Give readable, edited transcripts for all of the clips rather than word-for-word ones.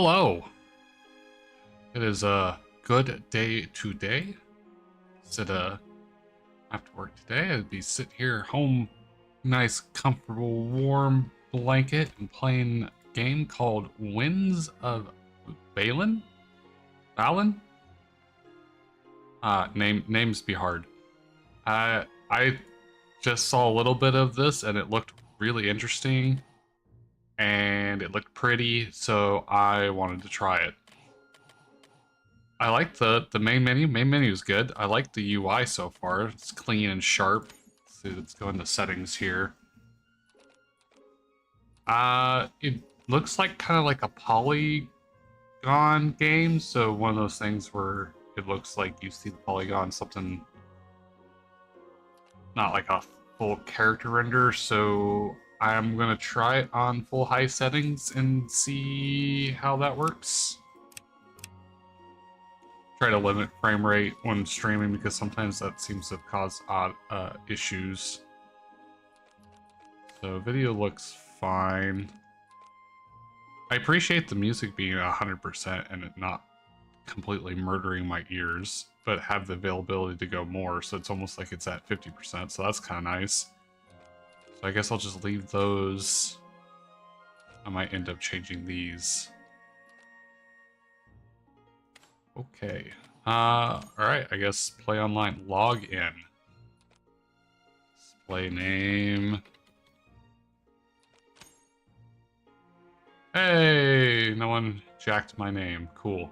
Hello. It is a good day today. Said after work today, I'd be sitting here home, nice, comfortable, warm blanket, and playing a game called Winds of Valen. Valen. Names be hard. I just saw a little bit of this and it looked really interesting, and it looked pretty, so I wanted to try it. I like the main menu. Main menu is good. I like the UI so far. It's clean and sharp. Let's go into settings here. It looks like kind of like a polygon game. So one of those things where it looks like you see the polygon, something not like a full character render. So I'm gonna try it on full high settings and see how that works. Try to limit frame rate when streaming because sometimes that seems to cause odd issues. So video looks fine. I appreciate the music being 100% and it not completely murdering my ears, but have the availability to go more, so it's almost like it's at 50%, so that's kind of nice. So I guess I'll just leave those. I might end up changing these. Okay. Alright, I guess play online. Log in. Display name. Hey, no one jacked my name. Cool.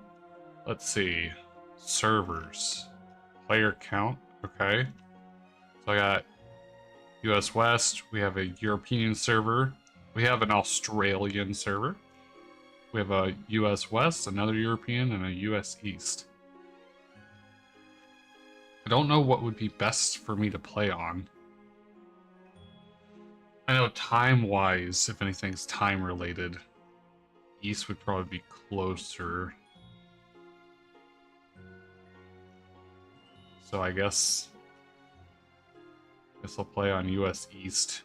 Let's see. Servers. Player count. Okay. So I got US West. We have a European server. We have an Australian server. We have a US West, another European, and a US East. I don't know what would be best for me to play on. I know time-wise, if anything's time-related, East would probably be closer. So I guess I'll play on US East.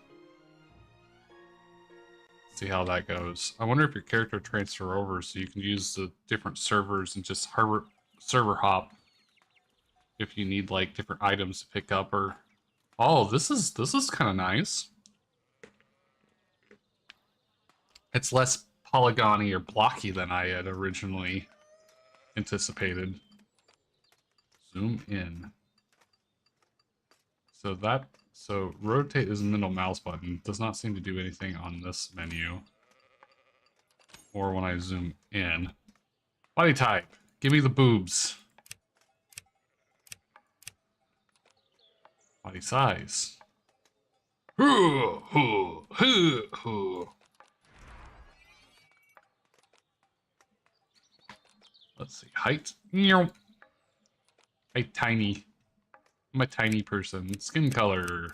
See how that goes. I wonder if your character transfer over so you can use the different servers and just server hop if you need like different items to pick up. Or oh, this is kind of nice. It's less polygony or blocky than I had originally anticipated. Zoom in. So rotate is the middle mouse button. Does not seem to do anything on this menu. Or when I zoom in. Body type. Give me the boobs. Body size. Let's see. Height. Height tiny. I'm a tiny person. Skin color.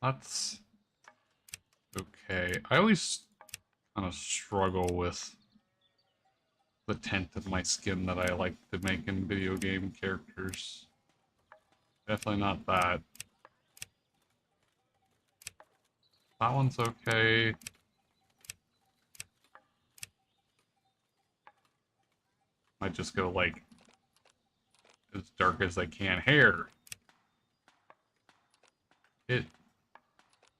That's okay. I always kind of struggle with the tint of my skin that I like to make in video game characters. Definitely not that. That one's okay. Might just go like as dark as I can. Hair. It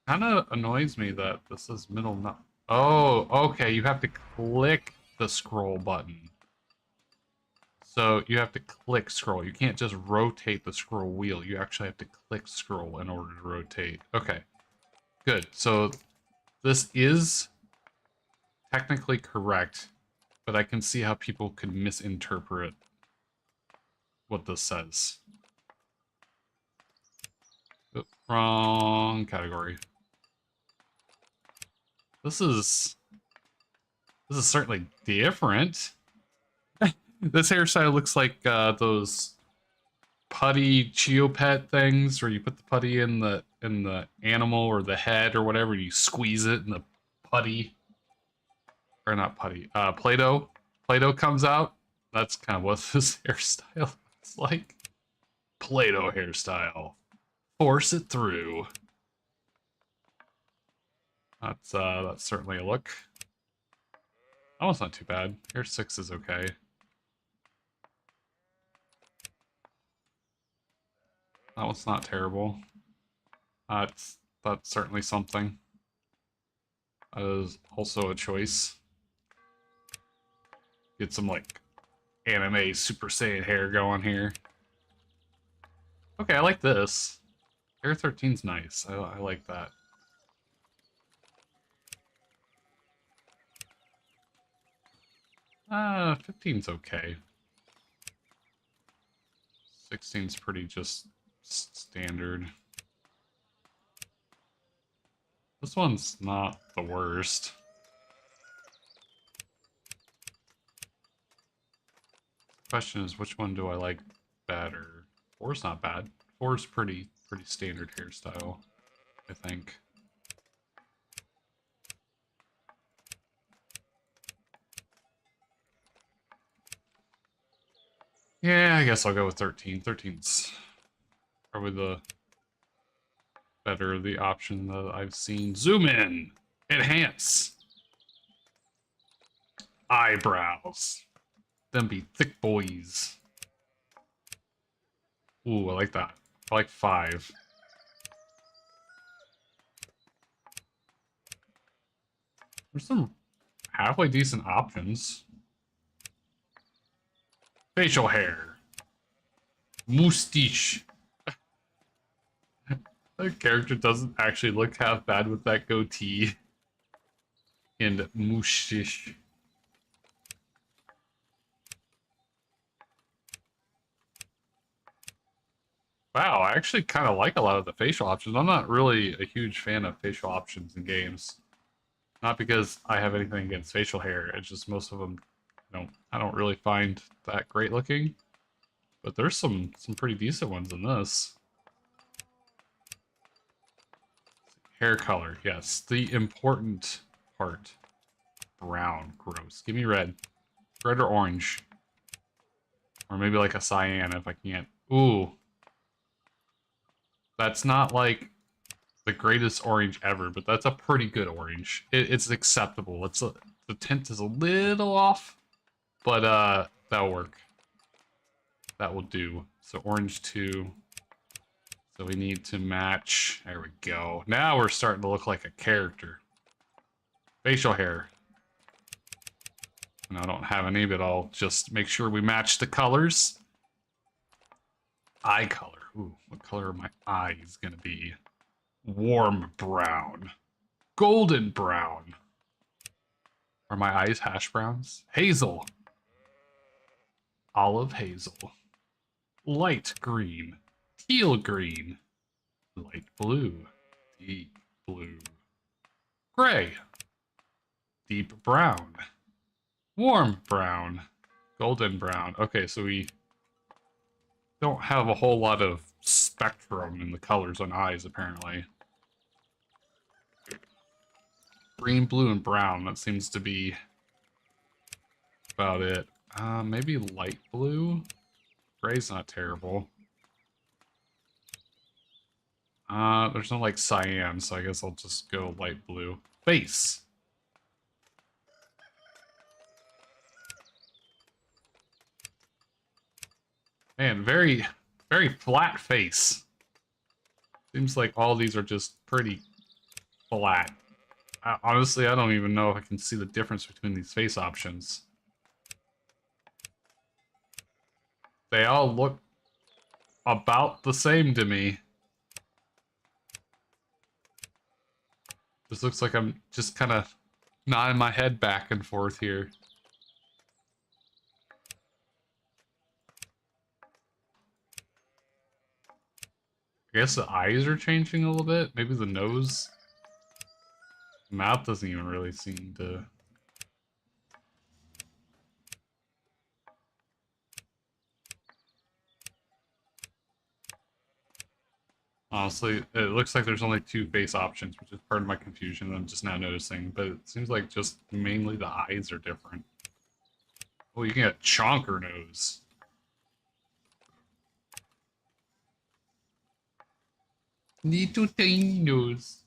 kind of annoys me that this is middle not. Oh, okay. You have to click the scroll button. So you have to click scroll. You can't just rotate the scroll wheel. You actually have to click scroll in order to rotate. Okay. Good. So this is technically correct, but I can see how people could misinterpret what this says. Oh, wrong category. This is certainly different. This hairstyle looks like those putty Cheopet things where you put the putty in the animal or the head or whatever, you squeeze it and the putty, or not putty, Play-Doh comes out. That's kind of what this hairstyle looks like. Play-Doh hairstyle. Force it through. That's certainly a look. That one's not too bad. Hair 6 is okay. That one's not terrible. That's certainly something. That is also a choice. Get some like anime Super Saiyan hair going here. Okay, I like this. Hair 13's nice. I like that. Uh, 15's okay. 16's pretty just standard. This one's not the worst. Question is, which one do I like better? 4's not bad. 4's pretty standard hairstyle, I think. Yeah, I guess I'll go with 13. 13's probably the better of the option that I've seen. Zoom in! Enhance! Eyebrows. Them be thick boys. Ooh, I like that. I like 5. There's some halfway decent options. Facial hair. Moustache. The character doesn't actually look half bad with that goatee. And moustache. Wow, I actually kind of like a lot of the facial options. I'm not really a huge fan of facial options in games. Not because I have anything against facial hair. It's just most of them, I don't really find that great looking. But there's some pretty decent ones in this. Hair color, yes, the important part. Brown, gross. Give me red. Red or orange. Or maybe like a cyan if I can't. Ooh. That's not like the greatest orange ever, but that's a pretty good orange. It's acceptable. The tint is a little off, but that'll work. That will do. So orange 2. So we need to match. There we go. Now we're starting to look like a character. Facial hair. And I don't have any, but I'll just make sure we match the colors. Eye color. Ooh, what color are my eyes gonna be? Warm brown. Golden brown. Are my eyes hash browns? Hazel. Olive hazel. Light green. Teal green. Light blue. Deep blue. Gray. Deep brown. Warm brown. Golden brown. Okay, so we don't have a whole lot of spectrum in the colors on eyes, apparently. Green, blue, and brown. That seems to be about it. Maybe light blue? Gray's not terrible. There's no, like, cyan, so I guess I'll just go light blue. Face! Man, very flat face. Seems like all these are just pretty flat. Honestly, I don't even know if I can see the difference between these face options. They all look about the same to me. This looks like I'm just kind of nodding my head back and forth here. I guess the eyes are changing a little bit. Maybe the nose. Mouth doesn't even really seem to... Honestly, it looks like there's only 2 face options, which is part of my confusion I'm just now noticing, but it seems like just mainly the eyes are different. Oh, you can get chonker nose. Little tiny nose.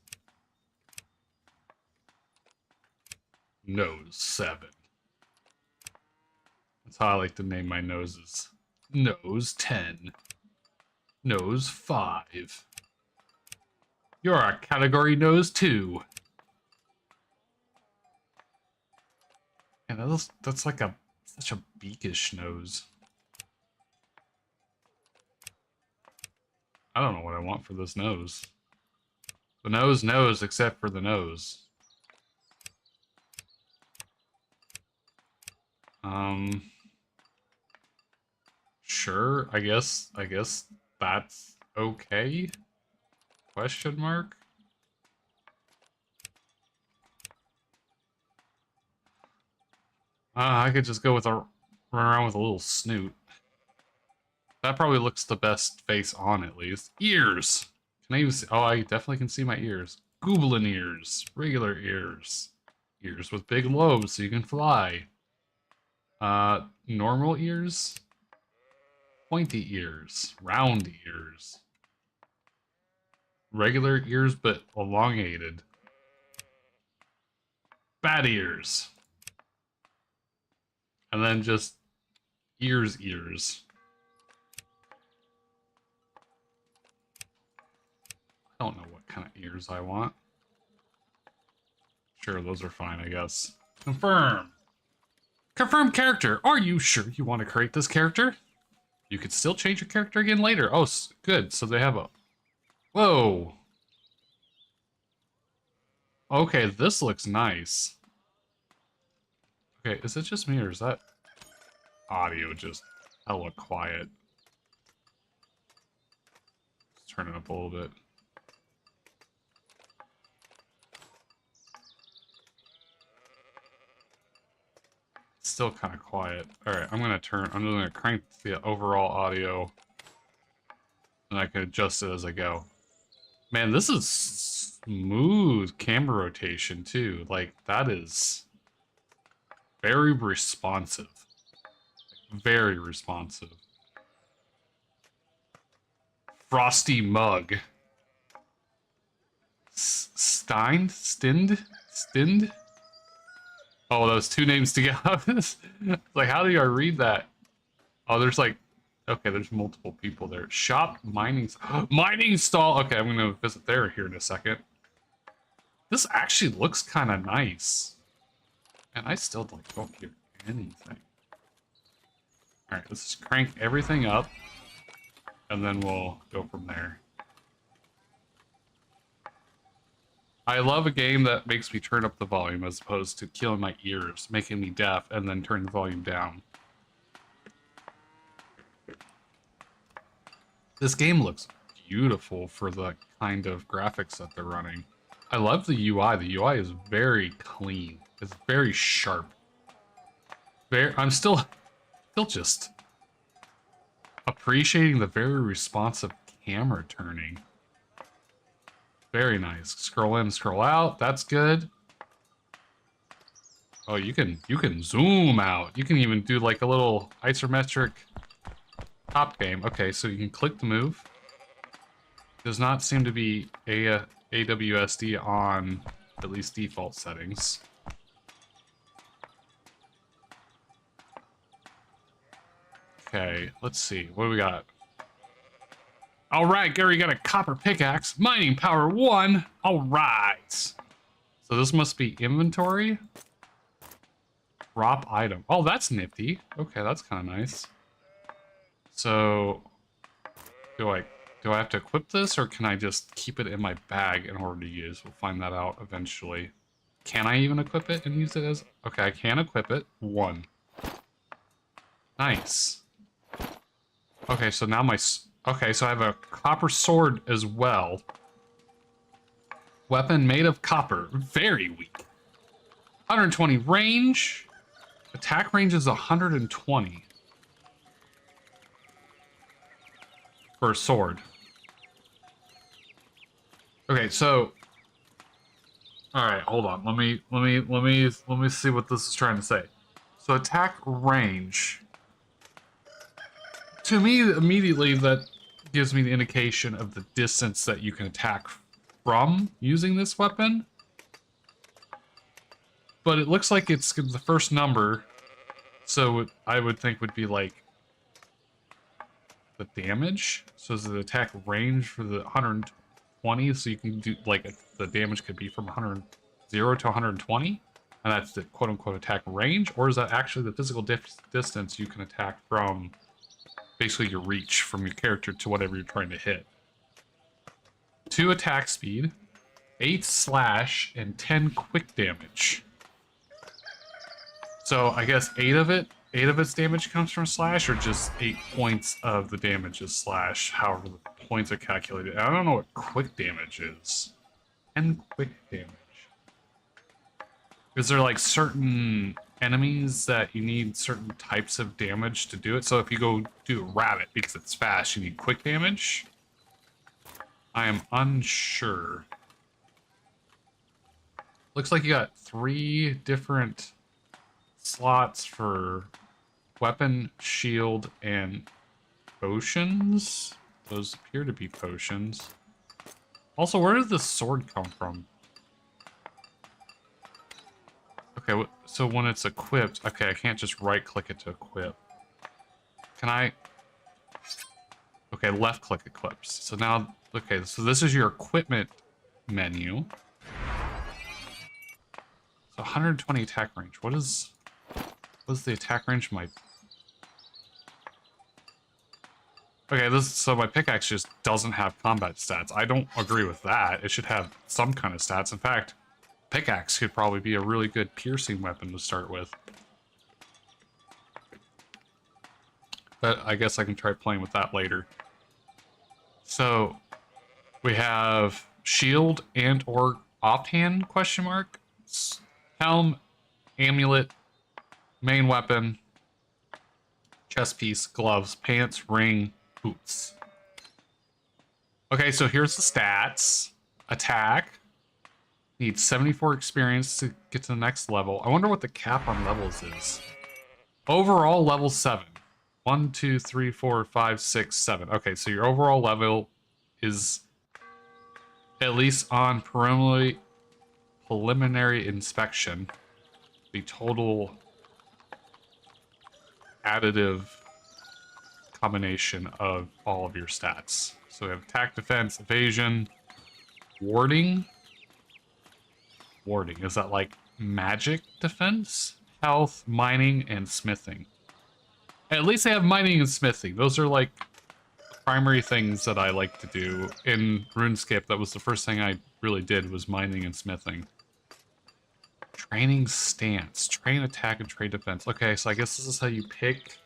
Nose 7. That's how I like to name my noses. Nose 10. Nose 5. You're a category nose 2. And that's like such a beakish nose. I don't know what I want for this nose. The nose knows except for the nose. Sure, I guess that's okay? Question mark? I could just go with run around with a little snoot. That probably looks the best face on, at least. Ears! Can I even see? Oh, I definitely can see my ears. Goblin ears. Regular ears. Ears with big lobes so you can fly. Normal ears? Pointy ears. Round ears. Regular ears, but elongated. Bat ears. And then just ears. I don't know what kind of ears I want. Sure, those are fine, I guess. Confirm. Confirm character. Are you sure you want to create this character? You could still change your character again later. Oh, good. So they have a... Whoa. Okay, this looks nice. Okay, is it just me or is that audio just hella quiet? Let's turn it up a little bit. Still kind of quiet. Alright, I'm gonna crank the overall audio and I can adjust it as I go. Man, this is smooth camera rotation too. Like, that is very responsive. Very responsive. Frosty Mug. Stind? Oh, those two names together. Like, how do I read that? Oh, there's like, okay, there's multiple people there. Shop mining, mining stall. Okay, I'm gonna visit there here in a second. This actually looks kind of nice, and I still like don't hear anything. All right, let's just crank everything up, and then we'll go from there. I love a game that makes me turn up the volume as opposed to killing my ears, making me deaf, and then turn the volume down. This game looks beautiful for the kind of graphics that they're running. I love the UI. The UI is very clean. It's very sharp. I'm still just appreciating the very responsive camera turning. Very nice. Scroll in, scroll out. That's good. Oh, you can zoom out. You can even do like a little isometric top game. Okay, so you can click to move. Does not seem to be AWSD on at least default settings. Okay, let's see. What do we got? All right, Gary got a copper pickaxe. Mining power 1. All right. So this must be inventory. Drop item. Oh, that's nifty. Okay, that's kind of nice. So, do I have to equip this, or can I just keep it in my bag in order to use? We'll find that out eventually. Can I even equip it and use it as... Okay, I can equip it. 1. Nice. Okay, so now okay, so I have a copper sword as well. Weapon made of copper. Very weak. 120 range. Attack range is 120. For a sword. Okay, so... Alright, hold on. Let me see what this is trying to say. So attack range... To me, immediately, that gives me the indication of the distance that you can attack from using this weapon. but it looks like it's the first number, so I would think would be like the damage. So is the attack range for the 120? So you can do like the damage could be from 0 to 120, and that's the quote-unquote attack range, or is that actually the physical distance you can attack from? Basically your reach from your character to whatever you're trying to hit. 2 attack speed, 8 slash, and 10 quick damage. So I guess 8 of its damage comes from slash, or just 8 points of the damage is slash, however the points are calculated. I don't know what quick damage is. 10 quick damage. Is there like certain enemies that you need certain types of damage to do it? So if you go do a rabbit because it's fast, you need quick damage? I am unsure. Looks like you got 3 different slots for weapon, shield, and potions. Those appear to be potions. Also, where did this sword come from? Okay, so when it's equipped... Okay, I can't just right-click it to equip. Can I... Okay, left-click equips. So now... Okay, so this is your equipment menu. So 120 attack range. What is the attack range of my... Okay, so my pickaxe just doesn't have combat stats. I don't agree with that. It should have some kind of stats. In fact, pickaxe could probably be a really good piercing weapon to start with. But I guess I can try playing with that later. So we have shield and or offhand question mark, helm, amulet, main weapon, chest piece, gloves, pants, ring, boots. Okay, so here's the stats. Attack. Needs 74 experience to get to the next level. I wonder what the cap on levels is. Overall, level 7. 1, 2, 3, 4, 5, 6, 7. Okay, so your overall level is at least on preliminary inspection. The total additive combination of all of your stats. So we have attack, defense, evasion, warding. Warding, is that like magic defense? Health, mining, and smithing. At least they have mining and smithing. Those are like primary things that I like to do. In RuneScape, that was the first thing I really did, was mining and smithing. Training stance. Train attack and train defense. Okay, so I guess this is how you pick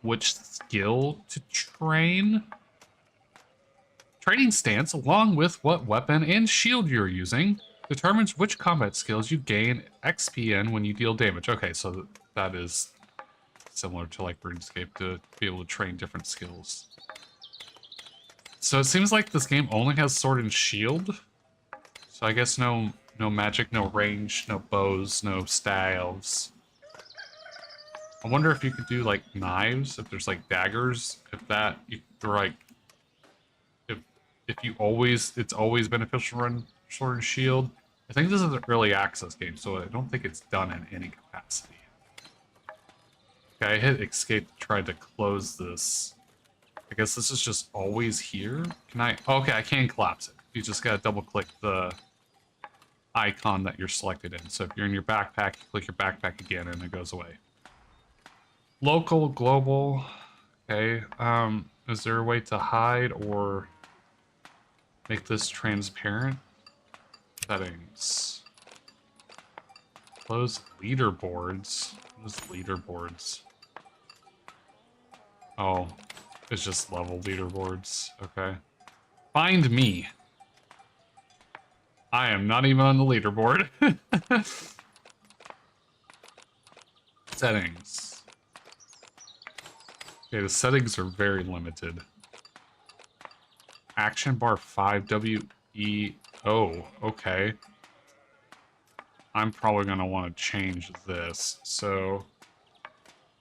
which skill to train. Training stance, along with what weapon and shield you're using, determines which combat skills you gain XP in when you deal damage. Okay, so that is similar to like RuneScape, to be able to train different skills. So it seems like this game only has sword and shield. So I guess no magic, no range, no bows, no staves. I wonder if you could do like knives, if there's like daggers, if that, or like, if you always, it's always beneficial to run sword and shield. I think this is an early access game, so I don't think it's done in any capacity. Okay, I hit escape to try to close this. I guess this is just always here. Can I? Okay, I can collapse it. You just gotta double click the icon that you're selected in. So if you're in your backpack, you click your backpack again and it goes away. Local, global. Okay, is there a way to hide or make this transparent? Settings. Close leaderboards. What is leaderboards? Oh, it's just level leaderboards. Okay. Find me. I am not even on the leaderboard. Settings. Okay, the settings are very limited. Action bar 5 WEO. Okay. I'm probably going to want to change this. So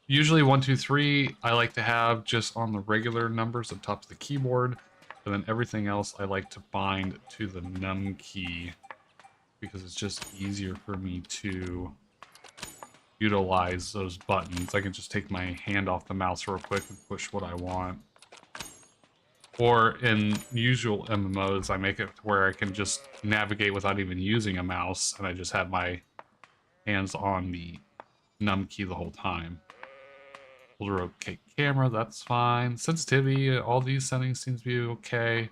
usually 1, 2, 3 I like to have just on the regular numbers at the top of the keyboard. And then everything else I like to bind to the num key because it's just easier for me to utilize those buttons. I can just take my hand off the mouse real quick and push what I want. Or in usual MMOs, I make it to where I can just navigate without even using a mouse, and I just have my hands on the num key the whole time. We'll rotate camera, that's fine. Sensitivity, all these settings seem to be okay.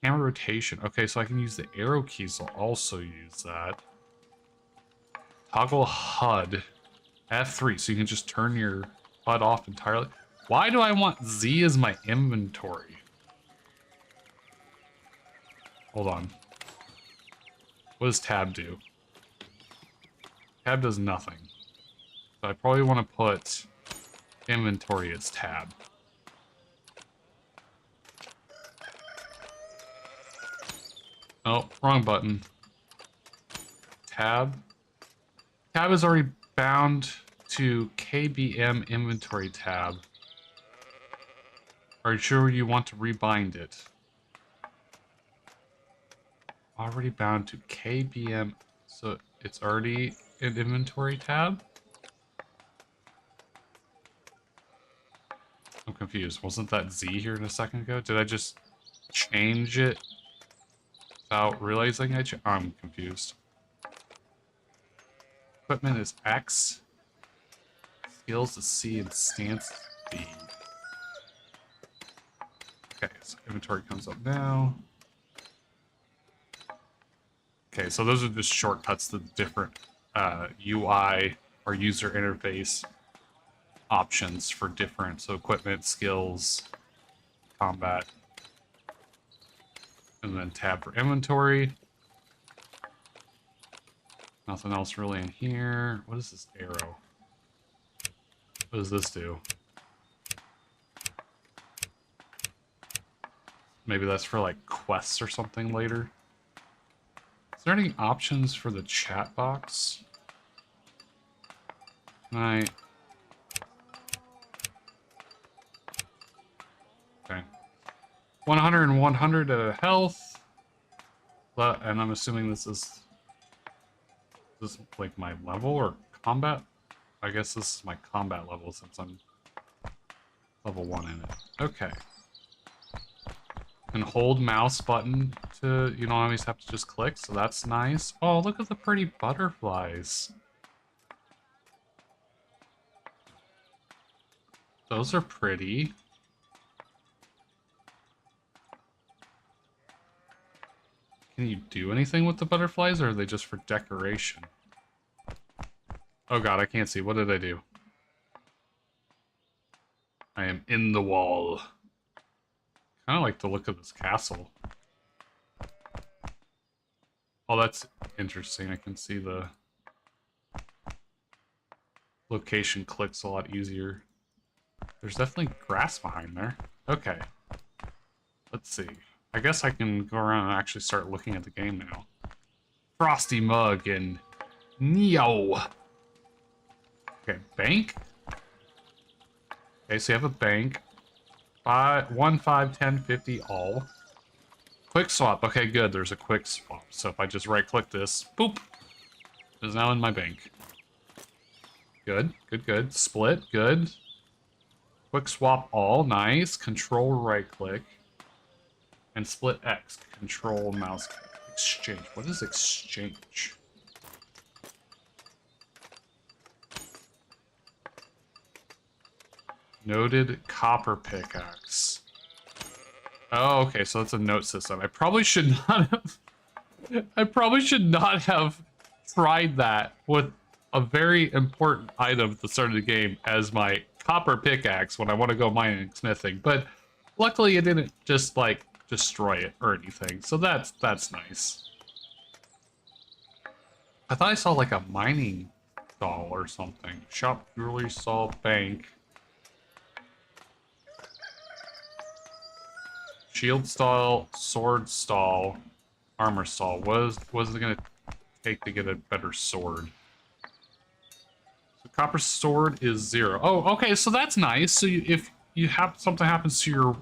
Camera rotation. Okay, so I can use the arrow keys, so I'll also use that. Toggle HUD. F3, so you can just turn your HUD off entirely. Why do I want Z as my inventory? Hold on. What does tab do? Tab does nothing. So I probably want to put inventory as tab. Oh, wrong button. Tab. Tab is already bound to KBM inventory tab. Are you sure you want to rebind it? Already bound to KBM, so it's already in inventory tab? I'm confused. Wasn't that Z here a second ago? Did I just change it without realizing I'm confused. Equipment is X. Skills is C and stance B. Okay, so inventory comes up now. Okay, so those are just shortcuts to the different UI or user interface options for different, so equipment, skills, combat, and then tab for inventory. Nothing else really in here. What is this arrow? What does this do? Maybe that's for like quests or something later. Is there any options for the chat box? Can I... Okay. 100 and 100 health. And I'm assuming this is like my level or combat? I guess this is my combat level since I'm level 1 in it. Okay. And hold mouse button to, you don't always have to just click, so that's nice. Oh, look at the pretty butterflies. Those are pretty. Can you do anything with the butterflies, or are they just for decoration? Oh god, I can't see. What did I do? I am in the wall. I kind of like the look of this castle. Oh, that's interesting. I can see the location clicks a lot easier. There's definitely grass behind there. Okay. Let's see. I guess I can go around and actually start looking at the game now. Frosty Mug and Neo. Okay, bank. Okay, so you have a bank. 1, 5, 10, 50, all. Quick swap. Okay, good. There's a quick swap. So if I just right-click this, boop, it's now in my bank. Good, good, good. Split, good. Quick swap all, nice. Control right-click. And split X, control mouse exchange. What is exchange? Noted copper pickaxe. Oh, okay, so it's a note system. I probably should not have... I probably should not have tried that with a very important item at the start of the game as my copper pickaxe when I want to go mining and smithing. But luckily it didn't just, like, destroy it or anything. So that's nice. I thought I saw, like, a mining stall or something. Shop, jewelry, stall, bank. Shield stall, sword stall, armor stall. What is it gonna take to get a better sword? So copper sword is 0. Oh, okay, so that's nice. So if you have something happens to your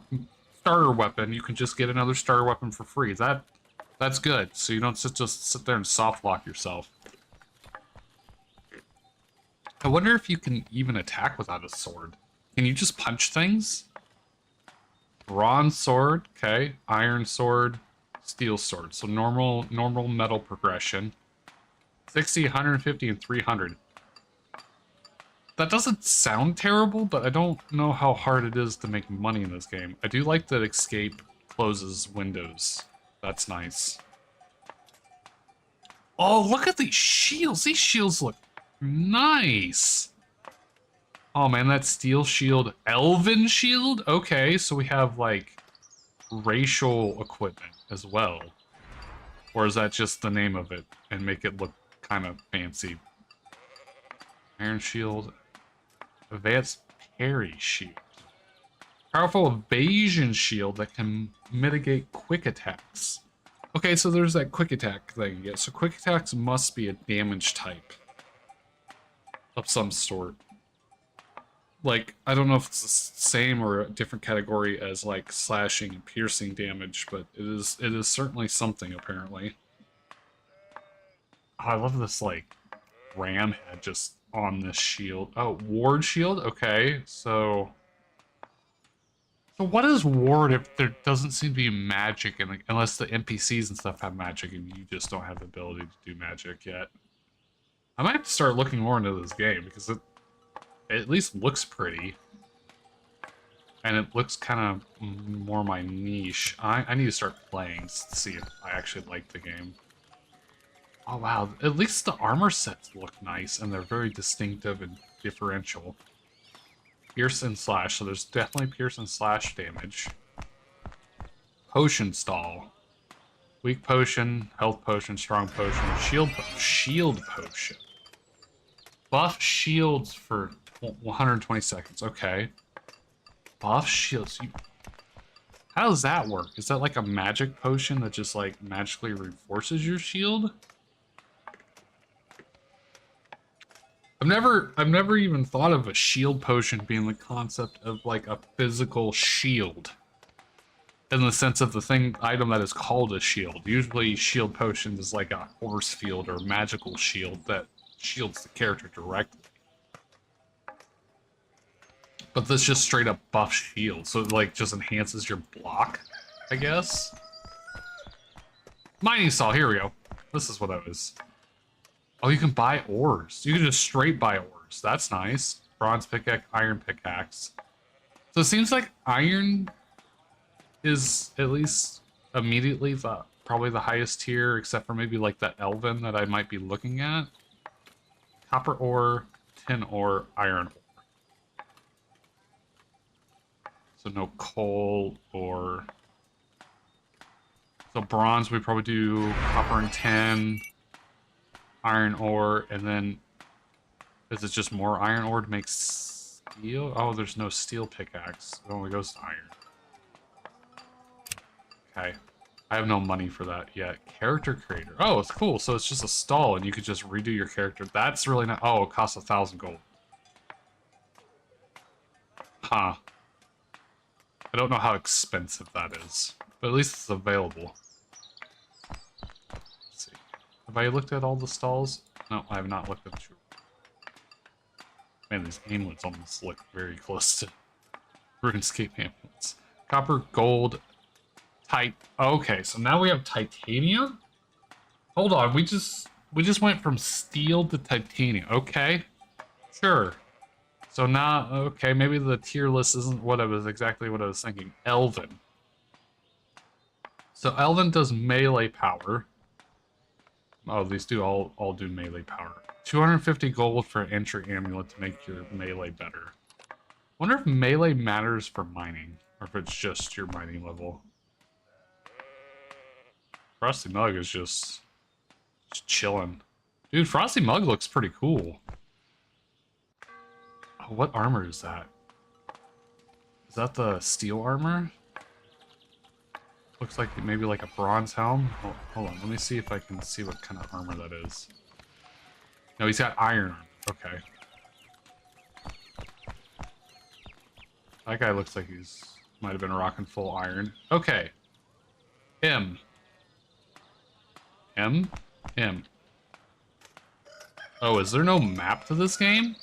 starter weapon, you can just get another starter weapon for free. That That's good. So you don't just sit there and soft lock yourself. I wonder if you can even attack without a sword. Can you just punch things? Bronze sword, okay. Iron sword, steel sword. So normal metal progression. 60, 150, and 300. That doesn't sound terrible, but I don't know how hard it is to make money in this game. I do like that escape closes windows. That's nice. Oh, look at these shields. These shields look nice. Oh man, that steel shield. Elven shield? Okay, so we have like racial equipment as well. Or is that just the name of it and make it look kind of fancy? Iron shield. Advanced parry shield. Powerful evasion shield that can mitigate quick attacks. Okay, so there's that quick attack thing. Yeah, so quick attacks must be a damage type of some sort. Like, I don't know if it's the same or a different category as like slashing and piercing damage, but it is certainly something apparently. Oh, I love this like ram head just on this shield. Oh, ward shield? Okay, so what is ward if there doesn't seem to be magic in, like, unless the NPCs and stuff have magic and you just don't have the ability to do magic yet? I might have to start looking more into this game because it at least looks pretty. And it looks kind of more my niche. I need to start playing to see if I actually like the game. Oh wow, at least the armor sets look nice and they're very distinctive and differential. Pierce and slash, so there's definitely pierce and slash damage. Potion stall. Weak potion, health potion, strong potion, shield potion. Buff shields for 120 seconds, okay. Buff shields, how does that work? Is that like a magic potion that just like magically reinforces your shield? I've never even thought of a shield potion being the concept of like a physical shield. In the sense of the item that is called a shield. Usually shield potion is like a force field or magical shield that shields the character directly. But this just straight up buff shield, so it like just enhances your block, I guess. Mining saw, here we go. This is what that was. Oh, you can buy ores. You can just straight buy ores. That's nice. Bronze pickaxe, iron pickaxe. So it seems like iron is at least immediately probably the highest tier, except for maybe like that elven that I might be looking at. Copper ore, tin ore, iron ore. So no coal or... So bronze, we probably do copper and tin. Iron ore, and then is it just more iron ore to make steel? Oh, there's no steel pickaxe. It only goes to iron. Okay. I have no money for that yet. Character creator. Oh, it's cool. So it's just a stall, and you could just redo your character. That's really not... Oh, it costs 1,000 gold. Huh. I don't know how expensive that is, but at least it's available. Have I looked at all the stalls? No, I have not looked at the... Man, these amulets almost look very close to Runescape amulets. Copper, gold, okay, so now we have titanium? Hold on, we just went from steel to titanium. Okay, sure. So now, okay, maybe the tier list isn't exactly what I was thinking. Elven. So Elven does melee power. Oh, these do all do melee power. 250 gold for an entry amulet to make your melee better. Wonder if melee matters for mining, or if it's just your mining level. Frosty Mug is just chilling. Dude, Frosty Mug looks pretty cool. Oh, what armor is that? Is that the steel armor? Looks like maybe like a bronze helm. Oh, hold on, let me see if I can see what kind of armor that is. No, he's got iron. Okay. That guy looks like might have been rocking full iron. Okay. M. M? M. Oh, is there no map to this game?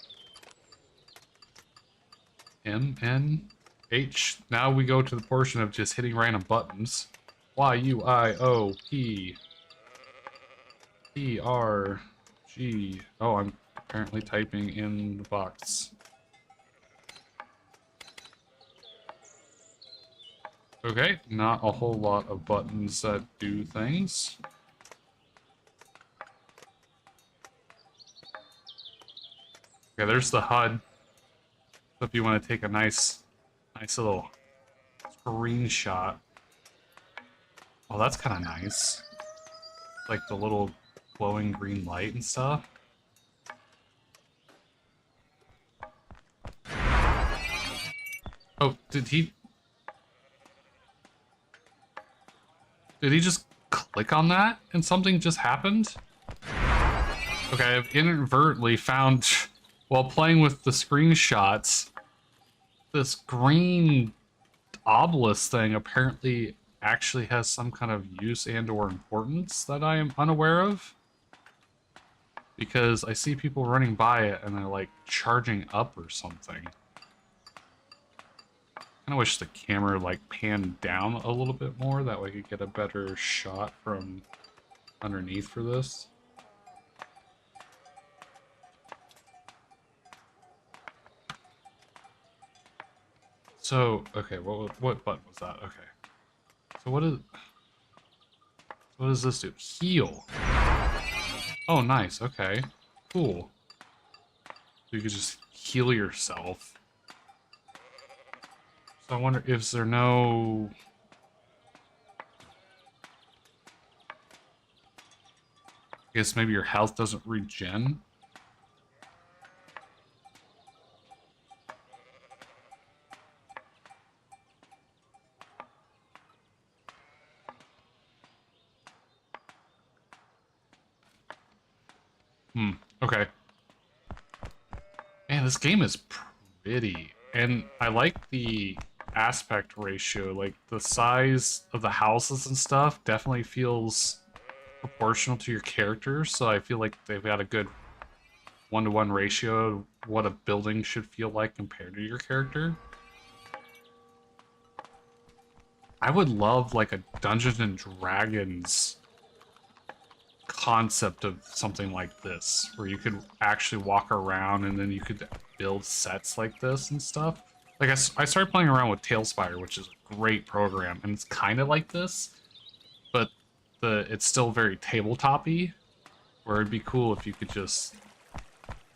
M, N, H. Now we go to the portion of just hitting random buttons. Y, U, I, O, P. P, R, G. Oh, I'm apparently typing in the box. Okay, not a whole lot of buttons that do things. Okay, there's the HUD. So if you want to take a nice little screenshot. Oh, that's kind of nice. Like the little glowing green light and stuff. Oh, did he just click on that and something just happened? Okay, I've inadvertently found, while playing with the screenshots, this green obelisk thing apparently actually has some kind of use and or importance that I am unaware of. Because I see people running by it and they're like charging up or something. I kind of wish the camera like panned down a little bit more, that way I could get a better shot from underneath for this. So, okay, what button was that? Okay. So what does this do? Heal. Oh, nice. Okay. Cool. So you could just heal yourself. So I wonder, is there no... I guess maybe your health doesn't regen? Okay. Man, this game is pretty. And I like the aspect ratio. Like, the size of the houses and stuff definitely feels proportional to your character. So I feel like they've got a good one-to-one ratio of what a building should feel like compared to your character. I would love, like, a Dungeons and Dragons concept of something like this, where you could actually walk around and then you could build sets like this and stuff. Like, I started playing around with Tailspire, which is a great program, and it's kind of like this, but it's still very tabletop-y, where it'd be cool if you could just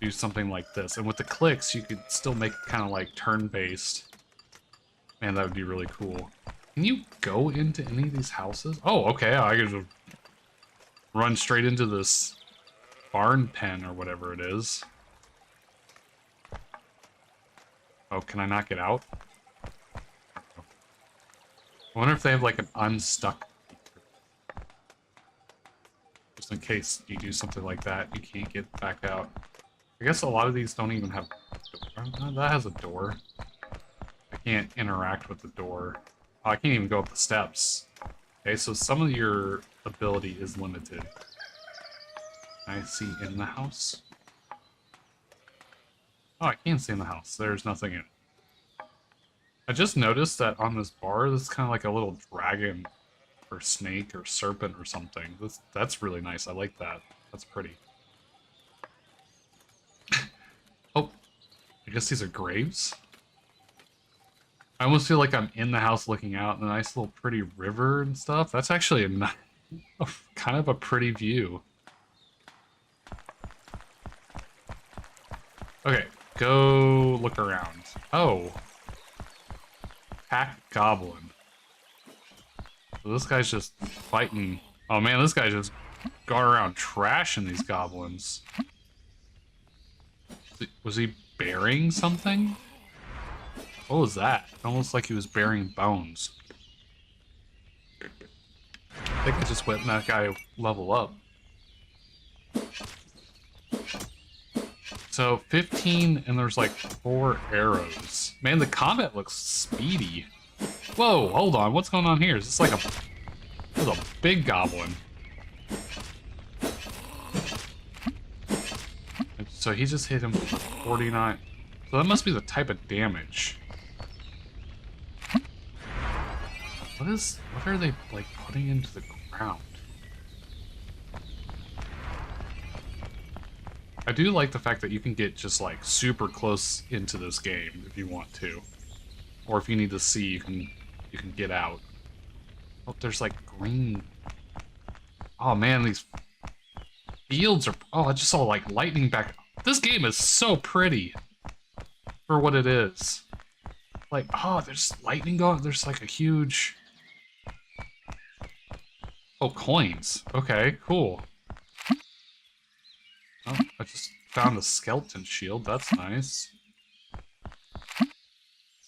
do something like this. And with the clicks, you could still make it kind of like turn-based. Man, that would be really cool. Can you go into any of these houses? Oh, okay, I could just run straight into this barn pen or whatever it is. Oh, can I not get out? I wonder if they have like an unstuck feature. Just in case you do something like that, you can't get back out. I guess a lot of these don't even have a door. That has a door. I can't interact with the door. Oh, I can't even go up the steps. Okay, so some of your ability is limited. I see in the house. Oh, I can't see in the house. There's nothing in it. I just noticed that on this bar, this is kind of like a little dragon or snake or serpent or something. That's really nice. I like that. That's pretty. Oh, I guess these are graves? I almost feel like I'm in the house looking out, and a nice little pretty river and stuff. That's actually a kind of a pretty view. Okay, go look around. Oh. Pack Goblin. So this guy's just fighting. Oh man, this guy just going around trashing these goblins. Was he burying something? What was that? Almost like he was burying bones. I think I just went and that guy level up. So 15 and there's like 4 arrows. Man, the combat looks speedy. Whoa, hold on. What's going on here? Is this like a big goblin? so he just hit him for 49. So that must be the type of damage. What are they, like, putting into the ground? I do like the fact that you can get just, like, super close into this game if you want to. Or if you need to see, you can get out. Oh, there's, like, green... Oh, man, these fields are... Oh, I just saw, like, lightning back... This game is so pretty for what it is. Like, oh, there's lightning going... There's, like, a huge... Oh, coins. Okay, cool. Oh, I just found a skeleton shield. That's nice.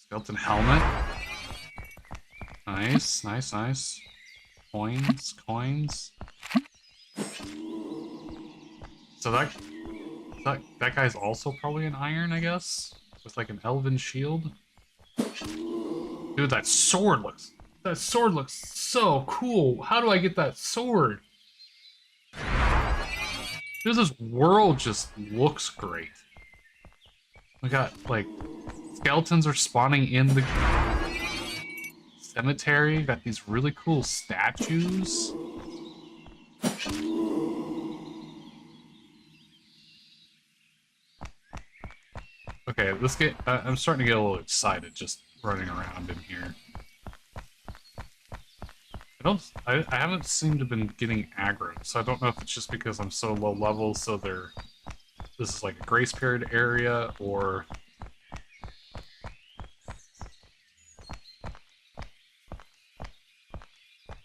Skeleton helmet. Nice, nice, nice. Coins, coins. So that guy's also probably an iron, I guess? With like an elven shield. Dude, that sword looks so cool. How do I get that sword? Dude, this world just looks great. We got, like, skeletons are spawning in the cemetery. Got these really cool statues. Okay, this game, I'm starting to get a little excited just running around in here. I haven't seemed to have been getting aggro, so I don't know if it's just because I'm so low level, so this is like a grace period area, or...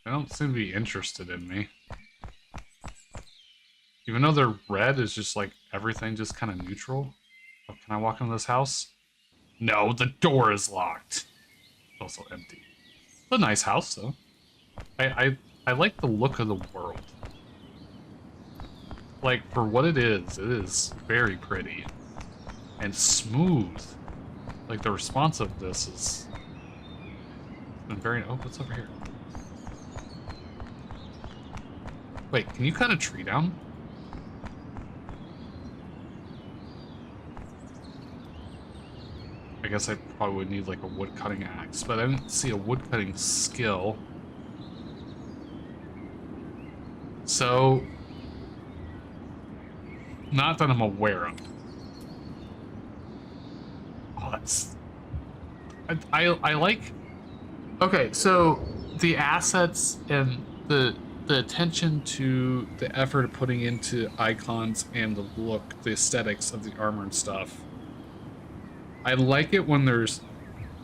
They don't seem to be interested in me. Even though they're red, is just like everything just kind of neutral. Oh, can I walk into this house? No, the door is locked. It's also empty. It's a nice house, though. I like the look of the world. Like, for what it is very pretty. And smooth. Like, the response of this is... been very... Oh, what's over here? Wait, can you cut a tree down? I guess I probably would need, like, a wood-cutting axe, but I didn't see a wood-cutting skill. So... not that I'm aware of. Oh, that's... I like... Okay, so the assets and the attention to the effort of putting into icons and the look, the aesthetics of the armor and stuff. I like it when there's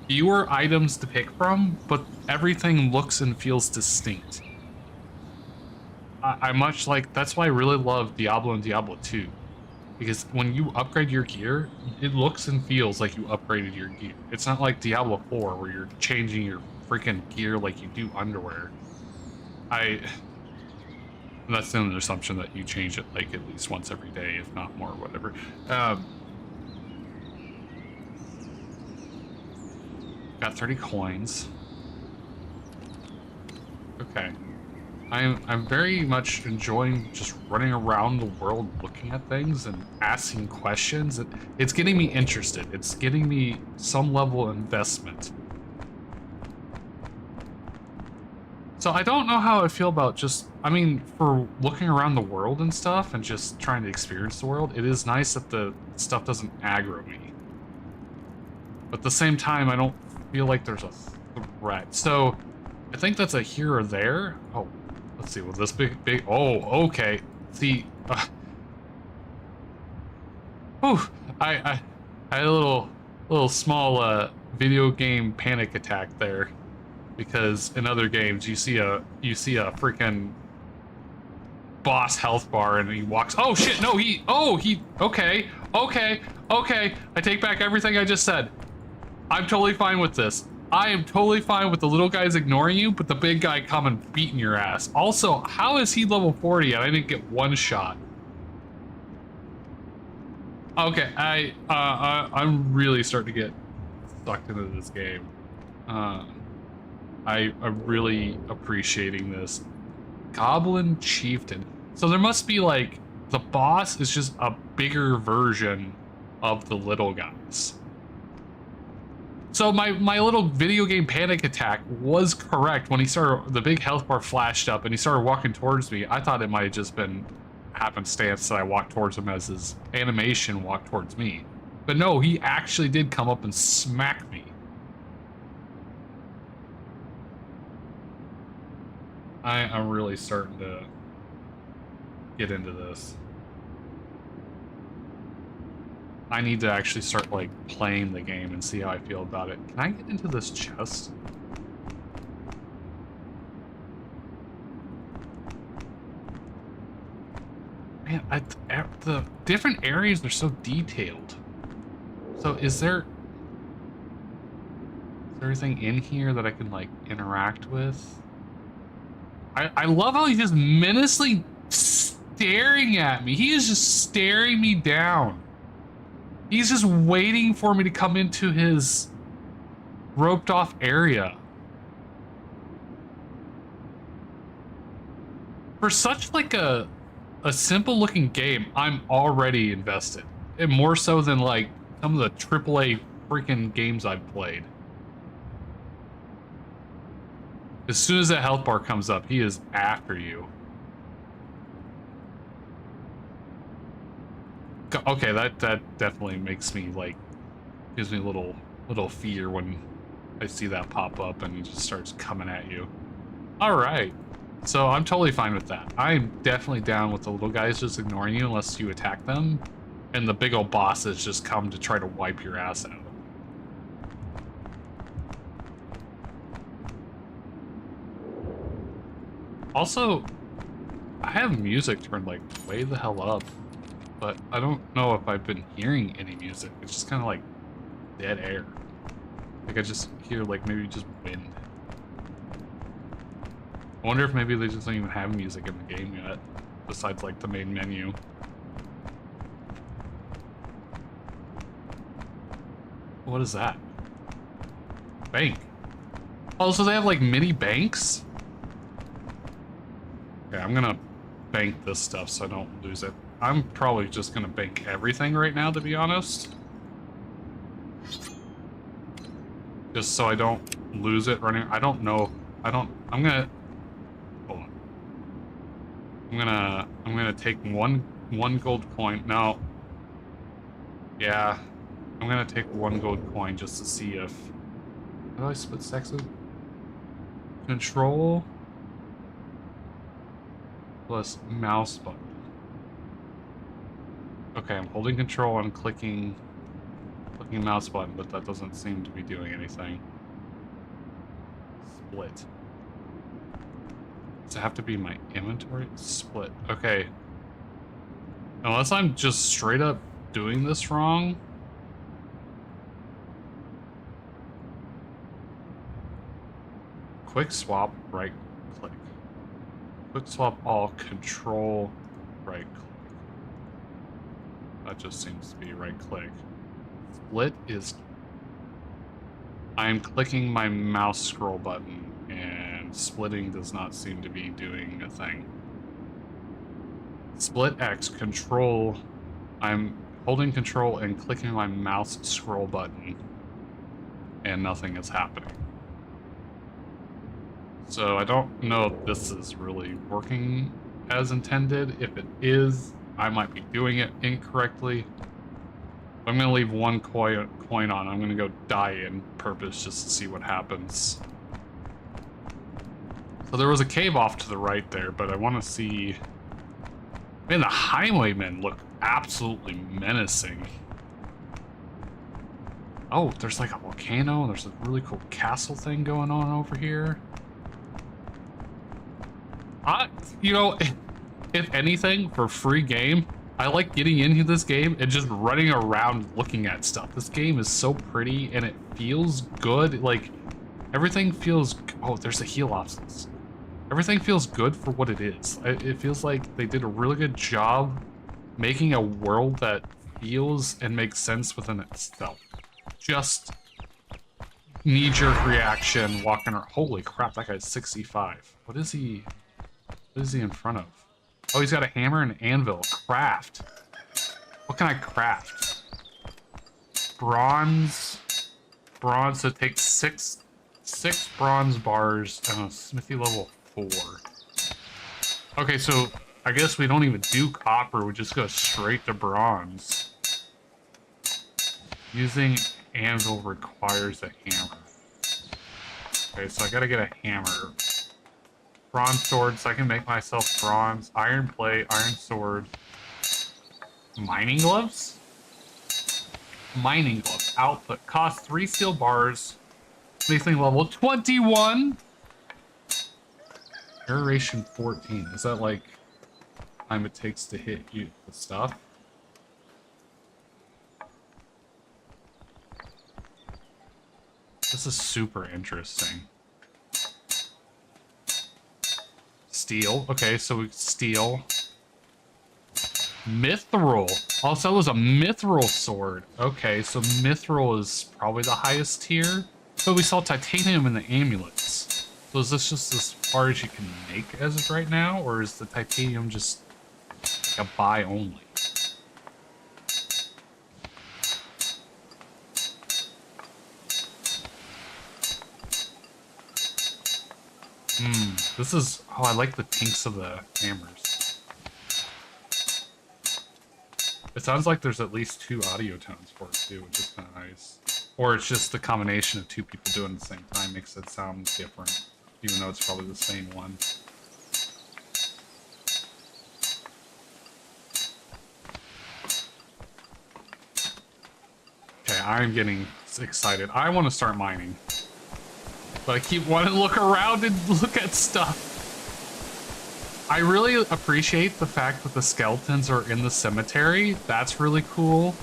fewer items to pick from, but everything looks and feels distinct. I much like... that's why I really love Diablo and Diablo 2. Because when you upgrade your gear, it looks and feels like you upgraded your gear. It's not like Diablo 4 where you're changing your freaking gear like you do underwear. That's an assumption that you change it like at least once every day, if not more, whatever. Got 30 coins. Okay. I'm very much enjoying just running around the world looking at things and asking questions. It's getting me interested. It's getting me some level of investment. So I don't know how I feel about just... I mean, for looking around the world and stuff and just trying to experience the world, it is nice that the stuff doesn't aggro me. But at the same time, I don't feel like there's a threat. So I think that's a here or there. Oh. Let's see, well, this big... Oh, okay. See, I had a little small video game panic attack there, because in other games you see a freaking boss health bar and he walks... Oh shit! No, okay. I take back everything I just said. I'm totally fine with this. I am totally fine with the little guys ignoring you, but the big guy coming beating your ass. Also, how is he level 40 and I didn't get one shot? Okay, I'm really starting to get sucked into this game. I'm really appreciating this. Goblin Chieftain. So there must be like The boss is just a bigger version of the little guys. So my little video game panic attack was correct when he started, the big health bar flashed up and he started walking towards me. I thought it might have just been happenstance that I walked towards him as his animation walked towards me. But no, he actually did come up and smack me. I'm really starting to get into this. I need to actually start, like, playing the game and see how I feel about it. Can I get into this chest? Man, the different areas are so detailed. So is there anything in here that I can, like, interact with? I love how he's just menacingly staring at me. He is just staring me down. He's just waiting for me to come into his roped off area. For such like a simple looking game, I'm already invested. And more so than like some of the AAA freaking games I've played. As soon as that health bar comes up, he is after you. Okay, that definitely makes me like, gives me a little fear when I see that pop up and he just starts coming at you. All right, so I'm totally fine with that. I'm definitely down with the little guys just ignoring you unless you attack them, and the big old bosses just come to try to wipe your ass out. Also, I have music turned like way the hell up, but I don't know if I've been hearing any music. It's just kind of like dead air. Like I just hear like maybe just wind. I wonder if maybe they just don't even have music in the game yet, besides like the main menu. What is that? Bank. Oh, so they have like mini banks? Okay, I'm gonna bank this stuff so I don't lose it. I'm probably just gonna bank everything right now, to be honest. Just so I don't lose it running. I don't know. I'm gonna, hold on. I'm gonna take one gold coin. No. Yeah. I'm gonna take one gold coin just to see if, how do I split sexes? Control plus mouse button. Okay, I'm holding control and clicking mouse button, but that doesn't seem to be doing anything. Split. Does it have to be my inventory? Split. Okay. Unless I'm just straight up doing this wrong. Quick swap, right click. Quick swap all, control, right click. That just seems to be right click. Split is, I'm clicking my mouse scroll button and splitting does not seem to be doing a thing. Split X, control, I'm holding control and clicking my mouse scroll button and nothing is happening. So I don't know if this is really working as intended. If it is, I might be doing it incorrectly. I'm gonna leave one coin on. I'm gonna go die in purpose just to see what happens. So there was a cave off to the right there, but I want to see. Man, the highwaymen look absolutely menacing. Oh, there's like a volcano. There's a really cool castle thing going on over here. You know, if anything, for free game, I like getting into this game and just running around looking at stuff. This game is so pretty and it feels good. Like, everything feels... Oh, there's a heal options. Everything feels good for what it is. It feels like they did a really good job making a world that feels and makes sense within itself. Just knee-jerk reaction, walking around. Holy crap, that guy's 65. What is he in front of? Oh, he's got a hammer and an anvil. Craft. What can I craft? Bronze. Bronze, so it takes six bronze bars and a smithy level 4. Okay, so I guess we don't even do copper, we just go straight to bronze. Using anvil requires a hammer. Okay, so I gotta get a hammer. Bronze sword, so I can make myself bronze. Iron plate, iron sword. Mining gloves? Mining gloves. Output. Cost 3 steel bars. Anything level 21. Duration 14. Is that like time it takes to hit you the stuff? This is super interesting. Steel. Okay, so we steel. Mithril. Also, it was a mithril sword. Okay, so mithril is probably the highest tier. But we saw titanium in the amulets. So is this just as far as you can make as of right now? Or is the titanium just like a buy only? This is... Oh, I like the pinks of the hammers. It sounds like there's at least 2 audio tones for it too, which is kind of nice. Or it's just the combination of 2 people doing it at the same time makes it sound different, even though it's probably the same one. Okay, I'm getting excited. I want to start mining. But I keep wanting to look around and look at stuff. I really appreciate the fact that the skeletons are in the cemetery. That's really cool.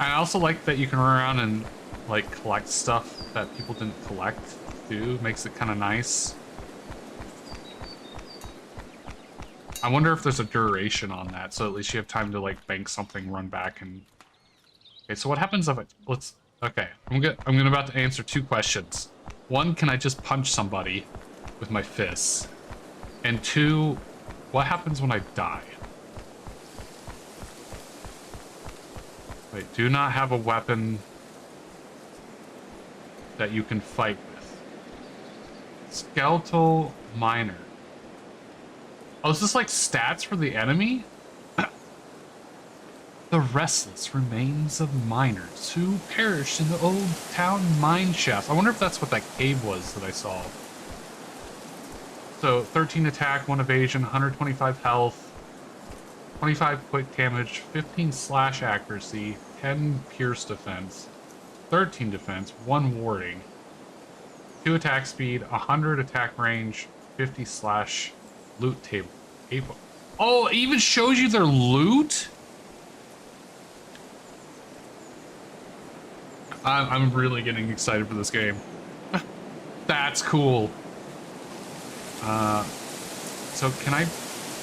I also like that you can run around and like collect stuff that people didn't collect too. Makes it kind of nice. I wonder if there's a duration on that, so at least you have time to like bank something, run back, and... Okay, so what happens if let's... Okay, I'm about to answer 2 questions. 1, can I just punch somebody with my fists? And 2, what happens when I die? Wait, do not have a weapon that you can fight with. Skeletal miner. Oh, is this like stats for the enemy? The restless remains of miners who perished in the old town mine shaft. I wonder if that's what that cave was that I saw. So 13 attack, 1 evasion, 125 health, 25 quick damage, 15 slash accuracy, 10 pierce defense, 13 defense, 1 warding, 2 attack speed, 100 attack range, 50 slash loot table. Oh, it even shows you their loot? I'm really getting excited for this game. That's cool. So can I...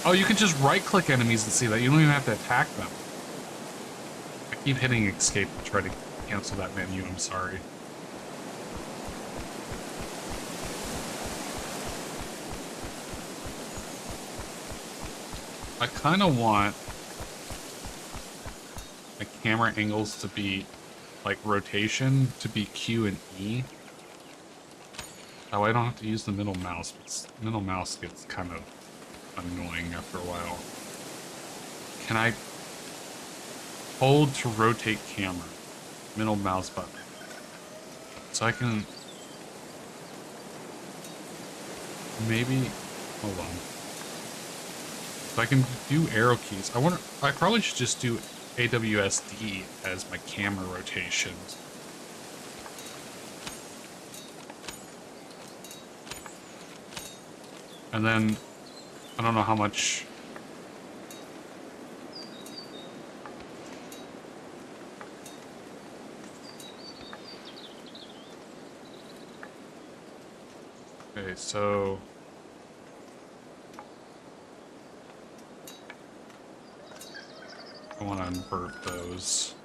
Oh, you can just right-click enemies to see that. You don't even have to attack them. I keep hitting escape to try to cancel that menu. I'm sorry. I kind of want my camera angles to be, like, rotation to be Q and E. That way I don't have to use the middle mouse, but middle mouse gets kind of annoying after a while. Can I hold to rotate camera? Middle mouse button. So I can maybe, hold on. So I can do arrow keys. I probably should just do AWSD as my camera rotations. And then, I don't know how much... Okay, so... I want to invert those.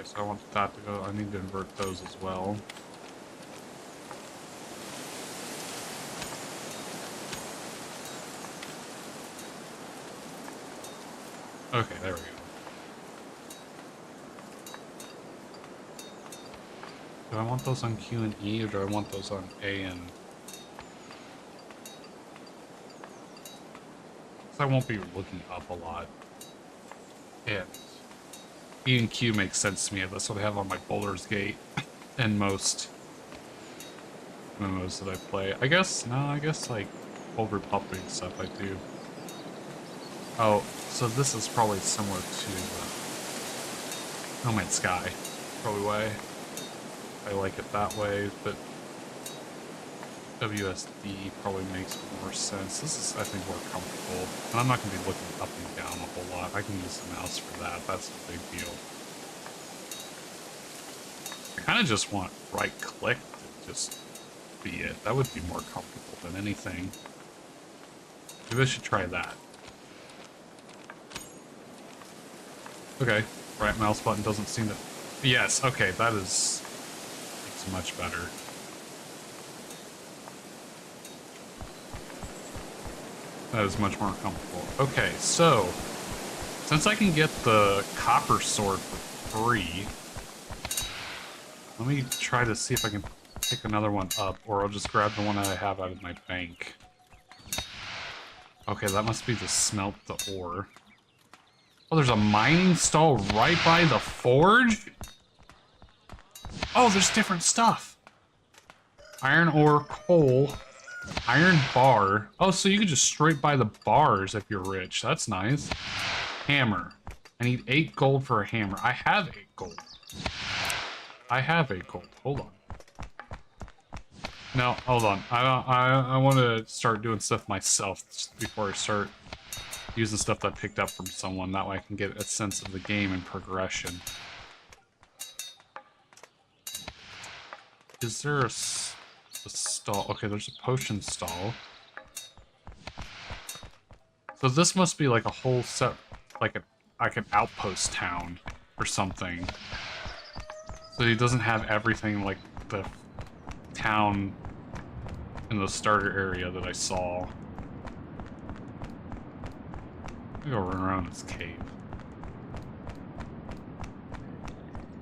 Okay, so I want that to go. I need to invert those as well. Okay, there we go. Do I want those on Q and E, or do I want those on A and... I won't be looking up a lot. And E and Q makes sense to me. That's what I have on my Baldur's Gate and most MMOs that I play. I guess, no, I guess like Old Republic stuff I do. Oh, so this is probably similar to No Man's Sky. Probably why I like it that way, but WSD probably makes more sense. This is, I think, more comfortable. And I'm not going to be looking up and down a whole lot. I can use the mouse for that. That's a big deal. I kind of just want right-click to just be it. That would be more comfortable than anything. Maybe I should try that. Okay. Right mouse button doesn't seem to... Yes, okay, that is... It's much better. That is much more comfortable. Okay, so... Since I can get the copper sword for free... Let me try to see if I can pick another one up, or I'll just grab the one that I have out of my bank. Okay, that must be to smelt the ore. Oh, there's a mining stall right by the forge? Oh, there's different stuff. Iron ore, coal, iron bar. Oh, so you can just straight buy the bars if you're rich. That's nice. Hammer. I need 8 gold for a hammer. I have 8 gold. I have 8 gold. Hold on. No, hold on. I want to start doing stuff myself before I start using stuff that I picked up from someone. That way I can get a sense of the game and progression. Is there a stall? Okay, there's a potion stall. So this must be like a whole set, like an outpost town or something. So he doesn't have everything like the town in the starter area that I saw. I'm gonna go run around this cave.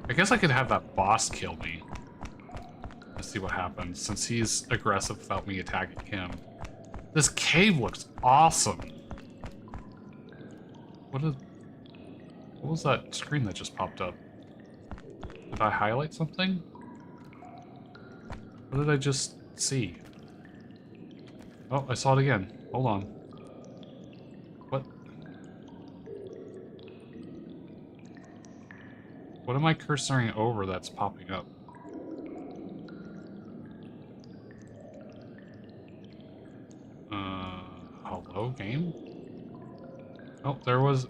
I guess I could have that boss kill me. Let's see what happens, since he's aggressive without me attacking him. This cave looks awesome. What was that screen that just popped up? Did I highlight something? What did I just see? Oh, I saw it again. Hold on. What? What am I cursoring over that's popping up? Hello, game? Oh, there was...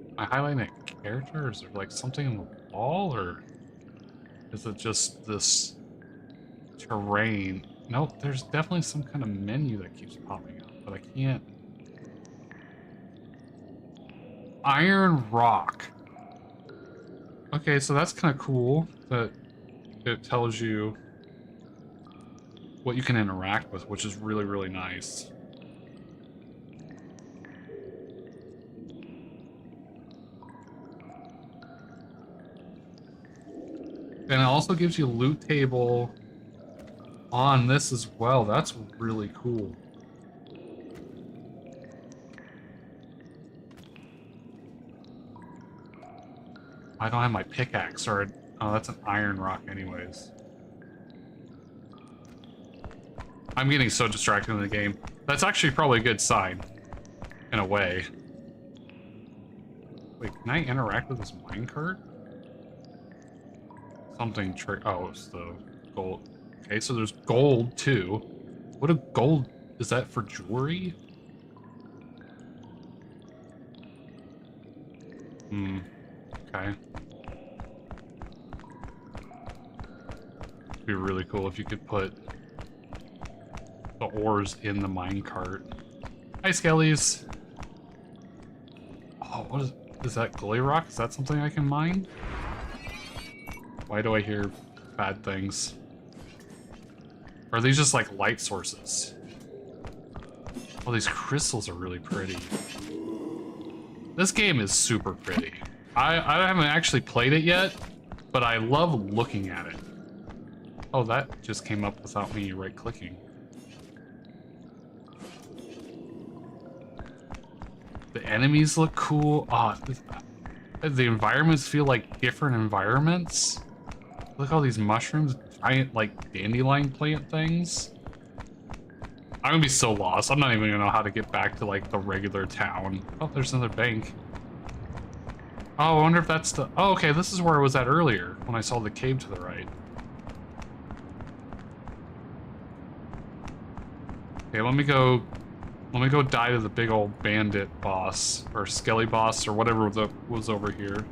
Am I highlighting a character, or is there like something in the wall, or is it just this terrain? Nope, there's definitely some kind of menu that keeps popping up, but I can't... Iron Rock. Okay, so that's kind of cool that it tells you what you can interact with, which is really, really nice. And it also gives you a loot table on this as well. That's really cool. I don't have my pickaxe, or... Oh, that's an iron rock anyways. I'm getting so distracted in the game. That's actually probably a good sign. In a way. Wait, can I interact with this minecart? Something oh, it's the gold. Okay, so there's gold too. What a gold... Is that for jewelry? Hmm. Okay. It'd be really cool if you could put the ores in the minecart. Hi, Skellies. Oh, what is that glowy rock? Is that something I can mine? Why do I hear bad things? Or are these just like light sources? Oh, these crystals are really pretty. This game is super pretty. I haven't actually played it yet, but I love looking at it. Oh, that just came up without me right-clicking. The enemies look cool. Oh, the environments feel like different environments. Look at all these mushrooms, giant like dandelion plant things. I'm gonna be so lost. I'm not even gonna know how to get back to like the regular town. Oh, there's another bank. Oh, I wonder if that's the... Oh, okay, this is where I was at earlier when I saw the cave to the right. Okay, let me go die to the big old bandit boss, or skelly boss, or whatever was over here.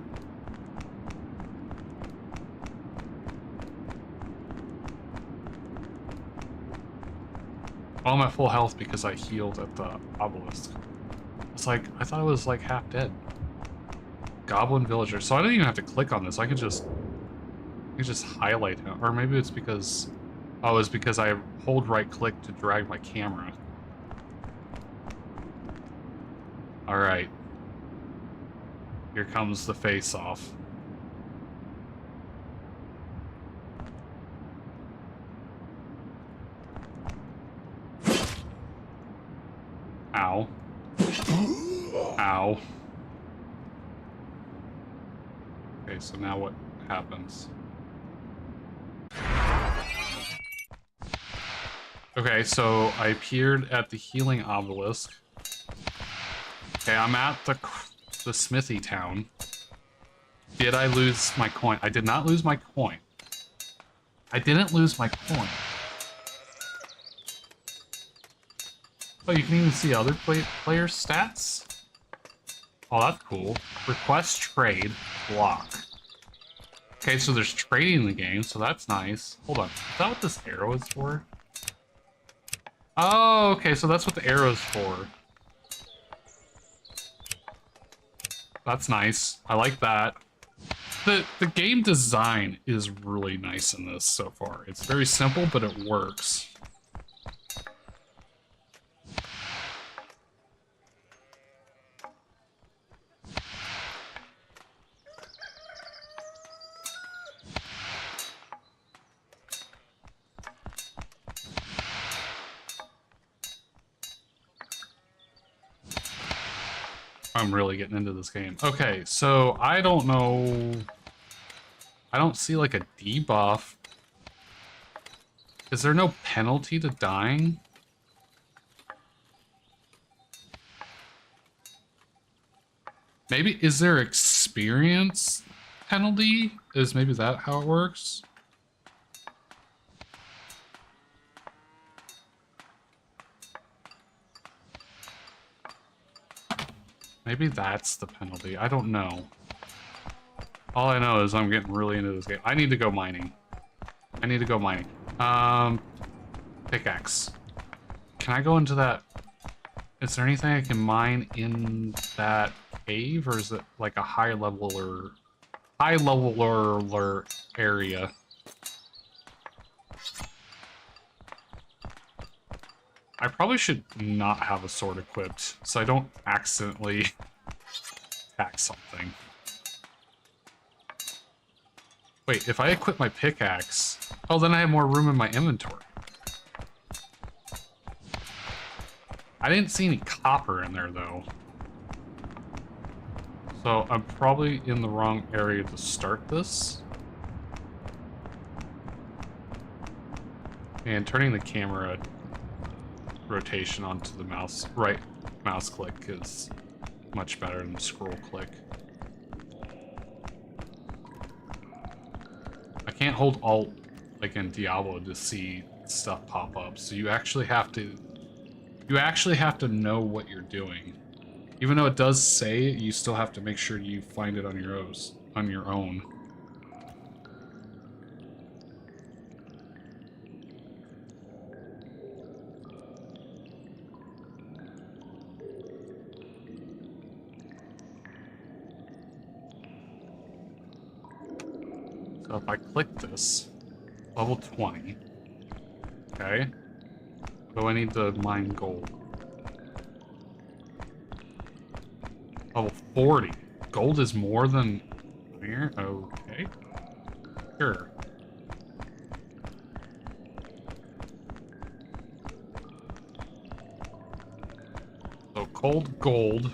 Oh, I'm at full health because I healed at the obelisk. It's like, I thought I was like half dead. Goblin villager. So I don't even have to click on this. I could just highlight him. Or maybe it's because... Oh, it's because I hold right click to drag my camera. Alright. Here comes the face-off. Ow. Ow. Okay, so now what happens? Okay, so I appeared at the healing obelisk. Okay, I'm at the smithy town. Did I lose my coin? I did not lose my coin. I didn't lose my coin. Oh, you can even see other players' stats? Oh, that's cool. Request trade, block. Okay, so there's trading in the game, so that's nice. Hold on, is that what this arrow is for? Oh, okay, so that's what the arrow is for. That's nice. I like that. The game design is really nice in this so far. It's very simple, but it works. I'm really getting into this game. Okay, so I don't know... I don't see like a debuff. Is there no penalty to dying? Maybe, is there experience penalty? Is maybe that how it works? Maybe that's the penalty. I don't know. All I know is I'm getting really into this game. I need to go mining. I need to go mining. Pickaxe. Can I go into that? Is there anything I can mine in that cave, or is it like a high level area? I probably should not have a sword equipped, so I don't accidentally attack something. Wait, if I equip my pickaxe... Oh, then I have more room in my inventory. I didn't see any copper in there, though. So I'm probably in the wrong area to start this. And turning the camera rotation onto the right mouse click is much better than the scroll click. I can't hold Alt like in Diablo to see stuff pop up, so you actually have to know what you're doing. Even though it does say it, you still have to make sure you find it on your own. So if I click this, level 20. Okay. So I need to mine gold. Level 40. Gold is more than iron? Okay. Sure. So cold gold.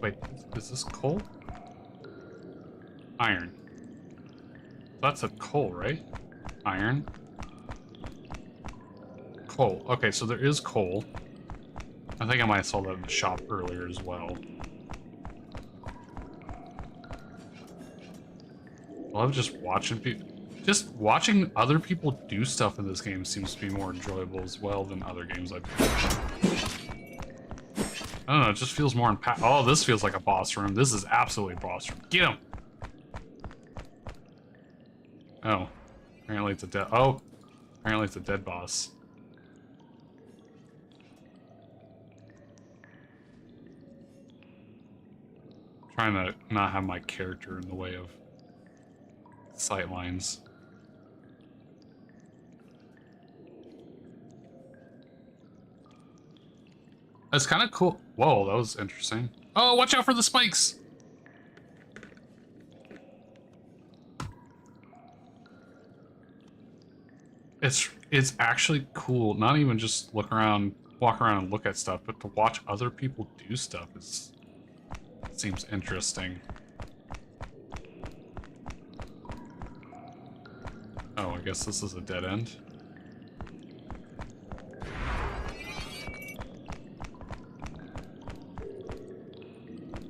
Wait, is this coal? Iron. That's a coal, right? Iron. Coal. Okay, so there is coal. I think I might have saw that in the shop earlier as well. I love just watching people. Just watching other people do stuff in this game seems to be more enjoyable as well than other games I've played. I don't know, it just feels more impact. Oh, this feels like a boss room. This is absolutely a boss room. Get him! Oh. Apparently it's a dead... Oh! Apparently it's a dead boss. Trying to not have my character in the way of sight lines. That's kind of cool. Whoa, that was interesting. Oh, watch out for the spikes! It's actually cool. Not even just walk around and look at stuff, but to watch other people do stuff seems interesting. Oh, I guess this is a dead end.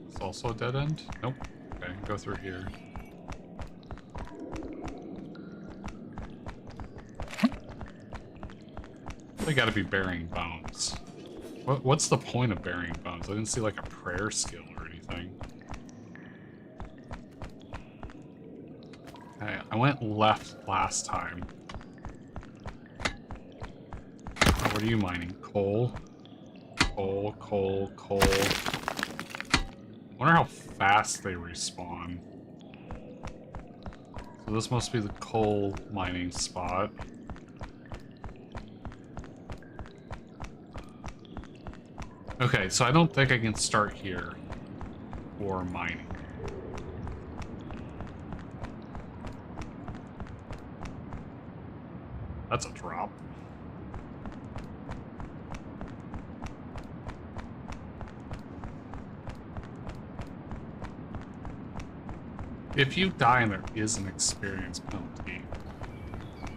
It's also a dead end? Nope. Okay, go through here. They gotta be burying bones. What's the point of burying bones? I didn't see like a prayer skill or anything. Okay, I went left last time. Oh, what are you mining? Coal? Coal, coal, coal. Wonder how fast they respawn. So this must be the coal mining spot. Okay, so I don't think I can start here for mining. That's a drop. If you die and there is an experience penalty,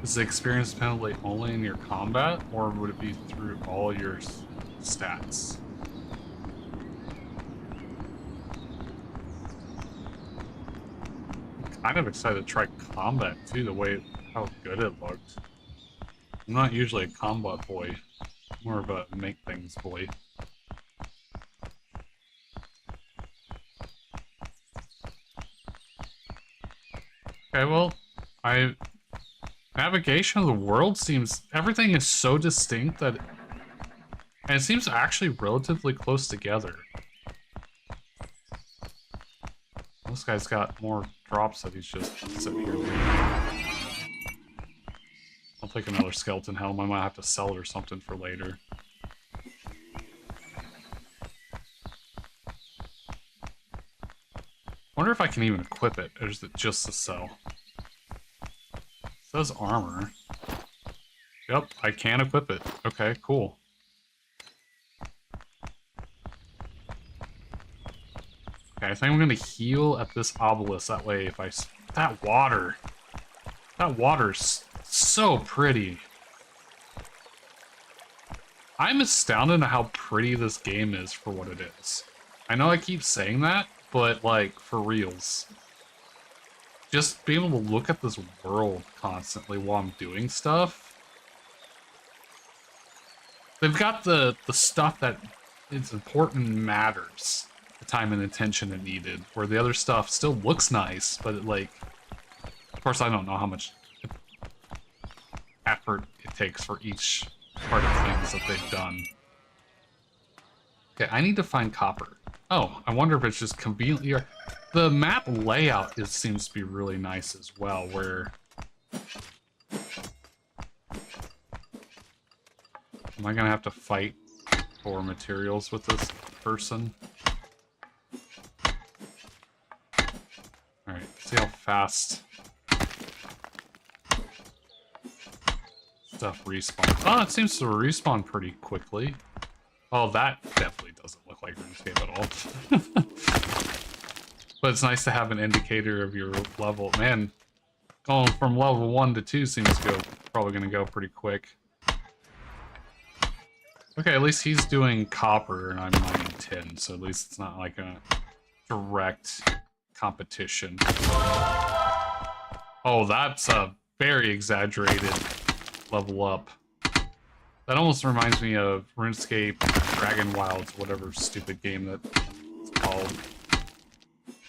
is the experience penalty only in your combat, or would it be through all your stats? I'm kind of excited to try combat too, the way how good it looked. I'm not usually a combat boy, more of a make things boy. Okay, well, navigation of the world seems... Everything is so distinct that... And it seems actually relatively close together. This guy's got more drops that he's just sitting here leaving. I'll take another skeleton helm. I might have to sell it or something for later. Wonder if I can even equip it, or is it just a sell? It says armor. Yep, I can equip it. Okay, cool. Okay, I think I'm gonna heal at this obelisk. That way, if I... That water's so pretty. I'm astounded at how pretty this game is for what it is. I know I keep saying that, but, like, for reals. Just being able to look at this world constantly while I'm doing stuff. They've got the stuff that is important and matters. The time and attention it needed. Where the other stuff still looks nice, but it, like... Of course, I don't know how much effort it takes for each part of things that they've done. Okay, I need to find copper. Oh, I wonder if it's just conveniently... The map layout seems to be really nice as well, where... Am I gonna have to fight for materials with this person? Alright, see how fast stuff respawns. Oh, it seems to respawn pretty quickly. Oh, that definitely doesn't look like RuneScape at all. But it's nice to have an indicator of your level. Man, going from level 1 to 2 seems to go probably going to go pretty quick. Okay, at least he's doing copper and I'm mining tin, so at least it's not like a direct competition. Oh, that's a very exaggerated level up. That almost reminds me of RuneScape, Dragon Wilds, whatever stupid game that it's called.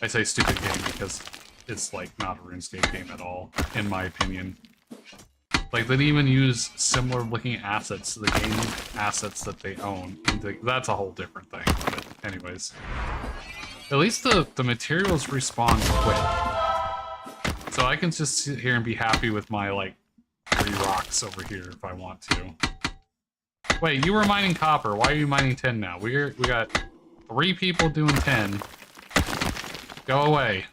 I say stupid game because it's like not a RuneScape game at all, in my opinion. Like, they even use similar looking assets to the game assets that they own. That's a whole different thing, but anyways. At least the materials respawn quick. So I can just sit here and be happy with my, like, 3 rocks over here if I want to. Wait, you were mining copper. Why are you mining tin now? We got 3 people doing tin. Go away.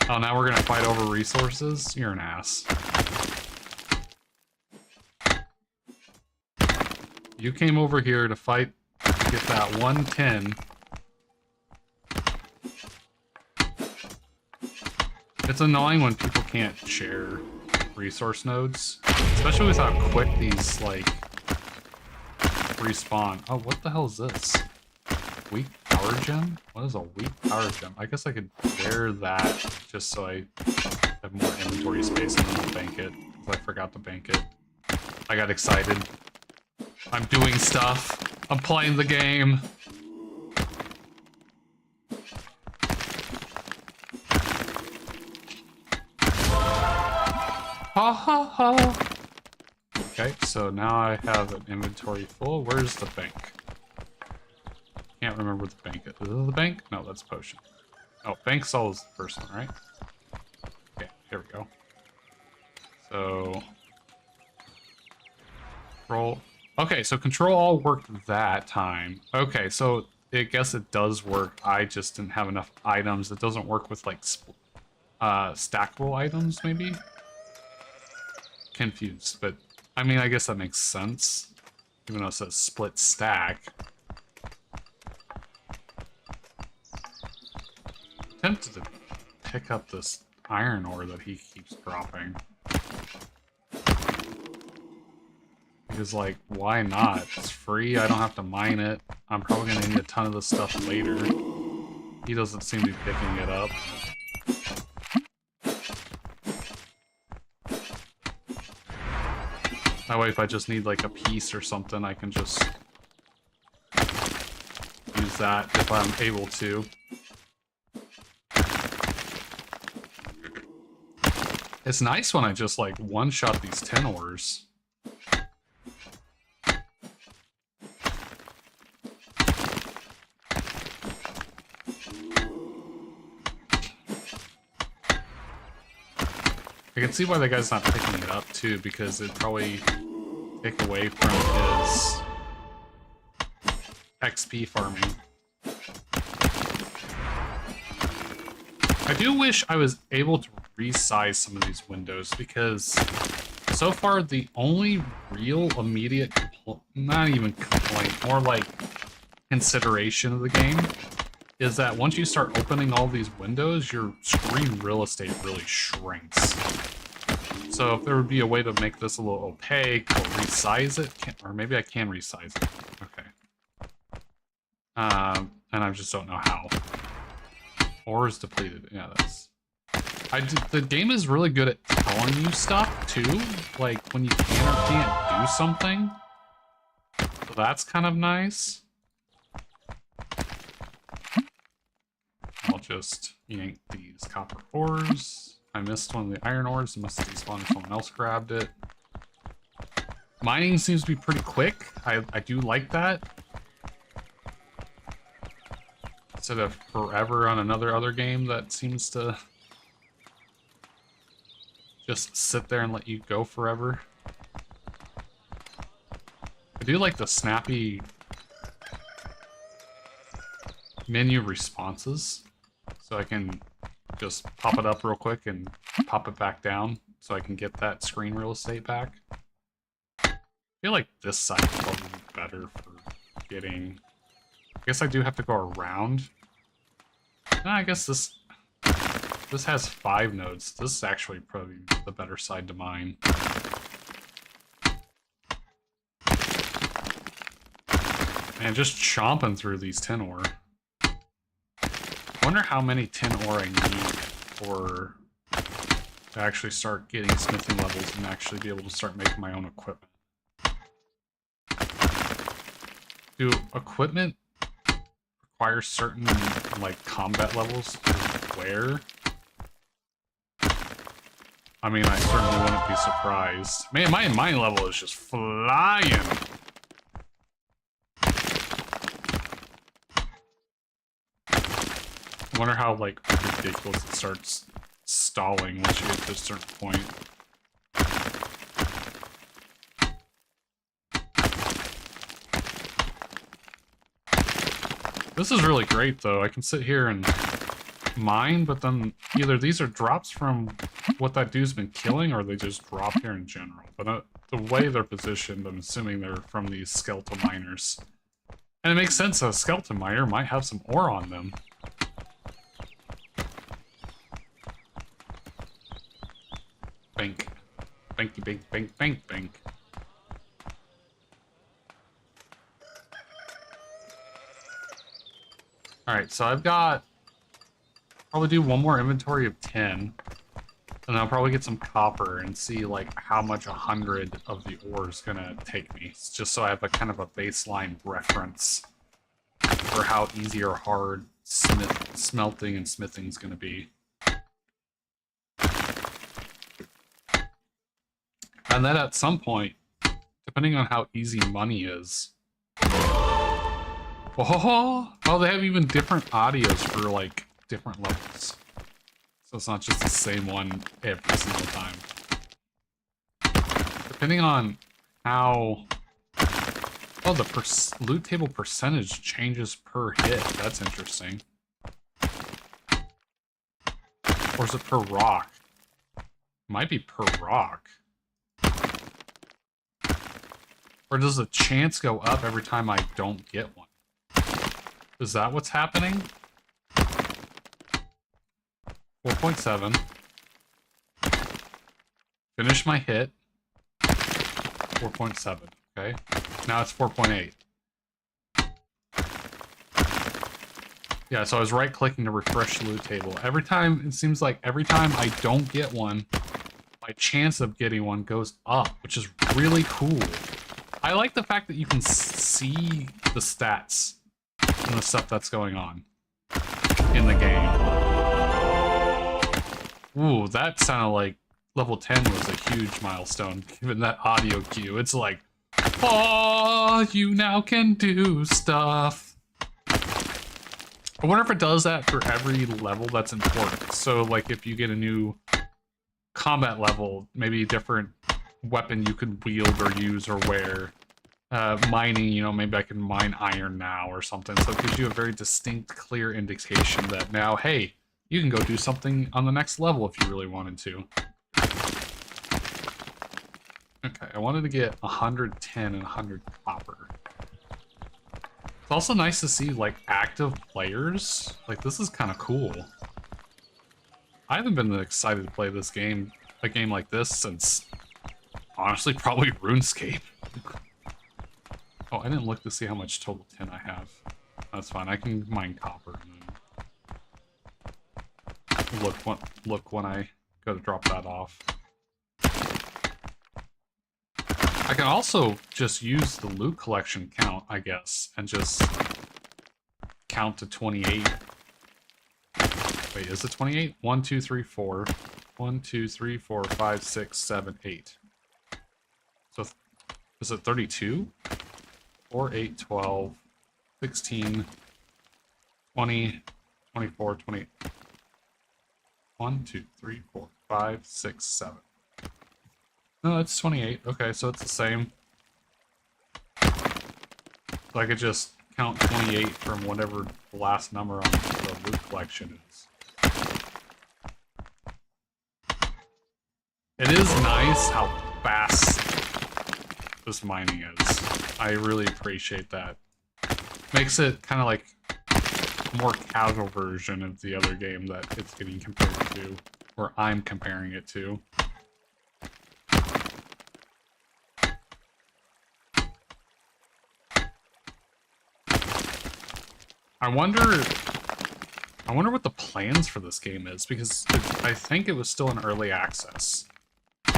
Oh, now we're gonna fight over resources? You're an ass. You came over here to fight to get that 110. It's annoying when people can't share resource nodes, especially with how quick these, like, respawn. Oh, what the hell is this? Weak power gem? What is a weak power gem? I guess I could wear that just so I have more inventory space and then I'll bank it. Because I forgot to bank it. I got excited. I'm doing stuff. I'm playing the game. Ha ha ha. Okay, so now I have an inventory full. Where's the bank? Can't remember what the bank is. Is it the bank? No, that's potion. Oh, bank soul is the first one, right? Okay, here we go. So... Control... Okay, so control all worked that time. Okay, so I guess it does work. I just didn't have enough items. It doesn't work with, like, stackable items, maybe? Confused, but... I mean, I guess that makes sense. Even though it says split stack. Tempted to pick up this iron ore that he keeps dropping. Because, like, why not? It's free, I don't have to mine it. I'm probably gonna need a ton of this stuff later. He doesn't seem to be picking it up. That way, if I just need, like, a piece or something, I can just use that if I'm able to. It's nice when I just, like, one-shot these tin ores. I can see why the guy's not picking it up, too, because it'd probably take away from his XP farming. I do wish I was able to resize some of these windows, because so far the only real immediate not even complaint, more like consideration of the game, is that once you start opening all these windows, your screen real estate really shrinks. So if there would be a way to make this a little opaque or resize it, or maybe I can resize it. Okay. And I just don't know how. Ore is depleted. Yeah, that's... the game is really good at telling you stuff, too. Like, when you can or can't do something. So that's kind of nice. I'll just yank these copper ores. I missed one of the iron ores. It must have despawned if someone else grabbed it. Mining seems to be pretty quick. I do like that. instead of forever on another other game that seems to just sit there and let you go forever. I do like the snappy menu responses, so I can just pop it up real quick and pop it back down so I can get that screen real estate back. I feel like this side is probably better for getting... I guess I do have to go around. No, I guess this has 5 nodes. This is actually probably the better side to mine. Man, just chomping through these tin ore. I wonder how many tin ore I need for to actually start getting smithing levels and actually be able to start making my own equipment. Do equipment require certain, like, combat levels to wear? I mean, I certainly wouldn't be surprised. Man, my mine level is just flying! I wonder how, like, ridiculous it starts stalling once you get to a certain point. This is really great, though. I can sit here and mine, but then either these are drops from what that dude's been killing, or they just drop here in general. But the way they're positioned, I'm assuming they're from these skeletal miners. And it makes sense, a skeleton miner might have some ore on them. Bank. Banky, bank, bank, bank, bank. Alright, so I've got... probably do one more inventory of 10. And I'll probably get some copper and see, like, how much 100 of the ore is gonna take me. It's just so I have a kind of a baseline reference for how easy or hard smelting and smithing is gonna be. And then at some point, depending on how easy money is... Oh, they have even different audios for, like, different levels. So it's not just the same one every single time. Depending on how... Oh, the loot table percentage changes per hit. That's interesting. Or is it per rock? Might be per rock. Or does the chance go up every time I don't get one? Is that what's happening? 4.7. Finish my hit. 4.7. Okay. Now it's 4.8. Yeah, so I was right-clicking to refresh the loot table. Every time, it seems like every time I don't get one, my chance of getting one goes up, which is really cool. I like the fact that you can see the stats and the stuff that's going on in the game. Ooh, that sounded like level 10 was a huge milestone, given that audio cue. It's like, oh, you now can do stuff. I wonder if it does that for every level that's important. So, like, if you get a new combat level, maybe a different weapon you could wield or use or wear. Mining, you know, maybe I can mine iron now or something. So it gives you a very distinct, clear indication that now, hey, you can go do something on the next level if you really wanted to. Okay, I wanted to get 110 and 100 copper. It's also nice to see, like, active players. Like, this is kind of cool. I haven't been excited to play this game, a game like this, since, honestly, probably RuneScape. Oh, I didn't look to see how much total tin I have. That's fine, I can mine copper and then look when I go to drop that off. I can also just use the loot collection count, I guess, and just count to 28. Wait, is it 28? 1, 2, 3, 4. 1, 2, 3, 4, 5, 6, 7, 8. So, is it 32? 4, 8, 12, 16, 20, 24, 20. 1, 2, 3, 4, 5, 6, 7. No, it's 28. Okay, so it's the same. So I could just count 28 from whatever the last number on the loot collection is. It is nice how fast this mining is. I really appreciate that. Makes it kind of like a more casual version of the other game that it's getting compared to, or I'm comparing it to. I wonder what the plans for this game is, because I think it was still in early access.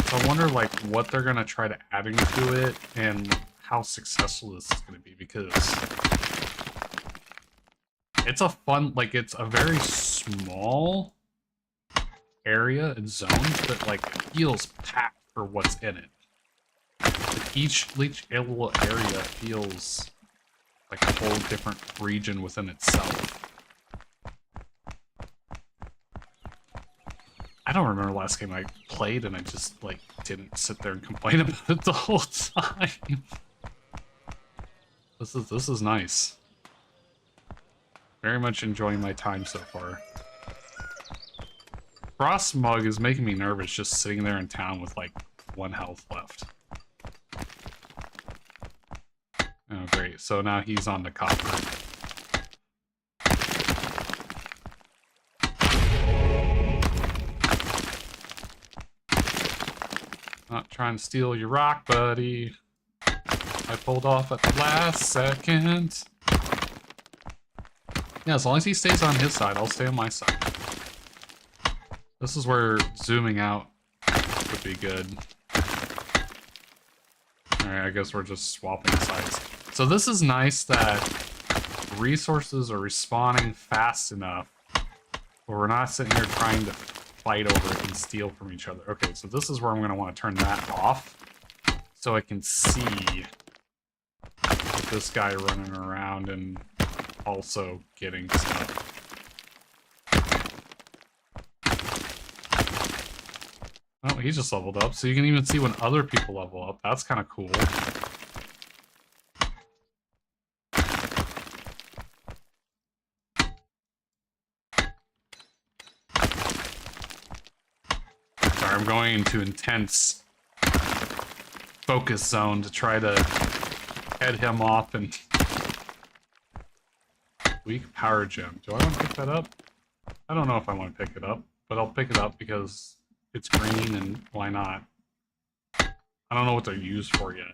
So I wonder like what they're gonna try to add into it and how successful this is gonna be, because it's a fun, like it's a very small area and zones, but like it feels packed for what's in it. Like each little area feels like a whole different region within itself. I don't remember the last game I played and I just like didn't sit there and complain about it the whole time. This is nice. Very much enjoying my time so far. Frostmug is making me nervous just sitting there in town with like 1 health left. Oh great, so now he's on the copper. Not trying to steal your rock, buddy. I pulled off at the last second. Yeah, as long as he stays on his side, I'll stay on my side. This is where zooming out would be good. Alright, I guess we're just swapping sides. So this is nice that resources are respawning fast enough where we're not sitting here trying to fight over it and steal from each other. Okay, so this is where I'm going to want to turn that off so I can see this guy running around and also getting stuff. Oh, he just leveled up, so you can even see when other people level up. That's kind of cool. Sorry, I'm going into intense focus zone to try to head him off and... Weak power gem. Do I want to pick that up? I don't know if I want to pick it up, but I'll pick it up because it's green and why not? I don't know what they're used for yet.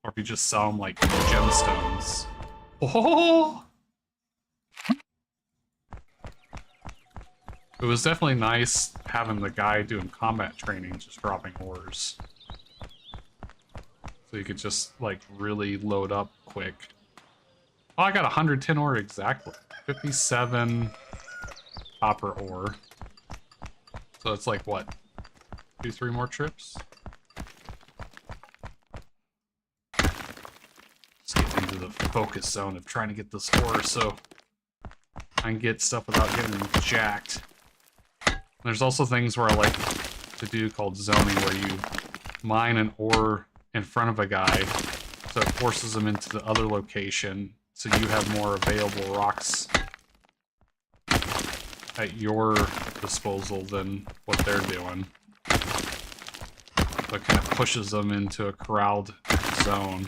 Or if you just sell them like gemstones. Oh! It was definitely nice having the guy doing combat training just dropping ores. So you could just like really load up quick. Oh, I got 110 ore exactly. 57 copper ore. So it's like what? 2-3 more trips? Let's get into the focus zone of trying to get this ore so I can get stuff without getting jacked. There's also things where I like to do called zoning, where you mine an ore in front of a guy so it forces him into the other location so you have more available rocks at your disposal than what they're doing. So it kind of pushes them into a corralled zone.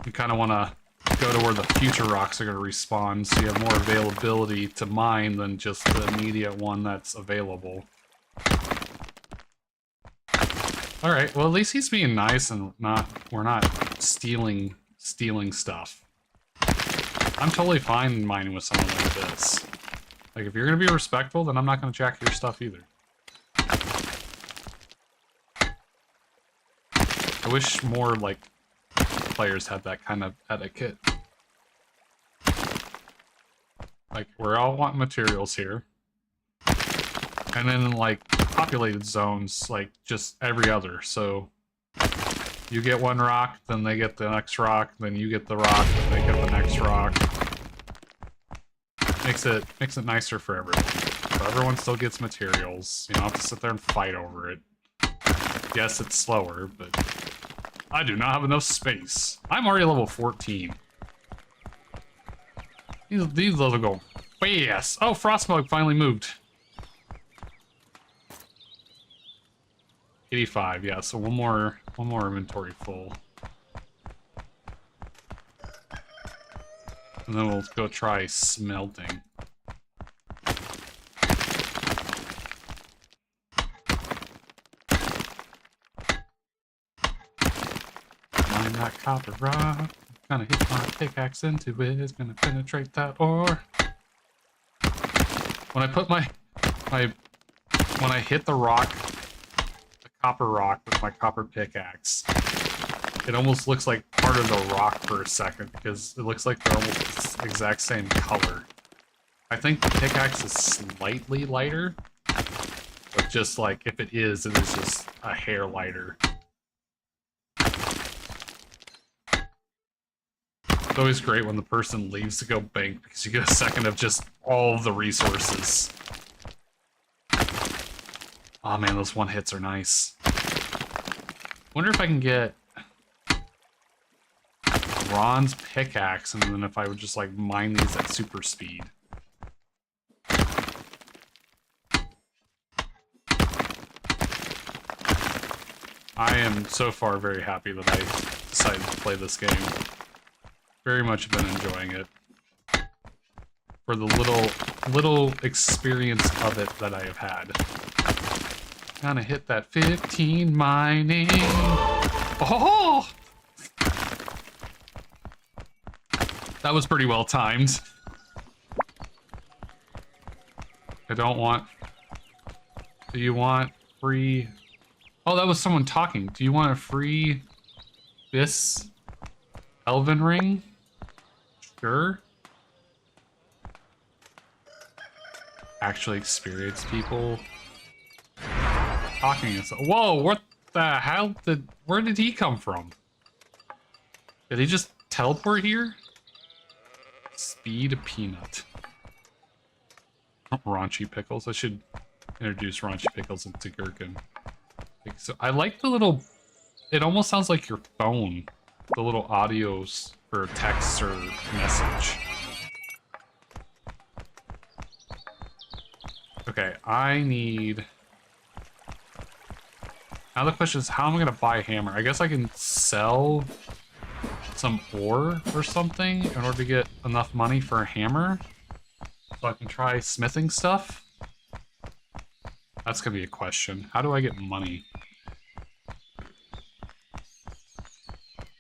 You kind of want to go to where the future rocks are going to respawn so you have more availability to mine than just the immediate one that's available. Alright, well at least he's being nice and we're not stealing stuff. I'm totally fine mining with someone like this. Like, if you're gonna be respectful, then I'm not gonna jack your stuff either. I wish more, like, players had that kind of etiquette. Like, we're all wanting materials here. And then, like, populated zones, like, just every other, so You get one rock, then they get the next rock, then you get the rock, then they get the next rock. Makes it nicer for everyone. So everyone still gets materials. You don't have to sit there and fight over it. Yes, it's slower, but I do not have enough space. I'm already level 14. These levels go fast. Oh, Frostmug finally moved. 85, yeah, so one more inventory full. And then we'll go try smelting. Mine that copper rock. Gonna hit my pickaxe into it. It's gonna penetrate that ore. When I put when I hit the rock, the copper rock with my copper pickaxe, it almost looks like part of the rock for a second because it looks like they're almost the exact same color. I think the pickaxe is slightly lighter, but just like if it is just a hair lighter. It's always great when the person leaves to go bank because you get a second of just all of the resources. Oh man, those one hits are nice. Wonder if I can get bronze pickaxe and then if I would just like mine these at super speed. I am so far very happy that I decided to play this game. Very much been enjoying it. For the little experience of it that I have had. Gonna hit that 15 mining. Oh! That was pretty well timed. I don't want... Do you want free... Oh, that was someone talking. Do you want a free... this... Elven ring? Sure. Actually experienced people talking. Whoa, what the hell where did he come from? Did he just teleport here? Speed Peanut. Raunchy Pickles. I should introduce Raunchy Pickles into Gherkin. So I like the little... It almost sounds like your phone. The little audios for text or message. Okay, I need... Now the question is, how am I going to buy a hammer? I guess I can sell some ore or something in order to get enough money for a hammer. So I can try smithing stuff. That's going to be a question. How do I get money?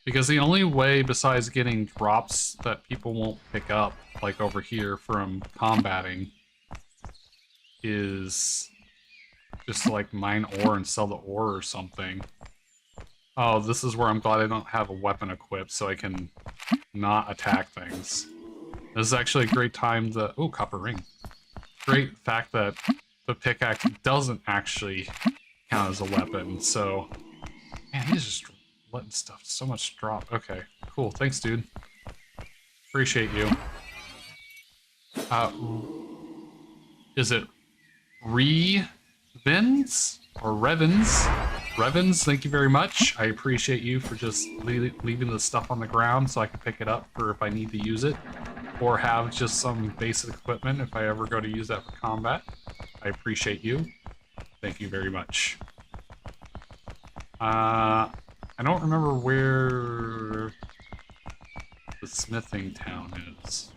Because the only way besides getting drops that people won't pick up, like over here from combating, is just to, like, mine ore and sell the ore or something. Oh, this is where I'm glad I don't have a weapon equipped so I can not attack things. This is actually a great time to... Oh, copper ring. Great fact that the pickaxe doesn't actually count as a weapon, so... Man, he's just letting stuff so much drop. Okay, cool. Thanks, dude. Appreciate you. Is it Revens or Revens? Revens, thank you very much. I appreciate you for just leaving the stuff on the ground so I can pick it up for if I need to use it, or have just some basic equipment if I ever go to use that for combat. I appreciate you. Thank you very much. I don't remember where the smithing town is.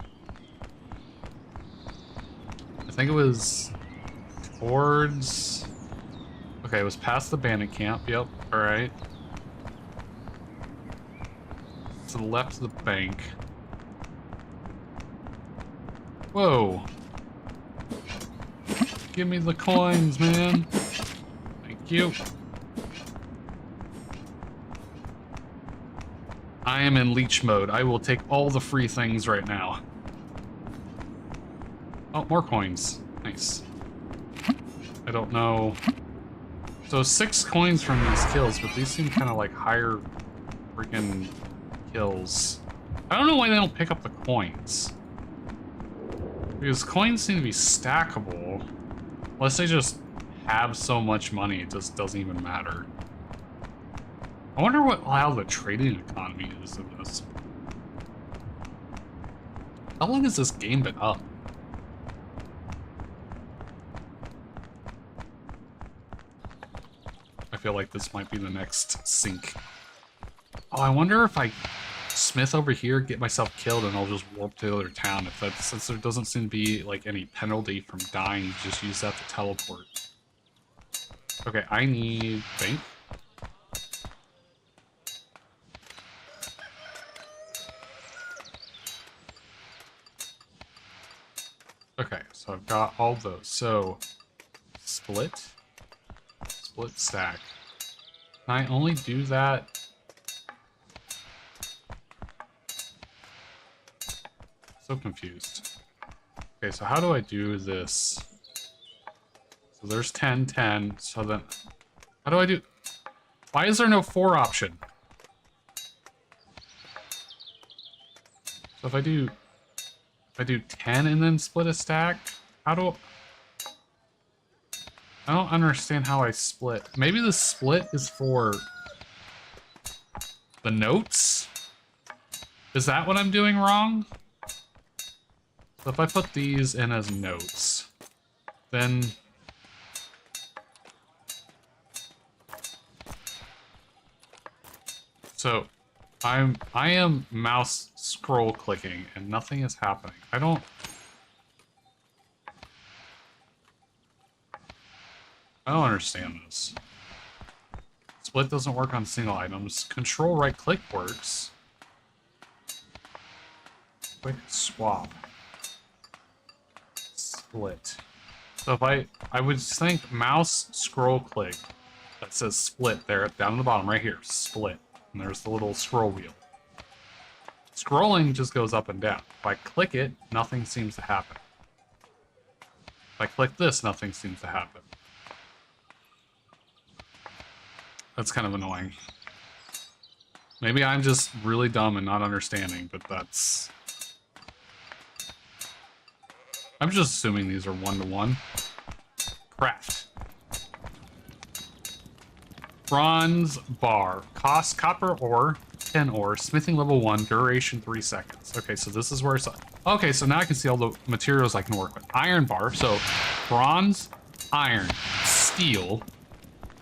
I think it was towards... Okay, it was past the bandit camp. Yep, alright. To the left of the bank. Whoa. Give me the coins, man. Thank you. I am in leech mode. I will take all the free things right now. Oh, more coins. Nice. I don't know. So 6 coins from these kills, but these seem kind of like higher freaking kills. I don't know why they don't pick up the coins. Because coins seem to be stackable. Unless they just have so much money, it just doesn't even matter. I wonder how the trading economy is in this. How long has this game been up? I feel like this might be the next sink. Oh, I wonder if I smith over here, get myself killed, and I'll just warp to the other town. If that, since there doesn't seem to be like any penalty from dying, you just use that to teleport. Okay, I need bank. Okay, so I've got all those. So split stack. Can I only do that? So confused. Okay, so how do I do this? So there's 10, 10. So then, how do I do? Why is there no 4 option? So if I do 10 and then split a stack, how do I don't understand how I split. Maybe the split is for the notes? Is that what I'm doing wrong? So if I put these in as notes, then so I am mouse scroll clicking and nothing is happening. I don't understand this. Split doesn't work on single items. Control right click works. Quick swap. Split. So if I would think mouse scroll click that says split there down at the bottom right here. Split. And there's the little scroll wheel. Scrolling just goes up and down. If I click it, nothing seems to happen. If I click this, nothing seems to happen. That's kind of annoying. Maybe I'm just really dumb and not understanding, but that's... I'm just assuming these are one-to-one. Craft. Bronze bar. Cost copper ore, 10 ore. Smithing level 1, duration 3 seconds. Okay, so this is where it's... Okay, so now I can see all the materials I can work with. Iron bar, so bronze, iron, steel,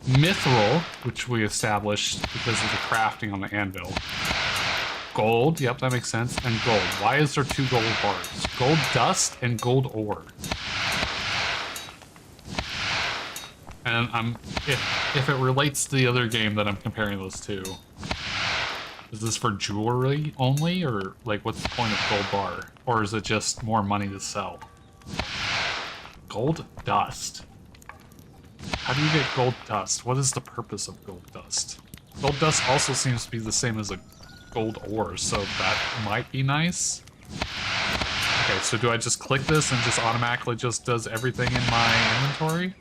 mithril, which we established because of the crafting on the anvil. Gold, yep, that makes sense. And gold. Why is there 2 gold bars? Gold dust and gold ore. And if it relates to the other game that I'm comparing those to, is this for jewelry only, or like what's the point of gold bar? Or is it just more money to sell? Gold dust. How do you get gold dust? What is the purpose of gold dust? Gold dust also seems to be the same as a gold ore, so that might be nice. Okay, so do I just click this and just automatically just does everything in my inventory?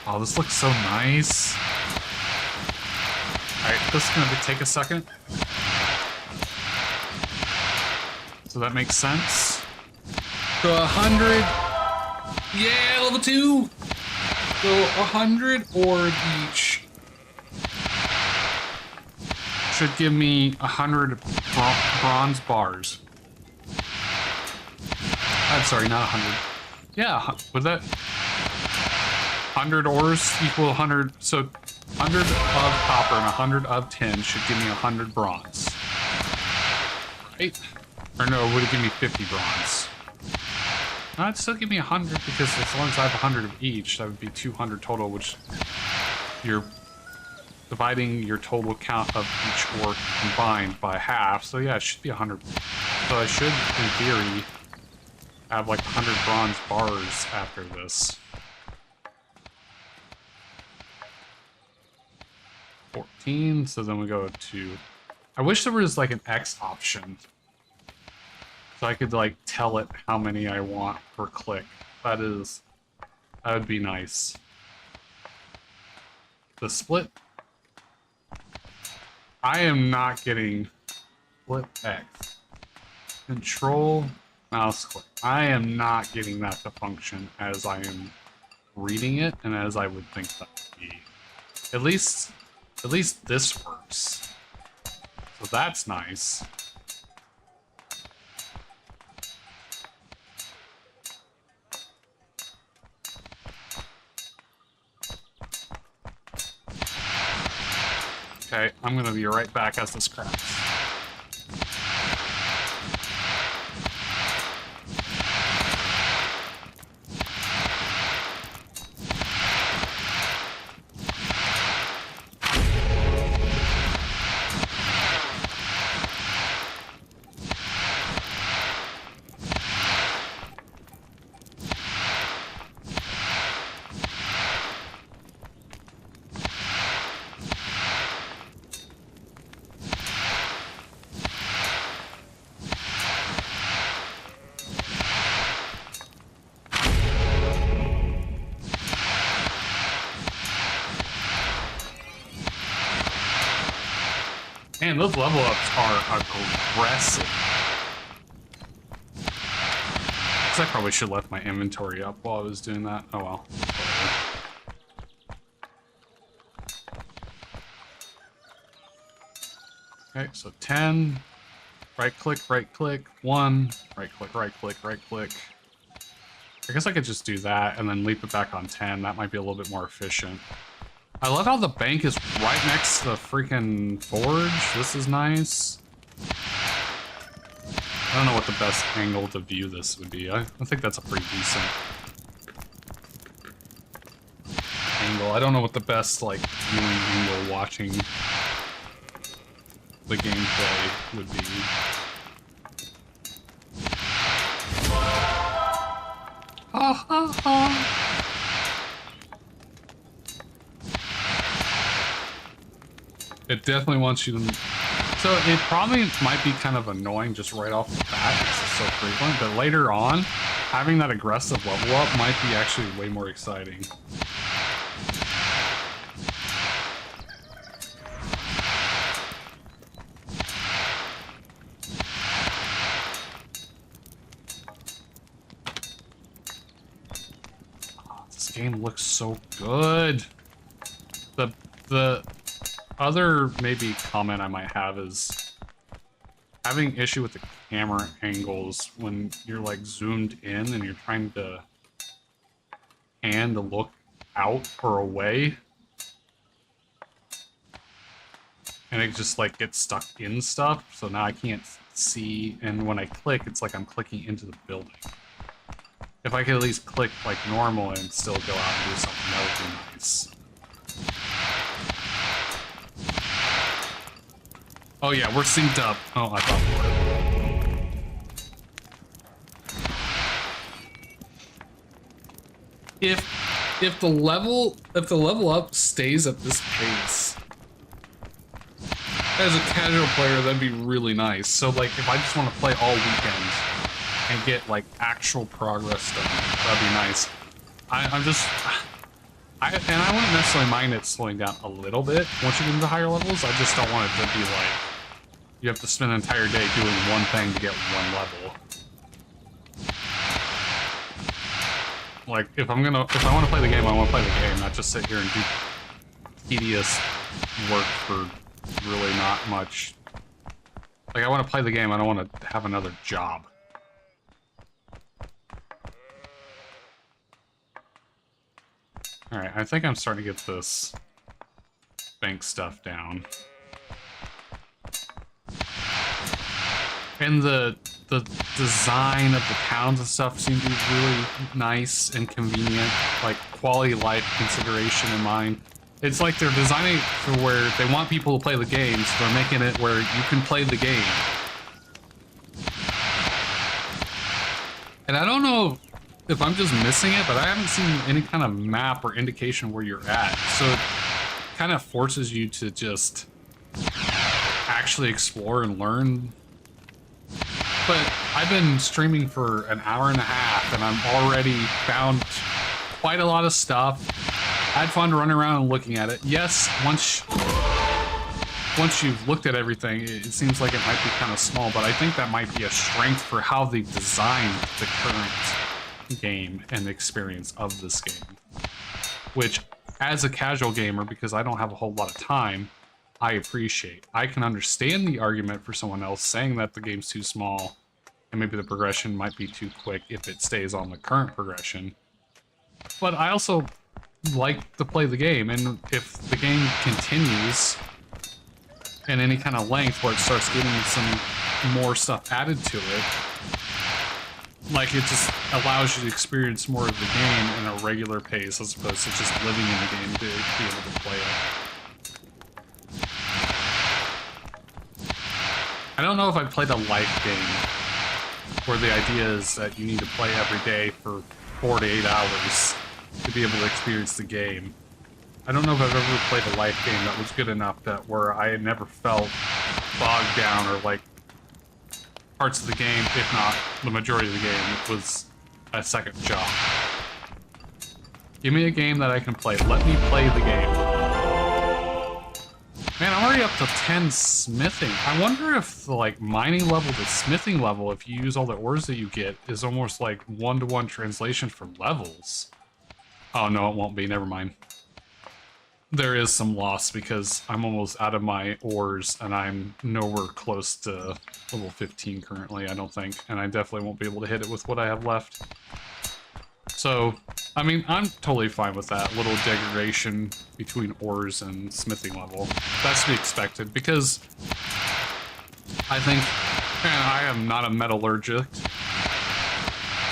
Oh, this looks so nice. Alright, this is gonna take a second. So that makes sense. So 100. Yeah, level 2! So 100 ore each should give me 100 bronze bars. I'm sorry, not 100. Yeah, would that... 100 ores equal 100, so 100 of copper and 100 of tin should give me 100 bronze. Right? Or no, would it give me 50 bronze? No, it'd still give me 100 because as long as I have 100 of each, that would be 200 total, which you're dividing your total count of each ore combined by half. So yeah, it should be 100. So I should, in theory, have like 100 bronze bars after this. 14, so then we go to... I wish there was like an X option. So I could like tell it how many I want per click. That is That would be nice. The split. I am not getting split X. Control mouse click. I am not getting that to function as I am reading it and as I would think that would be. At least this works. So that's nice. Okay, I'm gonna be right back as this cracks. Man, those level ups are aggressive. I probably should have left my inventory up while I was doing that. Oh well. Okay, so 10. Right click, 1. Right click. I guess I could just do that and then leap it back on 10. That might be a little bit more efficient. I love how the bank is right next to the freaking forge. This is nice. I don't know what the best angle to view this would be. I think that's a pretty decent angle. I don't know what the best, like, viewing angle watching the gameplay would be. Ha ha ha! It definitely wants you to... So it probably might be kind of annoying just right off the bat because it's so frequent, but later on, having that aggressive level up might be actually way more exciting. Oh, this game looks so good. The other maybe comment I might have is having issue with the camera angles when you're like zoomed in and you're trying to pan to look out or away, and it just like gets stuck in stuff, so now I can't see, and when I click it's like I'm clicking into the building. If I could at least click like normal and still go out and do something, that would be nice. Oh yeah, we're synced up. Oh, I thought we were. If the level up stays at this pace, as a casual player, that'd be really nice. So like, if I just want to play all weekend and get like actual progress done, that'd be nice. I wouldn't necessarily mind it slowing down a little bit once you get into higher levels. I just don't want it to be like you have to spend an entire day doing one thing to get one level. Like, if I want to play the game, I want to play the game, not just sit here and do tedious work for really not much. Like, I want to play the game, I don't want to have another job. Alright, I think I'm starting to get this bank stuff down. And the design of the towns and stuff seem to be really nice and convenient, like quality of life consideration in mind. It's like they're designing it for where they want people to play the game, so they're making it where you can play the game. And I don't know if I'm just missing it, but I haven't seen any kind of map or indication where you're at. So it kind of forces you to just actually explore and learn. But I've been streaming for an hour and a half, and I'm already found quite a lot of stuff. I had fun running around and looking at it. Yes, once you've looked at everything, it seems like it might be kind of small, but I think that might be a strength for how they designed the current game and the experience of this game. Which, as a casual gamer, because I don't have a whole lot of time, I appreciate. I can understand the argument for someone else saying that the game's too small and maybe the progression might be too quick if it stays on the current progression. But I also like to play the game, and if the game continues in any kind of length where it starts getting some more stuff added to it, like, it just allows you to experience more of the game in a regular pace as opposed to just living in the game to be able to play it. I don't know if I played a life game where the idea is that you need to play every day for 4 to 8 hours to be able to experience the game. I don't know if I've ever played a life game that was good enough that where I had never felt bogged down or like parts of the game, if not the majority of the game, it was a second job. Give me a game that I can play. Let me play the game. Man, I'm already up to 10 smithing. I wonder if the like mining level to smithing level, if you use all the ores that you get, is almost like one-to-one translation for levels. Oh no, it won't be. Never mind. There is some loss because I'm almost out of my ores and I'm nowhere close to level 15 currently, I don't think. And I definitely won't be able to hit it with what I have left. So, I mean, I'm totally fine with that little degradation between ores and smithing level. That's to be expected because I think, man, I am not a metallurgic.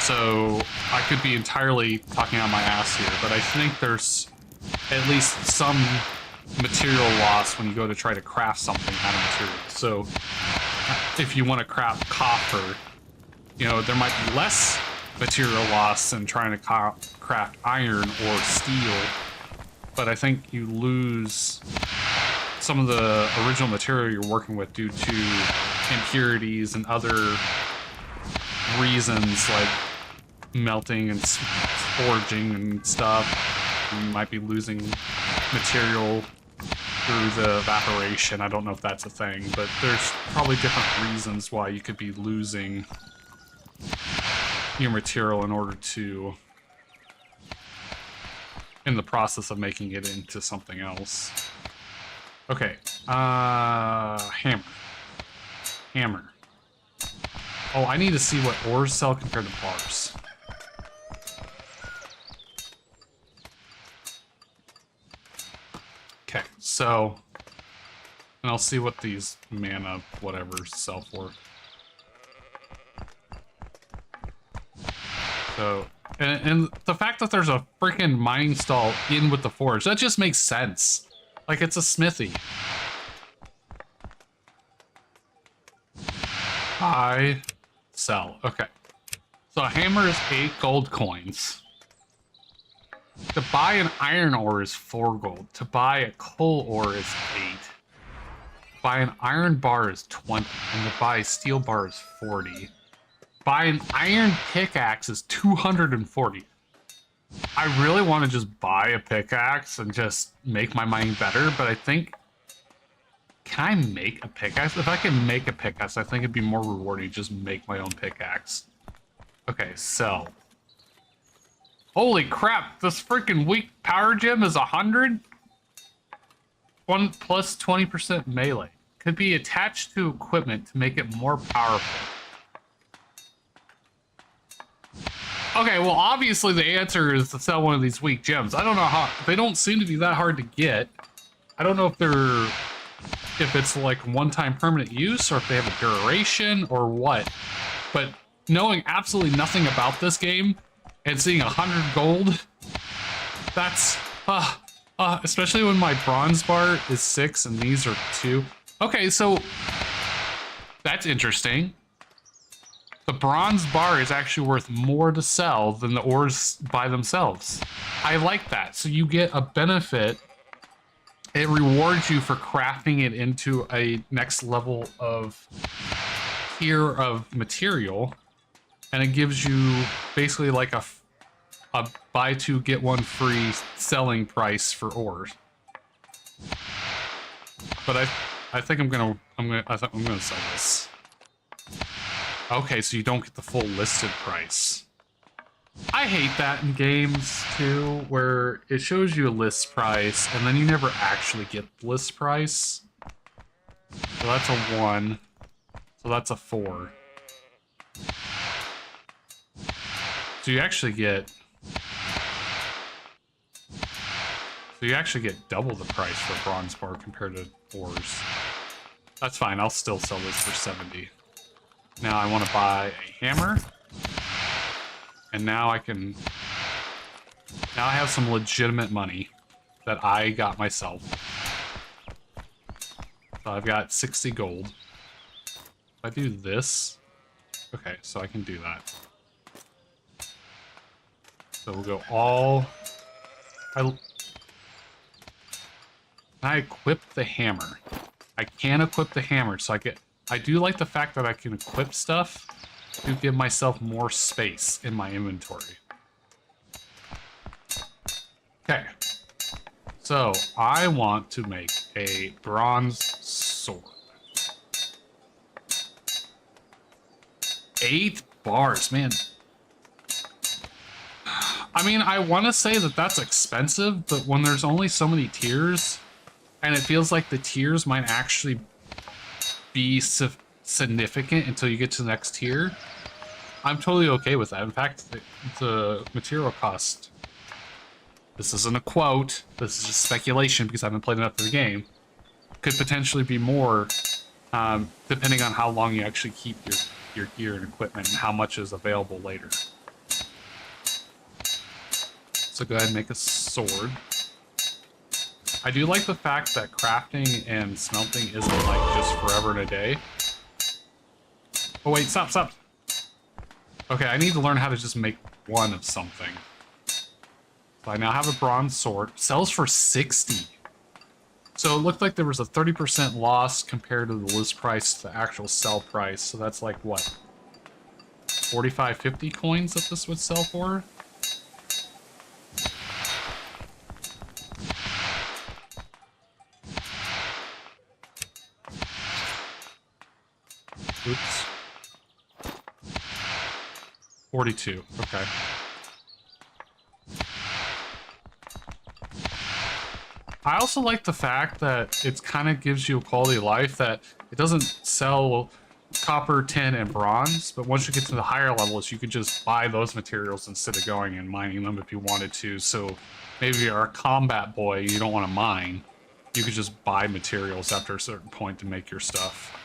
So I could be entirely talking out my ass here, but I think there's at least some material loss when you go to try to craft something out of material. So if you want to craft copper, you know, there might be less material loss than trying to craft iron or steel, but I think you lose some of the original material you're working with due to impurities and other reasons like melting and forging and stuff. You might be losing material through the evaporation. I don't know if that's a thing, but there's probably different reasons why you could be losing your material in order to, in the process of making it into something else. Okay, hammer. Hammer. Oh, I need to see what ores sell compared to bars. Okay, so, and I'll see what these mana whatever sell for. So, and the fact that there's a freaking mining stall in with the forge, that just makes sense. Like, it's a smithy. Buy, sell. Okay. So a hammer is 8 gold coins. To buy an iron ore is 4 gold. To buy a coal ore is 8. To buy an iron bar is 20. And to buy a steel bar is 40. Buy an iron pickaxe is 240. I really want to just buy a pickaxe and just make my mining better, but I think... Can I make a pickaxe? If I can make a pickaxe, I think it'd be more rewarding to just make my own pickaxe. Okay, sell. Holy crap, this freaking weak power gem is 100? 1 plus 20% melee. Could be attached to equipment to make it more powerful. Okay, well, obviously the answer is to sell one of these weak gems. I don't know how... They don't seem to be that hard to get. I don't know if they're... If it's like one-time permanent use, or if they have a duration, or what. But knowing absolutely nothing about this game, and seeing 100 gold, that's... especially when my bronze bar is 6 and these are 2. Okay, so... That's interesting. The bronze bar is actually worth more to sell than the ores by themselves. I like that. So you get a benefit. It rewards you for crafting it into a next level of tier of material. And it gives you basically like a a buy two get one free selling price for ores. But I think I'm gonna sell this. Okay, so you don't get the full listed price. I hate that in games too, where it shows you a list price and then you never actually get the list price. So that's a 1. So that's a 4. So you actually get double the price for a bronze bar compared to ores. That's fine, I'll still sell this for 70. Now I want to buy a hammer. And now I have some legitimate money that I got myself. So I've got 60 gold. If I do this, okay, so I can do that. So we'll go all... Can I equip the hammer? I can equip the hammer, so I do like the fact that I can equip stuff to give myself more space in my inventory. Okay. So, I want to make a bronze sword. 8 bars, man. I mean, I want to say that that's expensive, but when there's only so many tiers, and it feels like the tiers might actually be significant until you get to the next tier, I'm totally okay with that. In fact, the material cost, this isn't a quote, this is just speculation because I haven't played enough of the game, could potentially be more, depending on how long you actually keep your gear and equipment and how much is available later. So go ahead and make a sword. I do like the fact that crafting and smelting isn't like just forever and a day. Oh wait, stop. Okay, I need to learn how to just make one of something. So I now have a bronze sword. Sells for 60. So it looked like there was a 30% loss compared to the list price to the actual sell price. So that's like what? 45, 50 coins that this would sell for? Oops. 42, okay. I also like the fact that it kind of gives you a quality of life that it doesn't sell copper, tin, and bronze, but once you get to the higher levels, you could just buy those materials instead of going and mining them if you wanted to. So maybe you're a combat boy, you don't want to mine. You could just buy materials after a certain point to make your stuff.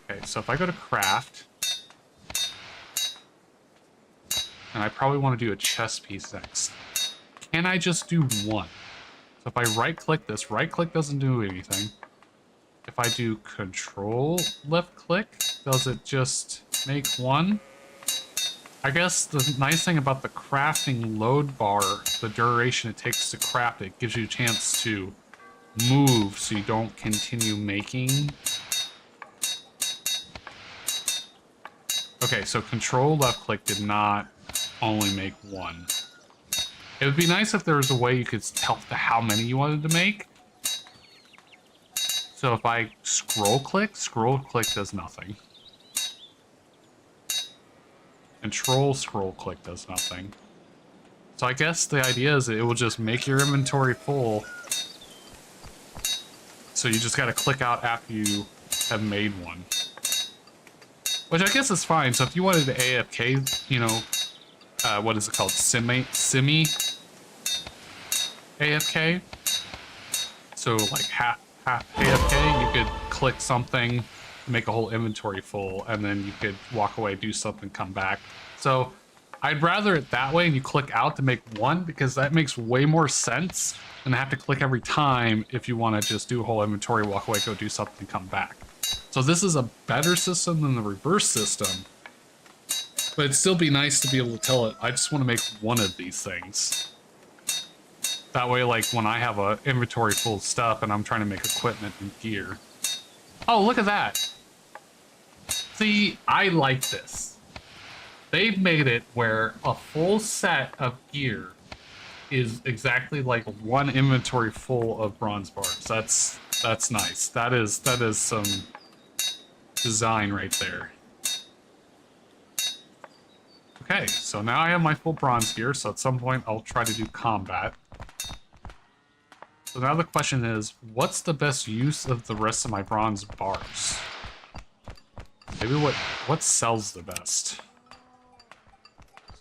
Okay, so if I go to craft, and I probably want to do a chest piece next. Can I just do one? So if I right-click this, right-click doesn't do anything. If I do control left-click, does it just make one? I guess the nice thing about the crafting load bar, the duration it takes to craft it, gives you a chance to move so you don't continue making. Okay, so control left-click did not only make one. It would be nice if there was a way you could tell how many you wanted to make. So if I scroll click does nothing. Control scroll click does nothing. So I guess the idea is that it will just make your inventory full. So you just gotta click out after you have made one. Which I guess is fine. So if you wanted to AFK, you know, what is it called? Semi AFK. So like half AFK, you could click something, make a whole inventory full, and then you could walk away, do something, come back. So I'd rather it that way, and you click out to make one, because that makes way more sense than have to click every time if you want to just do a whole inventory, walk away, go do something, come back. So this is a better system than the reverse system, but it'd still be nice to be able to tell it, I just want to make one of these things. That way, like, when I have an inventory full of stuff and I'm trying to make equipment and gear. Oh, look at that. See, I like this. They've made it where a full set of gear is exactly like one inventory full of bronze bars. That's nice. That is some design right there. Okay, so now I have my full bronze gear, so at some point I'll try to do combat. So now the question is, what's the best use of the rest of my bronze bars? Maybe what sells the best?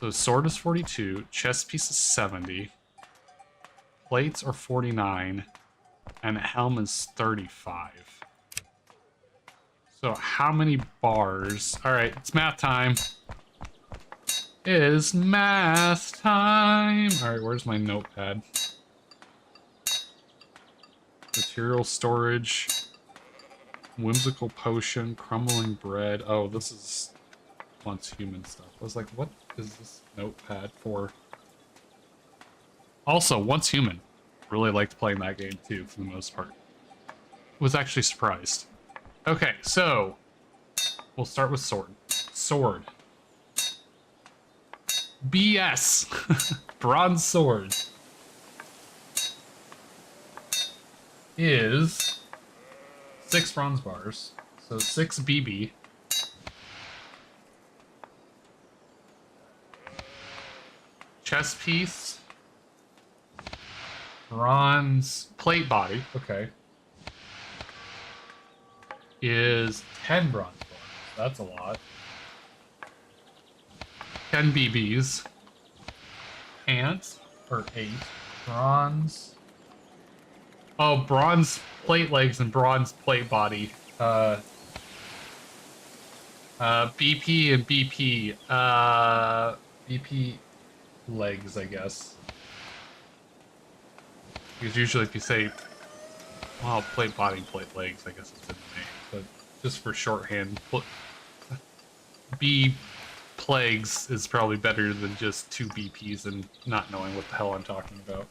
So sword is 42, chest piece is 70, plates are 49, and helm is 35. So how many bars? All right, it's math time. It is math time. All right, where's my notepad? Material storage, whimsical potion, crumbling bread. Oh, this is once human stuff. I was like, what is this notepad for? Also, once human. Really liked playing that game too, for the most part. Was actually surprised. Okay, so we'll start with sword. Sword. BS. Bronze sword is 6 bronze bars, so 6 BB. Chest piece, bronze plate body, okay, is 10 bronze bars. That's a lot. 10 BBs. Pants are 8. Bronze. Oh, bronze plate legs and bronze plate body. BP and BP. BP legs, I guess. Because usually if you say, well, plate body, plate legs, I guess it's in the name. But just for shorthand, B plagues is probably better than just 2 BPs and not knowing what the hell I'm talking about.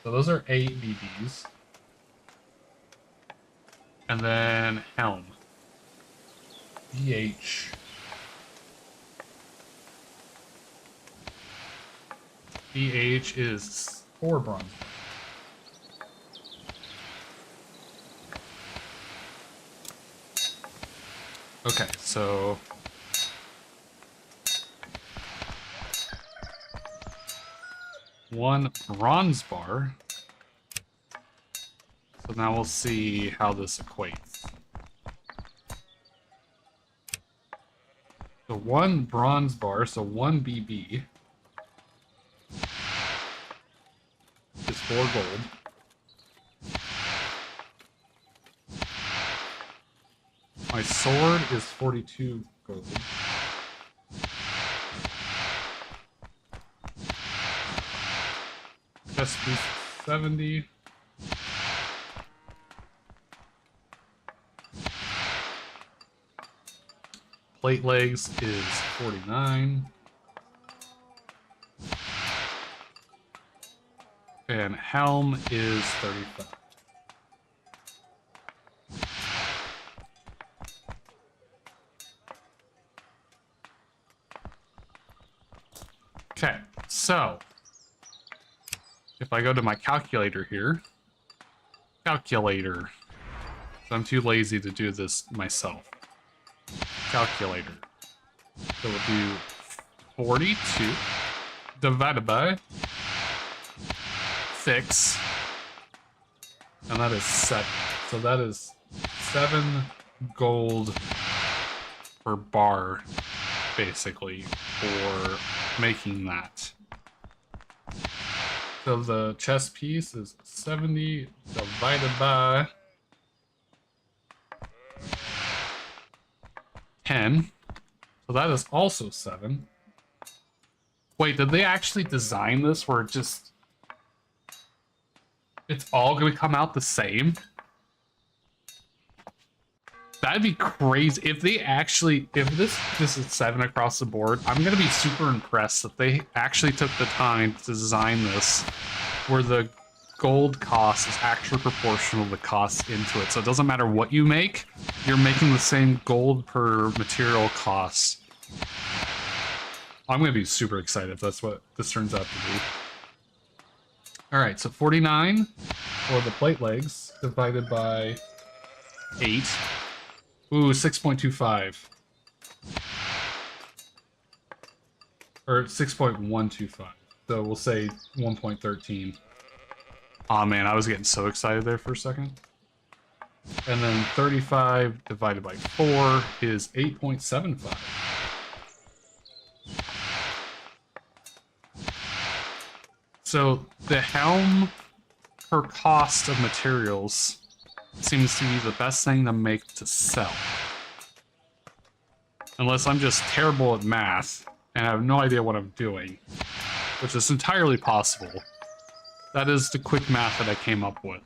So those are 8 BBs. And then helm. DH. DH is 4 bronze. Okay, so one bronze bar. So now we'll see how this equates. So 1 bronze bar, so 1 BB is 4 gold. My sword is 42 gold. Chest piece 70. Plate legs is 49. And helm is 35. Okay, so if I go to my calculator here, calculator, so I'm too lazy to do this myself. Calculator. So we'll do 42 divided by 6, and that is 7. So that is 7 gold per bar, basically, for making that. So the chest piece is 70 divided by 10. So that is also 7. Wait, did they actually design this where it's all going to come out the same? That'd be crazy. If they actually, if this is 7 across the board, I'm going to be super impressed that they actually took the time to design this where the gold cost is actually proportional to the cost into it. So it doesn't matter what you make, you're making the same gold per material cost. I'm going to be super excited if that's what this turns out to be. Alright, so 49 for the plate legs divided by 8. Ooh, 6.25. Or 6.125. So we'll say 1.13. Aw, man, I was getting so excited there for a second. And then 35 divided by 4 is 8.75. So the helm per cost of materials seems to be the best thing to make to sell. Unless I'm just terrible at math and I have no idea what I'm doing, which is entirely possible. That is the quick math that I came up with.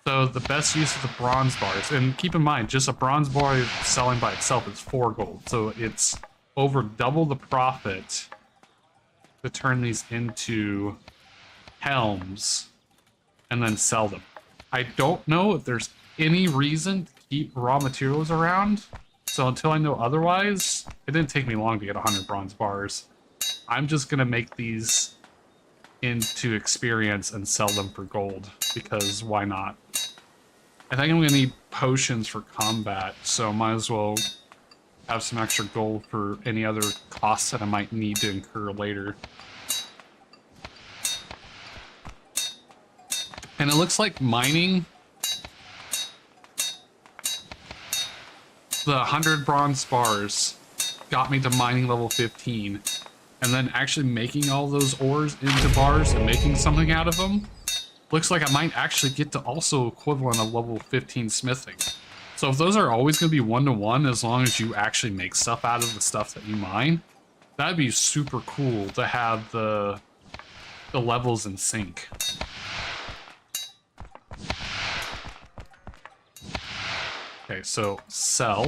So the best use of the bronze bars, and keep in mind, just a bronze bar selling by itself is 4 gold. So it's over double the profit to turn these into helms and then sell them. I don't know if there's any reason to keep raw materials around. So until I know otherwise, it didn't take me long to get 100 bronze bars. I'm just going to make these into experience and sell them for gold, because why not? I think I'm going to need potions for combat, so might as well have some extra gold for any other costs that I might need to incur later. And it looks like mining the 100 bronze bars got me to mining level 15. And then actually making all those ores into bars and making something out of them, looks like I might actually get to also equivalent of level 15 smithing. So if those are always going to be 1-to-1, as long as you actually make stuff out of the stuff that you mine, that'd be super cool to have the levels in sync. Okay, so sell.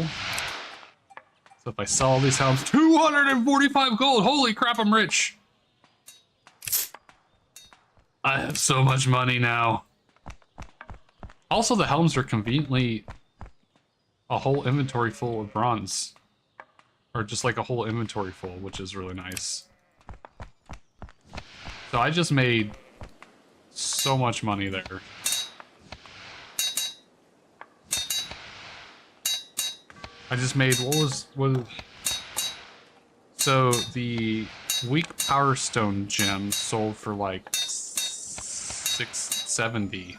So if I sell all these helms, 245 gold! Holy crap, I'm rich! I have so much money now. Also, the helms are conveniently a whole inventory full of bronze. Or just like a whole inventory full, which is really nice. So I just made so much money there. I just made, so the weak power stone gem sold for like 670,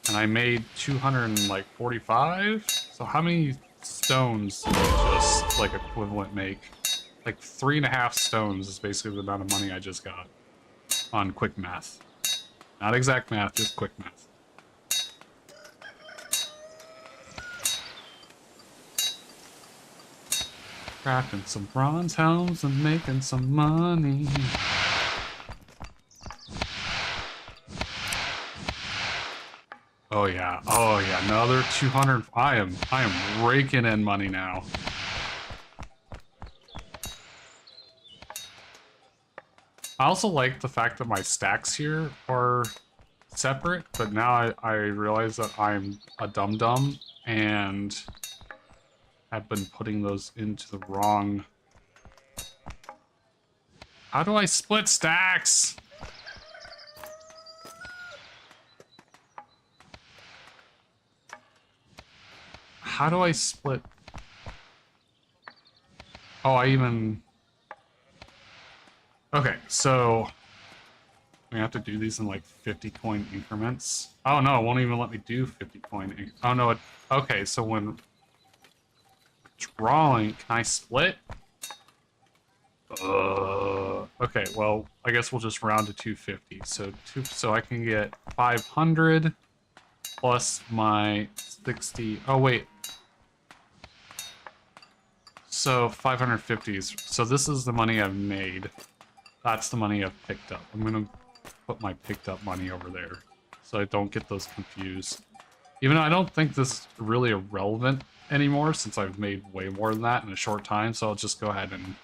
and I made 245. So how many stones did I just like equivalent make? Like 3.5 stones is basically the amount of money I just got on quick math. Not exact math, just quick math. Crafting some bronze helms and making some money. Oh yeah, another 200. I am raking in money now. I also like the fact that my stacks here are separate, but now I realize that I'm a dum-dum and I've been putting those into the wrong... How do I split stacks? How do I split... Oh, I even... Okay, so... we have to do these in like 50 coin increments. Oh no, it won't even let me do 50 coin. Oh no, it... Okay, so when... drawing, can I split? Okay, well, I guess we'll just round to 250. So I can get 500 plus my 60. Oh wait. So 550s. So this is the money I've made. That's the money I've picked up. I'm gonna put my picked up money over there so I don't get those confused. Even though I don't think this is really irrelevant anymore, since I've made way more than that in a short time, so I'll just go ahead and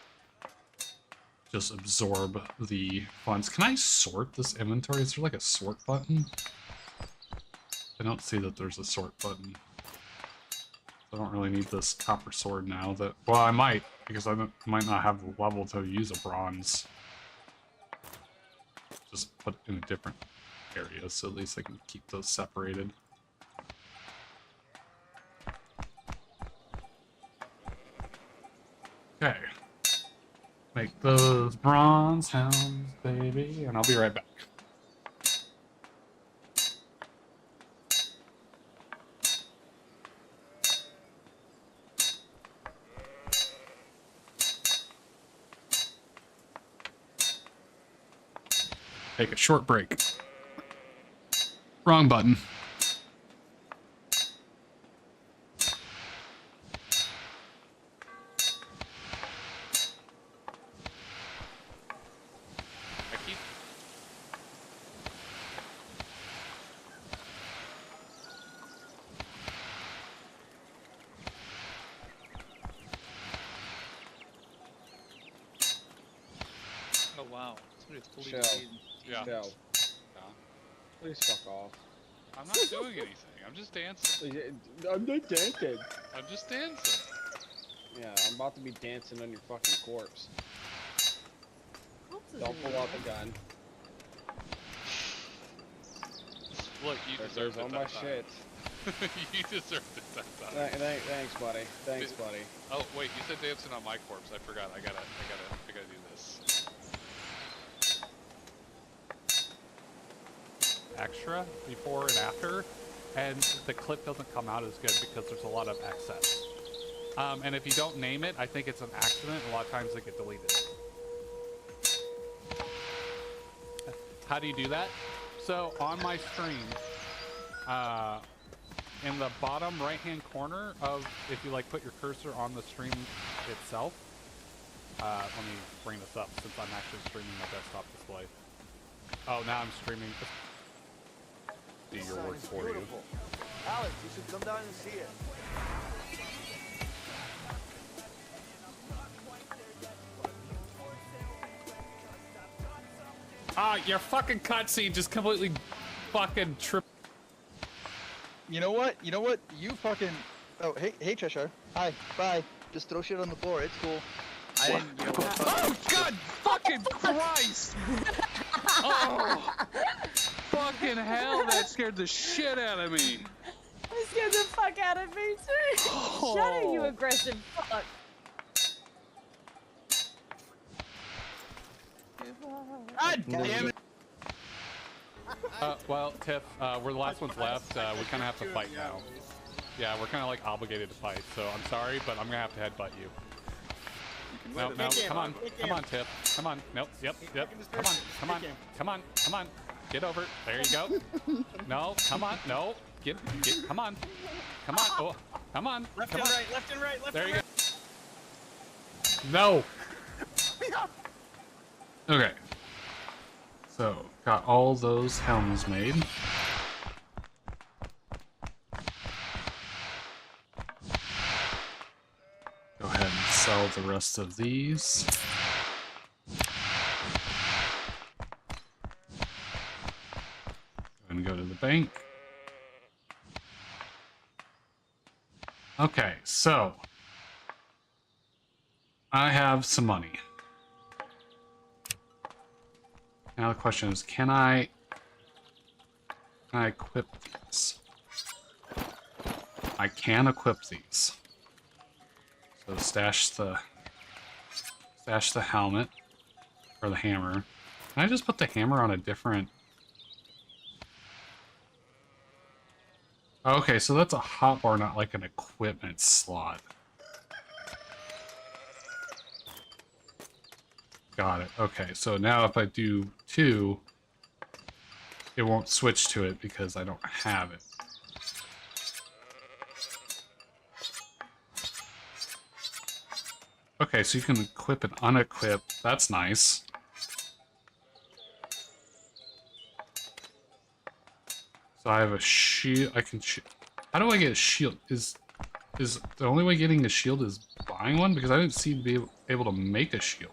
just absorb the funds. Can I sort this inventory? Is there like a sort button? I don't see that there's a sort button. I don't really need this copper sword now. Well, I might. because I might not have the level to use a bronze. Just put in a different area, so at least I can keep those separated. Okay. Make those bronze hounds, baby, and I'll be right back. Take a short break. Wrong button. Oh wow. Shell. Yeah. Shell. Please fuck off. I'm not doing anything. I'm just dancing. I'm not dancing. I'm just dancing. Yeah, I'm about to be dancing on your fucking corpse. Don't pull out the gun. Look, you deserved it all that my time. shit. You deserved it that time. Thanks, buddy. Thanks, buddy. Oh wait, you said dancing on my corpse. I forgot. I gotta do this. Extra before and after, and the clip doesn't come out as good because there's a lot of excess. And if you don't name it, I think it's an accident. A lot of times they get deleted. How do you do that? So on my stream, in the bottom right-hand corner of, if you like put your cursor on the stream itself, let me bring this up since I'm actually streaming my desktop display. Oh, now I'm streaming. Do your work for you. Alex, you should come down and see it. Ah, your fucking cutscene just completely fucking tripped. You know what? You know what? You fucking. Oh, hey, Cheshire. Hi. Bye. Just throw shit on the floor. It's cool. I didn't. You know what? Oh God! Fucking Christ! Oh! Fucking hell! That scared the shit out of me. That scared the fuck out of me too. Oh. Shut it, you aggressive fuck. God damn it! Well, Tiff, we're the last ones left. We kind of have to fight now. Yeah, we're kind of like obligated to fight. So I'm sorry, but I'm gonna have to headbutt you. No, come on, Tiff. Come on. Nope. Yep. Come on. Get over. There you go. No, come on. No. Get. Come on. Oh, come on. Left and right, left and right, left There and you right. go. No. Okay. So, got all those helms made. Go ahead and sell the rest of these. And go to the bank. Okay, so I have some money. Now the question is, can I equip these? I can equip these. So stash the helmet or the hammer. Can I just put the hammer on a different? Okay, so that's a hotbar, not like an equipment slot. Got it. Okay, so now if I do 2, it won't switch to it because I don't have it. Okay, so you can equip and unequip. That's nice. So I have a shield. I can. How do I get a shield? Is the only way getting a shield is buying one? Because I didn't seem to be able to make a shield.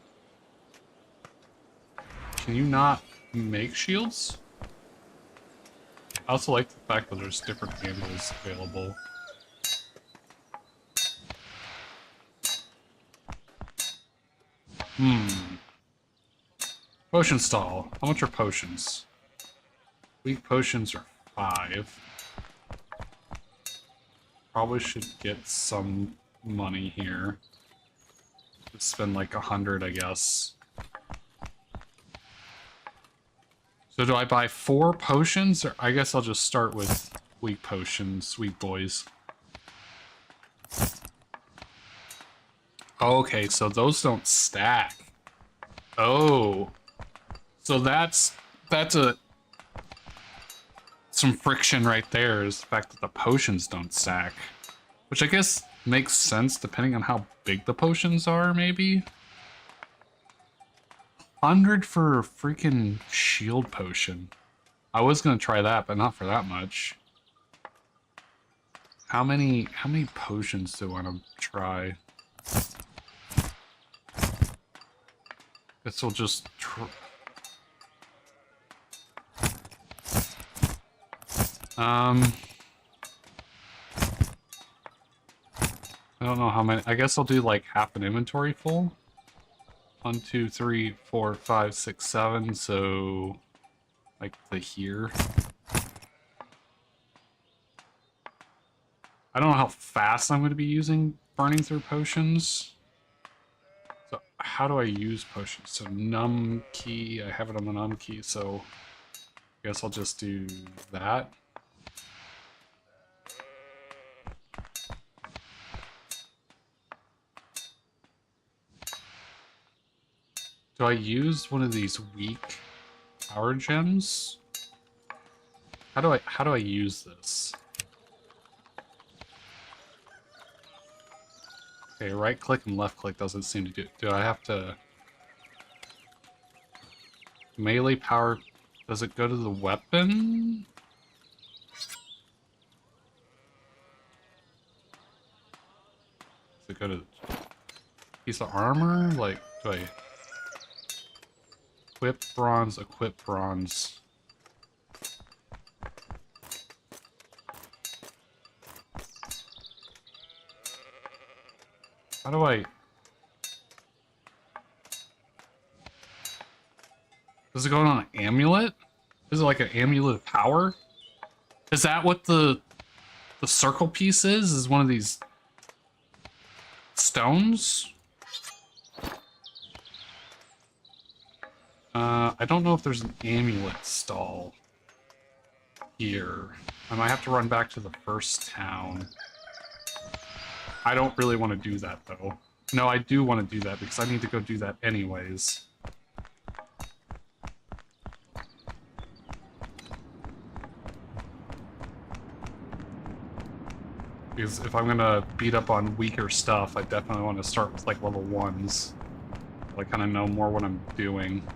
Can you not make shields? I also like the fact that there's different handles available. Potion stall. How much are potions? Weak potions are 5. Probably should get some money here. Spend like 100, I guess. So do I buy 4 potions? Or I guess I'll just start with weak potions, weak boys. Okay, so those don't stack. Oh. So that's some friction right there, is the fact that the potions don't stack. Which I guess makes sense depending on how big the potions are, maybe? 100 for a freaking shield potion. I was gonna try that, but not for that much. How many potions do I want to try? Guess we'll just I don't know how many. I guess I'll do like half an inventory full. 1, 2, 3, 4, 5, 6, 7. So, like the here. I don't know how fast I'm going to be burning through potions. So how do I use potions? So num key. I have it on the num key. So I guess I'll just do that. Do I use one of these weak power gems? How do I use this? Okay, right click and left click doesn't seem to do I have to melee power? Does it go to the weapon? Does it go to the piece of armor? Like, do I equip bronze, equip bronze? How do I... Does it go on an amulet? Is it like an amulet of power? Is that what the circle piece is? Is one of these stones? I don't know if there's an amulet stall here. I might have to run back to the first town. I don't really want to do that, though. No, I do want to do that, because I need to go do that anyways. Because if I'm gonna beat up on weaker stuff, I definitely want to start with, like, level 1s. So I kind of know more what I'm doing.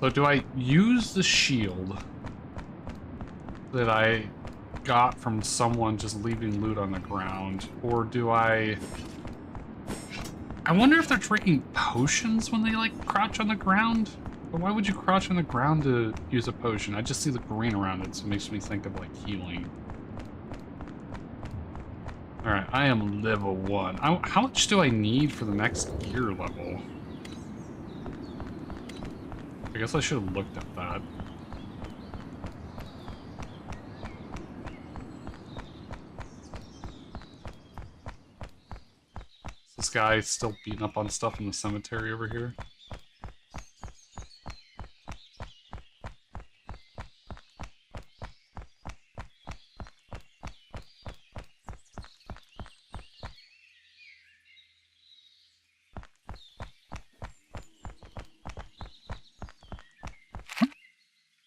So do I use the shield that I got from someone just leaving loot on the ground? Or do I wonder if they're drinking potions when they, like, crouch on the ground? But why would you crouch on the ground to use a potion? I just see the green around it, so it makes me think of, like, healing. Alright, I am level 1. How much do I need for the next gear level? I guess I should have looked at that. Is this guy still beating up on stuff in the cemetery over here?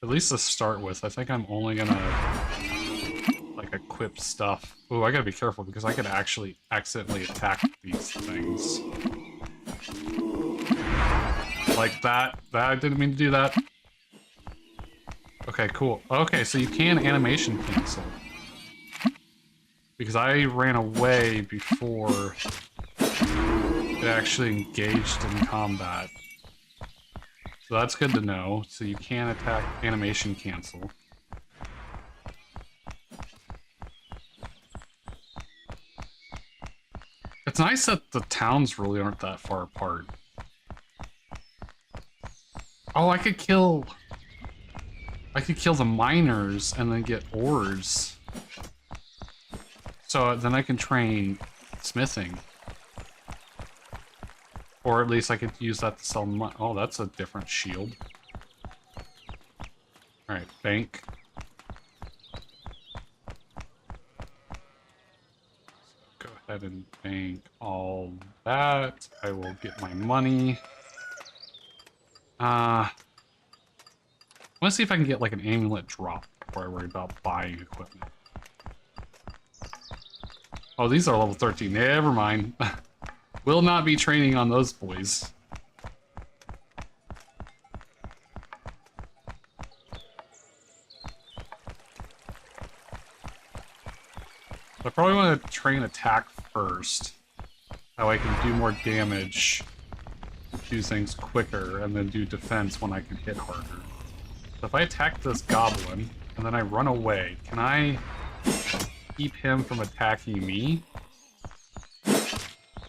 At least to start with, I think I'm only gonna, like, equip stuff. Ooh, I gotta be careful because I could actually accidentally attack these things. Like that. I didn't mean to do that. Okay, cool. Okay, so you can animation cancel. Because I ran away before it actually engaged in combat. So that's good to know. So you can attack animation cancel. It's nice that the towns really aren't that far apart. Oh, I could kill the miners and then get ores. So then I can train smithing. Or at least I could use that to sell oh, that's a different shield. Alright, bank. So go ahead and bank all that. I will get my money. I want to see if I can get like an amulet drop before I worry about buying equipment. Oh, these are level 13. Never mind. Will not be training on those boys. I probably want to train attack first. How I can do more damage, do things quicker, and then do defense when I can hit harder. So if I attack this goblin, and then I run away, can I keep him from attacking me?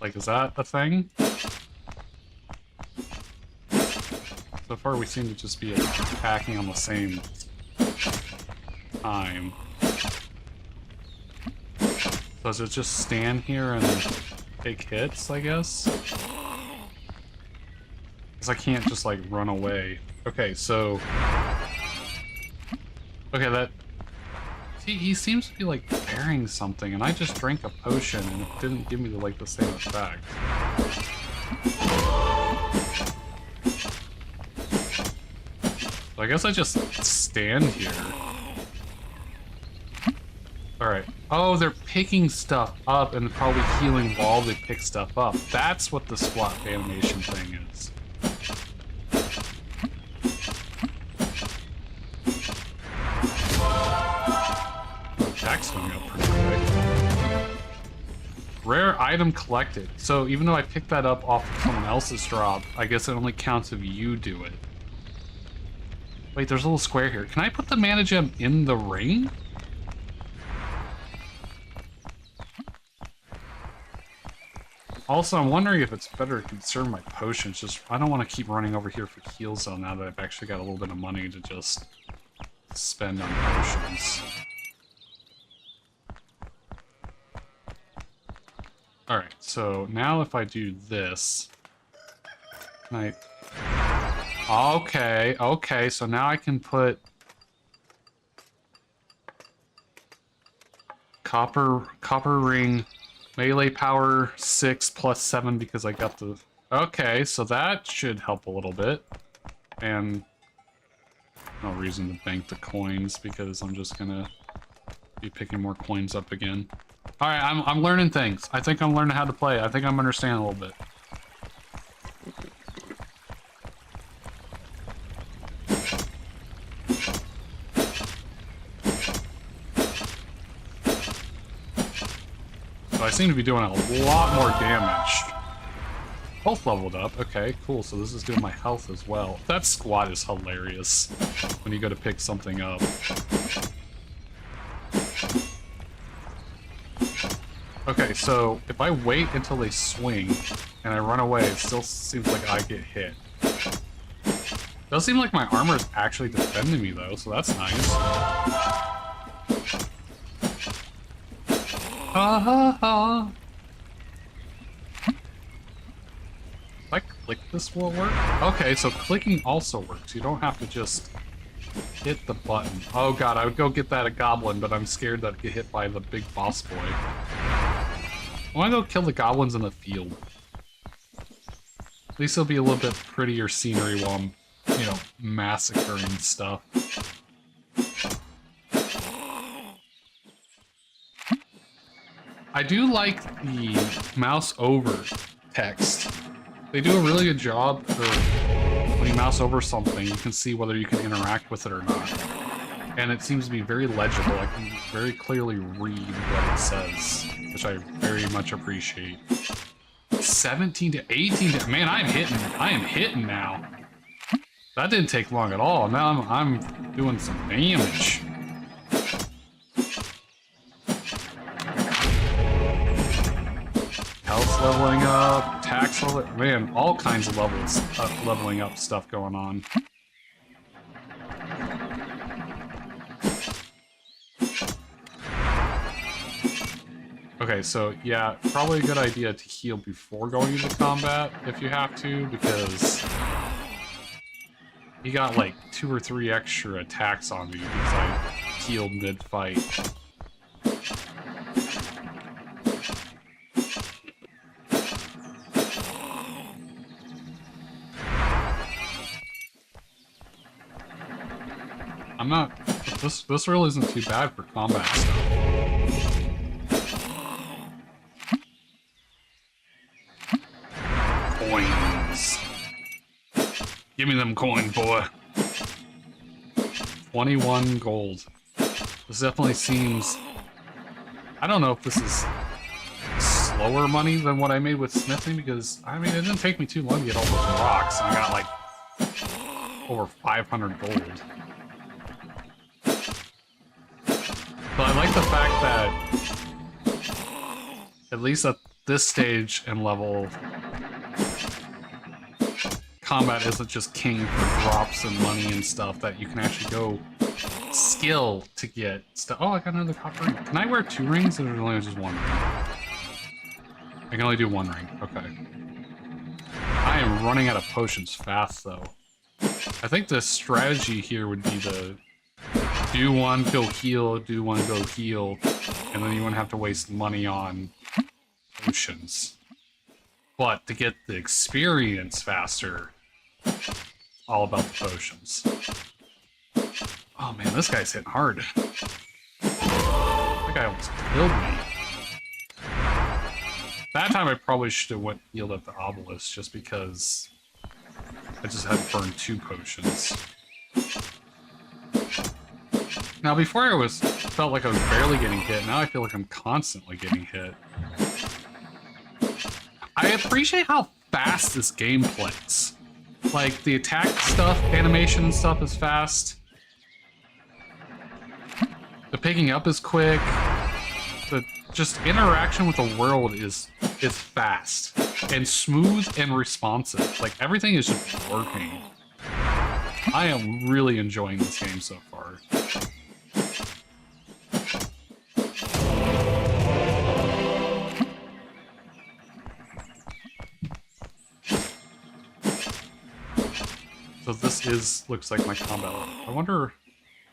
Like, is that a thing? So far, we seem to just be attacking on the same time. So does it just stand here and take hits, I guess? Because I can't just, like, run away. Okay, so... Okay, that... See, he seems to be, like, bearing something, and I just drank a potion, and it didn't give me, like, the same effect. So I guess I just stand here. Alright. Oh, they're picking stuff up and probably healing while they pick stuff up. That's what the squat animation thing is. Attack's going up pretty quick. Rare item collected. So even though I picked that up off of someone else's drop, I guess it only counts if you do it. Wait, there's a little square here. Can I put the mana gem in the ring? Also, I'm wondering if it's better to conserve my potions. Just, I don't want to keep running over here for heal zone now that I've actually got a little bit of money to just spend on potions. Alright, so now if I do this... Can I... Okay, so now I can put... Copper ring... Melee power 6 plus 7 because I got the... Okay, so that should help a little bit. And... No reason to bank the coins because I'm just gonna be picking more coins up again. Alright, I'm learning things. I think I'm learning how to play. I think I'm understanding a little bit. So I seem to be doing a lot more damage. Both leveled up. Okay, cool. So this is doing my health as well. That squat is hilarious when you go to pick something up. Okay, so if I wait until they swing and I run away, it still seems like I get hit. Does seem like my armor is actually defending me though, so that's nice. Ha ha ha. If I click this, will it work? Okay, so clicking also works. You don't have to just hit the button. Oh god, I would go get that a goblin, but I'm scared that I'd get hit by the big boss boy. I want to go kill the goblins in the field. At least it'll be a little bit prettier scenery while I'm, you know, massacring stuff. I do like the mouse over text. They do a really good job for when you mouse over something, you can see whether you can interact with it or not. And it seems to be very legible. I can very clearly read what it says, which I very much appreciate. 17 to 18 to... Man, I am hitting now. That didn't take long at all. Now I'm doing some damage. Health's leveling up, tax level, man, all kinds of levels, leveling up stuff going on. Okay, so yeah, probably a good idea to heal before going into combat if you have to, because he got like 2 or 3 extra attacks on me because I healed mid-fight. I'm not... This really isn't too bad for combat stuff. Coins. Give me them coins, boy. 21 gold. This definitely seems... I don't know if this is slower money than what I made with smithing, because, I mean, it didn't take me too long to get all those rocks, and I got, like, over 500 gold. But I like the fact that, at least at this stage and level, combat isn't just king for drops and money and stuff, that you can actually go skill to get stuff. Oh, I got another copper ring. Can I wear 2 rings, or is it only just 1 ring? I can only do 1 ring. Okay. I am running out of potions fast, though. I think the strategy here would be to do 1, go heal, do 1, go heal, and then you wouldn't have to waste money on potions. But to get the experience faster, all about the potions. Oh man, this guy's hitting hard. That guy almost killed me. That time I probably should have went healed at the obelisk, just because I just had to burn 2 potions. Now before I felt like I was barely getting hit, now I feel like I'm constantly getting hit. I appreciate how fast this game plays. Like, the attack stuff, animation and stuff is fast. The picking up is quick. The just interaction with the world is fast and smooth and responsive. Like, everything is just working. I am really enjoying this game so far. So this looks like my combat level. I wonder,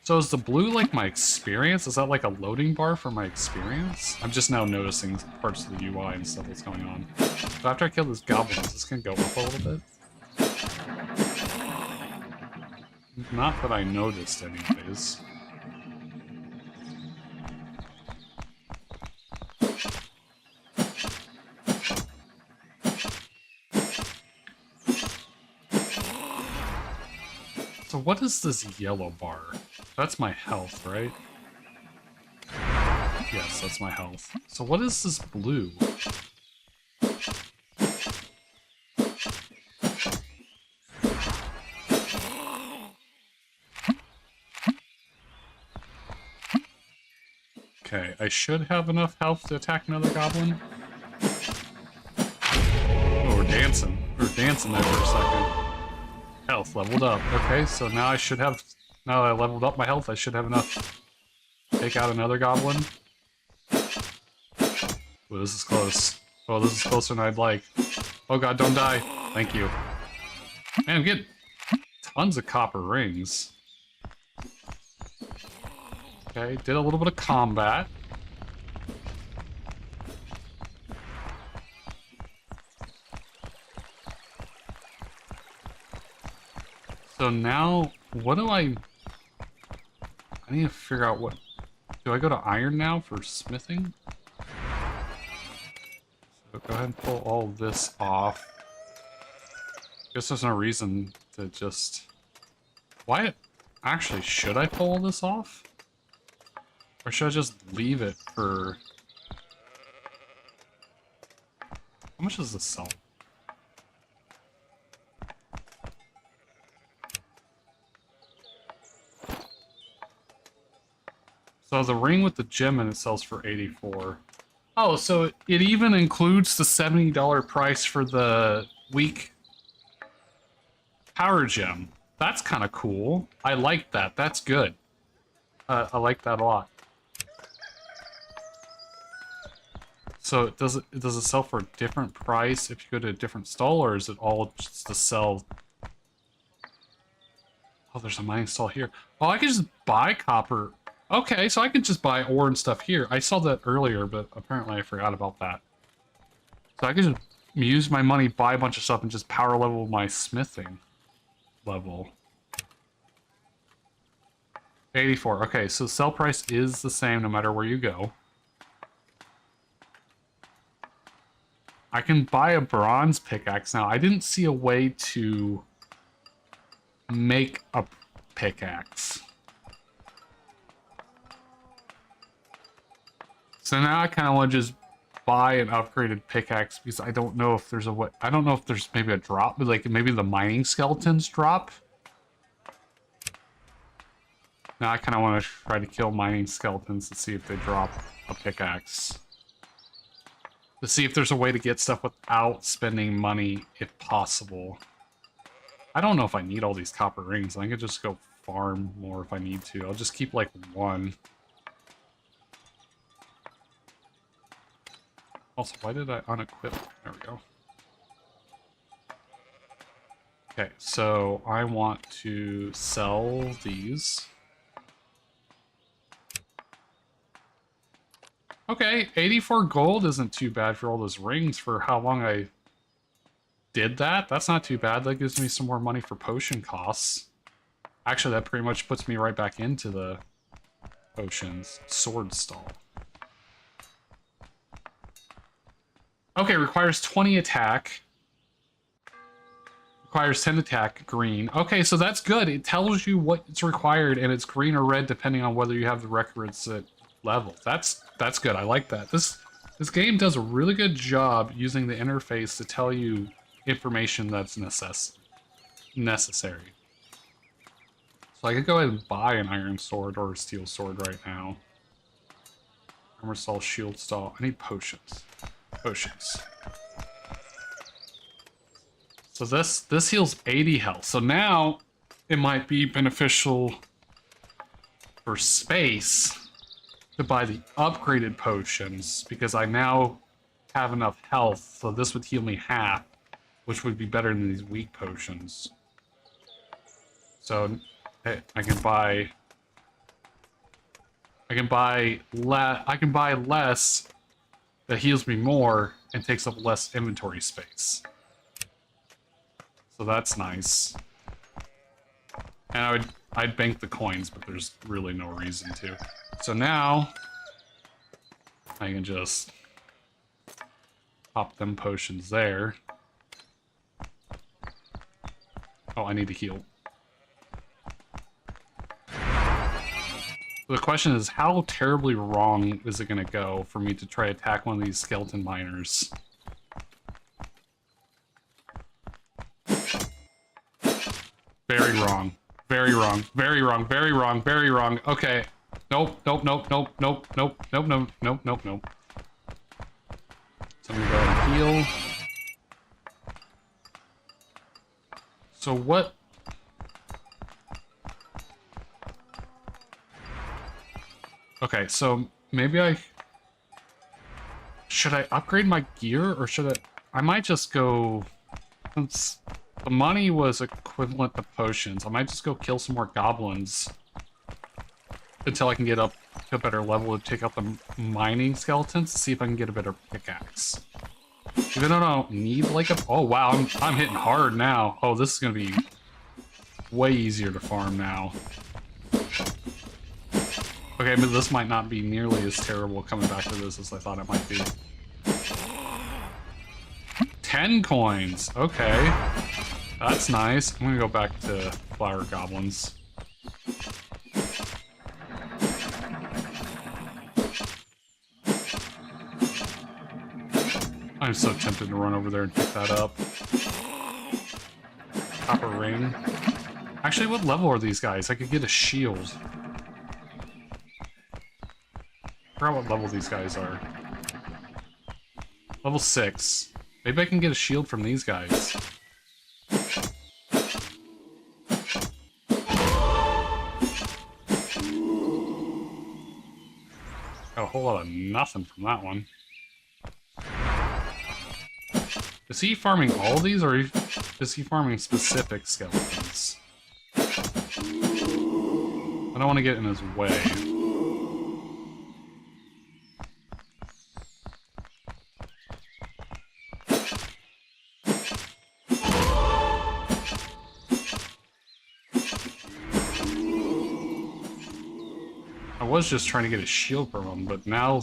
so is the blue like my experience? Is that like a loading bar for my experience? I'm just now noticing parts of the UI and stuff that's going on. So after I kill this goblin, is this gonna go up a little bit? Not that I noticed anyways. So what is this yellow bar? That's my health, right? Yes, that's my health. So what is this blue? Okay, I should have enough health to attack another goblin. Oh, we're dancing. We were dancing there for a second. Health leveled up. Okay, so now I should have... Now that I leveled up my health, I should have enough to take out another goblin. Oh, this is close. Oh, this is closer than I'd like. Oh god, don't die. Thank you. Man, I'm getting tons of copper rings. Okay, did a little bit of combat. So now, what do I need to figure out what... Do I go to iron now for smithing? So go ahead and pull all this off. Guess there's no reason to just... Why... Actually, should I pull all this off? Or should I just leave it for... How much does this sell? So the ring with the gem in it sells for 84. Oh, so it even includes the $70 price for the weak power gem. That's kind of cool. I like that. That's good. I like that a lot. So does it sell for a different price if you go to a different stall, or is it all just to sell? Oh, there's a mining stall here. Oh, I can just buy copper. Okay, so I can just buy ore and stuff here. I saw that earlier, but apparently I forgot about that. So I can just use my money, buy a bunch of stuff, and just power level my smithing level. 84. Okay, so sell price is the same no matter where you go. I can buy a bronze pickaxe now. I didn't see a way to make a pickaxe. So now I kind of want to just buy an upgraded pickaxe because I don't know if there's a way. I don't know if there's maybe a drop, but like maybe the mining skeletons drop. Now I kind of want to try to kill mining skeletons to see if they drop a pickaxe. To see if there's a way to get stuff without spending money, if possible. I don't know if I need all these copper rings. I could just go farm more if I need to. I'll just keep like one. Also, why did I unequip? There we go. Okay, so I want to sell these. Okay, 84 gold isn't too bad for all those rings for how long I did that. That's not too bad. That gives me some more money for potion costs. Actually, that pretty much puts me right back into the potions. Sword stall. Okay, requires 20 attack. Requires 10 attack, green. Okay, so that's good. It tells you what's required, and it's green or red depending on whether you have the requisite level. That's good. I like that. This game does a really good job using the interface to tell you information that's necessary. So I could go ahead and buy an iron sword or a steel sword right now. Armor stall, shield stall. I need potions. Potions. So this heals 80 health. So now it might be beneficial for space to buy the upgraded potions because I now have enough health. So this would heal me half, which would be better than these weak potions. So I can buy less that heals me more and takes up less inventory space. So that's nice. And I'd bank the coins, but there's really no reason to. So now I can just pop them potions there. Oh, I need to heal. The question is, how terribly wrong is it going to go for me to try to attack one of these skeleton miners? Very wrong. Very wrong. Very wrong. Very wrong. Very wrong. Okay. Nope. Nope. Nope. Nope. Nope. Nope. Nope. Nope. Nope. Nope. Nope. So I'm going to go and heal. So what... Okay, so maybe should I upgrade my gear, or should I might just go, since the money was equivalent to potions, I might just go kill some more goblins until I can get up to a better level to take out the mining skeletons to see if I can get a better pickaxe. Even though I don't need like a, oh wow, I'm hitting hard now. Oh, this is gonna be way easier to farm now. Okay, but this might not be nearly as terrible coming back to this as I thought it might be. 10 coins! Okay. That's nice. I'm gonna go back to flower goblins. I'm so tempted to run over there and pick that up. Copper ring. Actually, what level are these guys? I could get a shield. I forgot what level these guys are. Level 6. Maybe I can get a shield from these guys. Got a whole lot of nothing from that one. Is he farming all these, or is he farming specific skeletons? I don't want to get in his way. I was just trying to get a shield from him, but now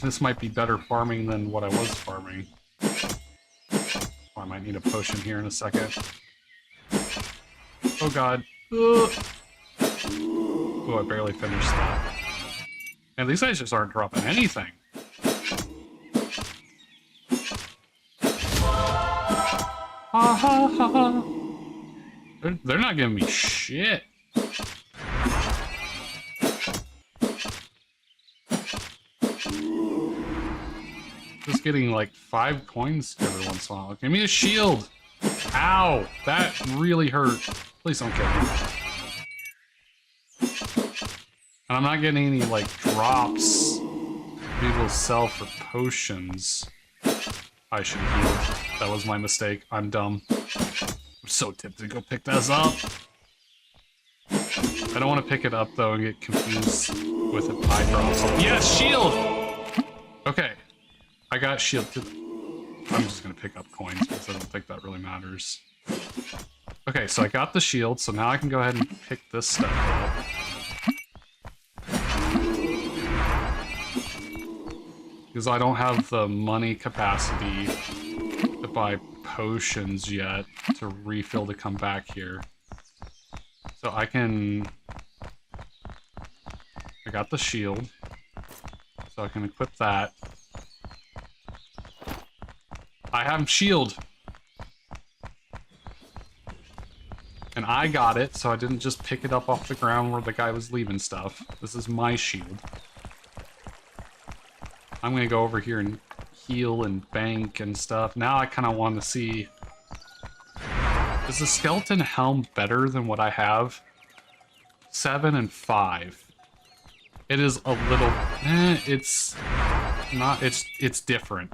this might be better farming than what I was farming. Oh, I might need a potion here in a second. Oh god. Oh, I barely finished that. And these guys just aren't dropping anything. Ha ha ha. They're not giving me shit. Just getting like 5 coins every once in a while. Give me a shield! Ow! That really hurt. Please don't kill me. And I'm not getting any like drops people sell for potions. I should heal. That was my mistake. I'm dumb. I'm so tempted to go pick this up. I don't want to pick it up though and get confused with if I drops. Yes, shield! Okay. I got shield. I'm just gonna pick up coins because I don't think that really matters. Okay, so I got the shield, so now I can go ahead and pick this stuff up. Because I don't have the money capacity to buy potions yet to refill to come back here. So I got the shield, so I can equip that. I have shield. And I got it, so I didn't just pick it up off the ground where the guy was leaving stuff. This is my shield. I'm gonna go over here and heal and bank and stuff. Now I kind of want to see... Is the skeleton helm better than what I have? 7 and 5. It is a little... it's not... It's different.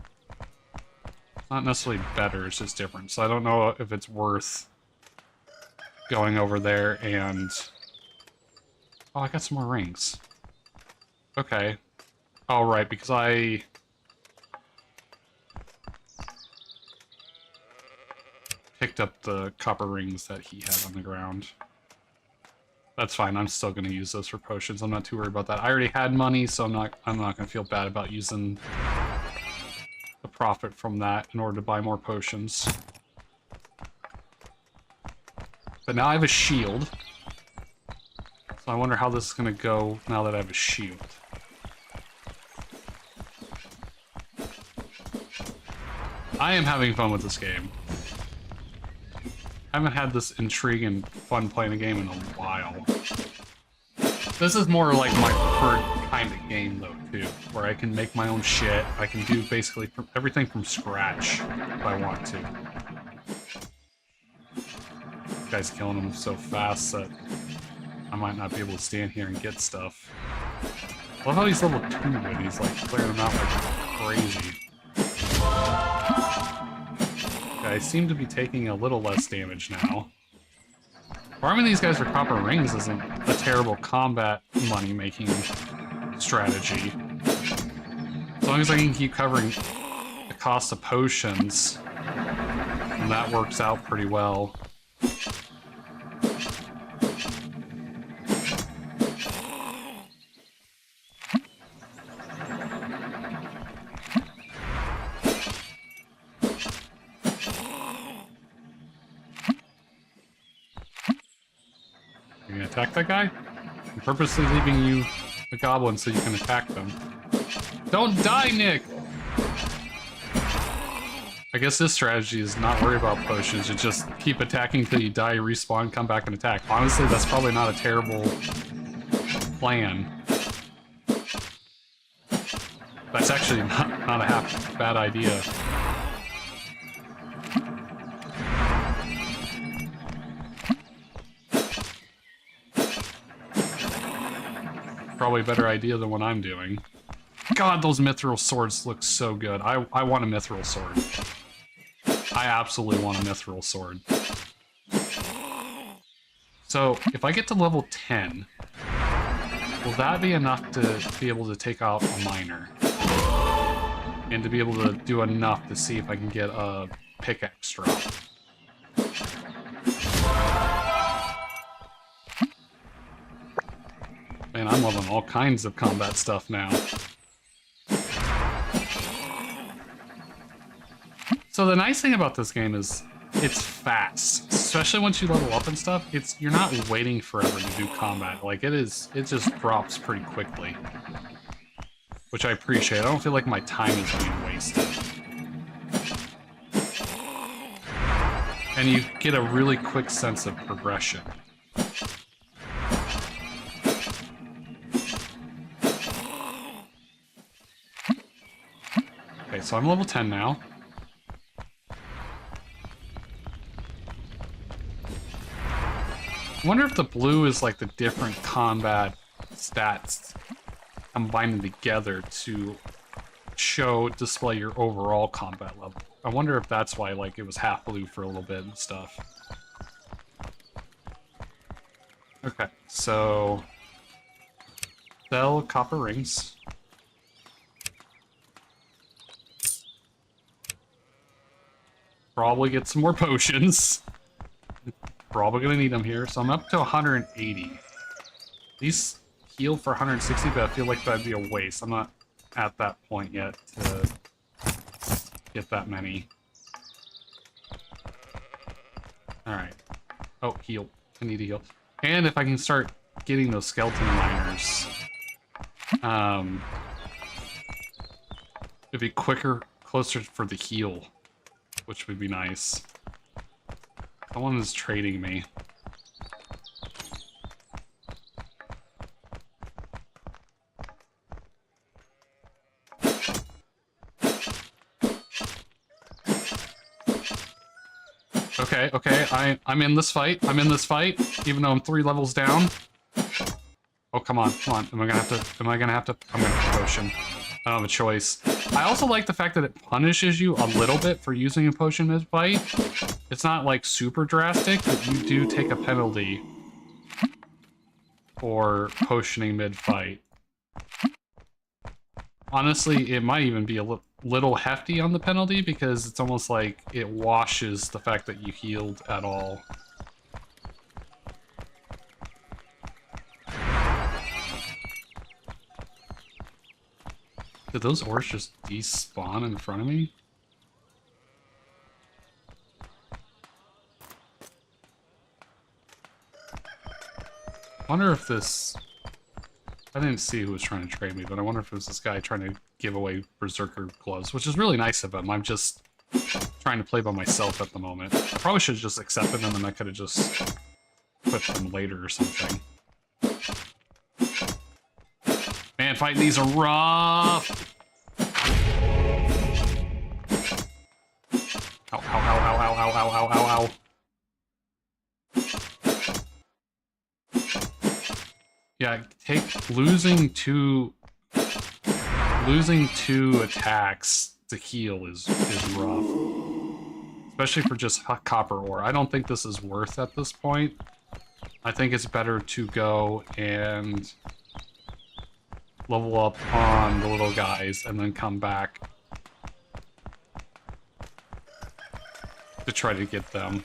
Not necessarily better, it's just different. So I don't know if it's worth going over there and... Oh, I got some more rings. Okay. Oh, right, because I... picked up the copper rings that he had on the ground. That's fine, I'm still going to use those for potions. I'm not too worried about that. I already had money, so I'm not going to feel bad about using the profit from that in order to buy more potions. But now I have a shield. So I wonder how this is going to go now that I have a shield. I am having fun with this game. I haven't had this intrigue and fun playing a game in a while. This is more like my preferred kind of game, though, too, where I can make my own shit. I can do basically everything from scratch if I want to. This guy's killing him so fast that I might not be able to stand here and get stuff. I love how he's level 2 and he's like clearing them out like crazy. I seem to be taking a little less damage now. Farming these guys for copper rings isn't a terrible combat money-making strategy. As long as I can keep covering the cost of potions, and that works out pretty well. Attack that guy? I'm purposely leaving you a goblin so you can attack them. Don't die, Nick! I guess this strategy is not worry about potions, you just keep attacking till you die, respawn, come back and attack. Honestly, that's probably not a terrible plan. That's actually not a half bad idea. Probably a better idea than what I'm doing. God, those mithril swords look so good. I want a mithril sword. I absolutely want a mithril sword. So, if I get to level 10, will that be enough to be able to take out a miner? And to be able to do enough to see if I can get a pickaxe drop? Man, I'm loving all kinds of combat stuff now. So the nice thing about this game is it's fast, especially once you level up and stuff. You're not waiting forever to do combat. Like it just drops pretty quickly, which I appreciate. I don't feel like my time is being wasted, and you get a really quick sense of progression. Okay, so I'm level 10 now. I wonder if the blue is like the different combat stats combined together to display your overall combat level. I wonder if that's why like it was half blue for a little bit and stuff. Okay, so sell copper rings. Probably get some more potions. Probably gonna need them here, so I'm up to 180. These heal for 160, but I feel like that'd be a waste. I'm not at that point yet to get that many. Alright. Oh, heal. I need to heal. And if I can start getting those skeleton miners, it'd be closer for the heal, which would be nice. Someone is trading me. Okay, I'm in this fight. I'm in this fight, even though I'm 3 levels down. Oh, come on. Am I gonna have to, I'm gonna potion. I don't have a choice. I also like the fact that it punishes you a little bit for using a potion mid-fight. It's not like super drastic, but you do take a penalty for potioning mid-fight. Honestly, it might even be a little hefty on the penalty because it's almost like it washes the fact that you healed at all. Did those ores just despawn in front of me? I wonder if this... I didn't see who was trying to trade me, but I wonder if it was this guy trying to give away Berserker gloves, which is really nice of him. I'm just trying to play by myself at the moment. I probably should have just accepted them and I could have just put them later or something. Man, fighting these are rough! Ow, ow, ow, ow, ow, ow, ow, ow, ow, ow. Yeah, losing two attacks to heal is rough. Especially for just copper ore. I don't think this is worth at this point. I think it's better to go and level up on the little guys and then come back to try to get them.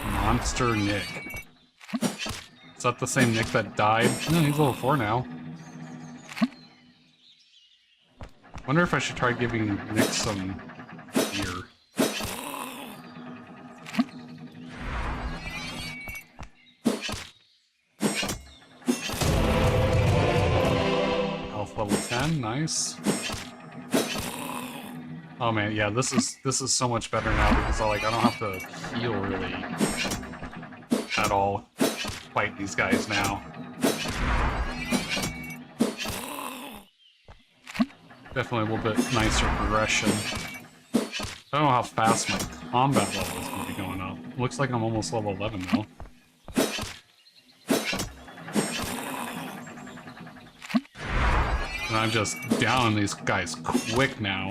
Monster Nick. Is that the same Nick that died? No, he's level 4 now. Wonder if I should try giving Nick some gear. Health level 10, nice. Oh man, yeah, this is so much better now because I don't have to heal really at all. Fight these guys now. Definitely a little bit nicer progression. I don't know how fast my combat level is going to be going up. Looks like I'm almost level 11 though. And I'm just downing these guys quick now.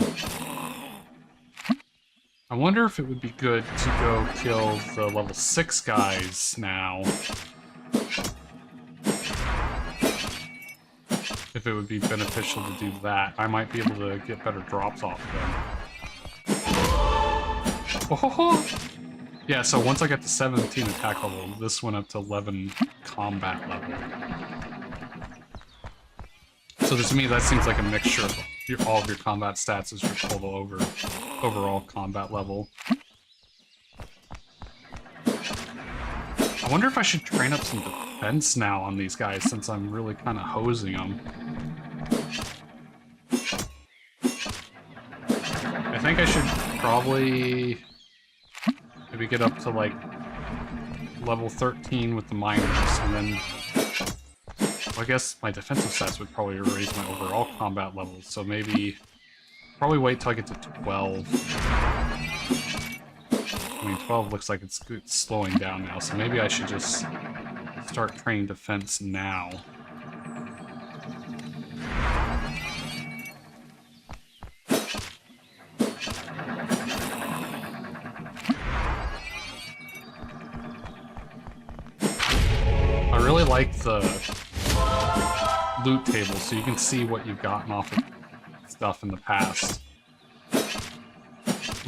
I wonder if it would be good to go kill the level 6 guys now. If it would be beneficial to do that. I might be able to get better drops off them. Oh, yeah, so once I got to 17 attack level, this went up to 11 combat level. So to me, that seems like a mixture of all of your combat stats as your total overall combat level. I wonder if I should train up some defense now on these guys since I'm really kind of hosing them. I think I should probably maybe get up to like level 13 with the miners and then I guess my defensive stats would probably raise my overall combat levels, so maybe probably wait till I get to 12. I mean, 12 looks like it's slowing down now, so maybe I should just start training defense now. I really like the loot table so you can see what you've gotten off of stuff in the past.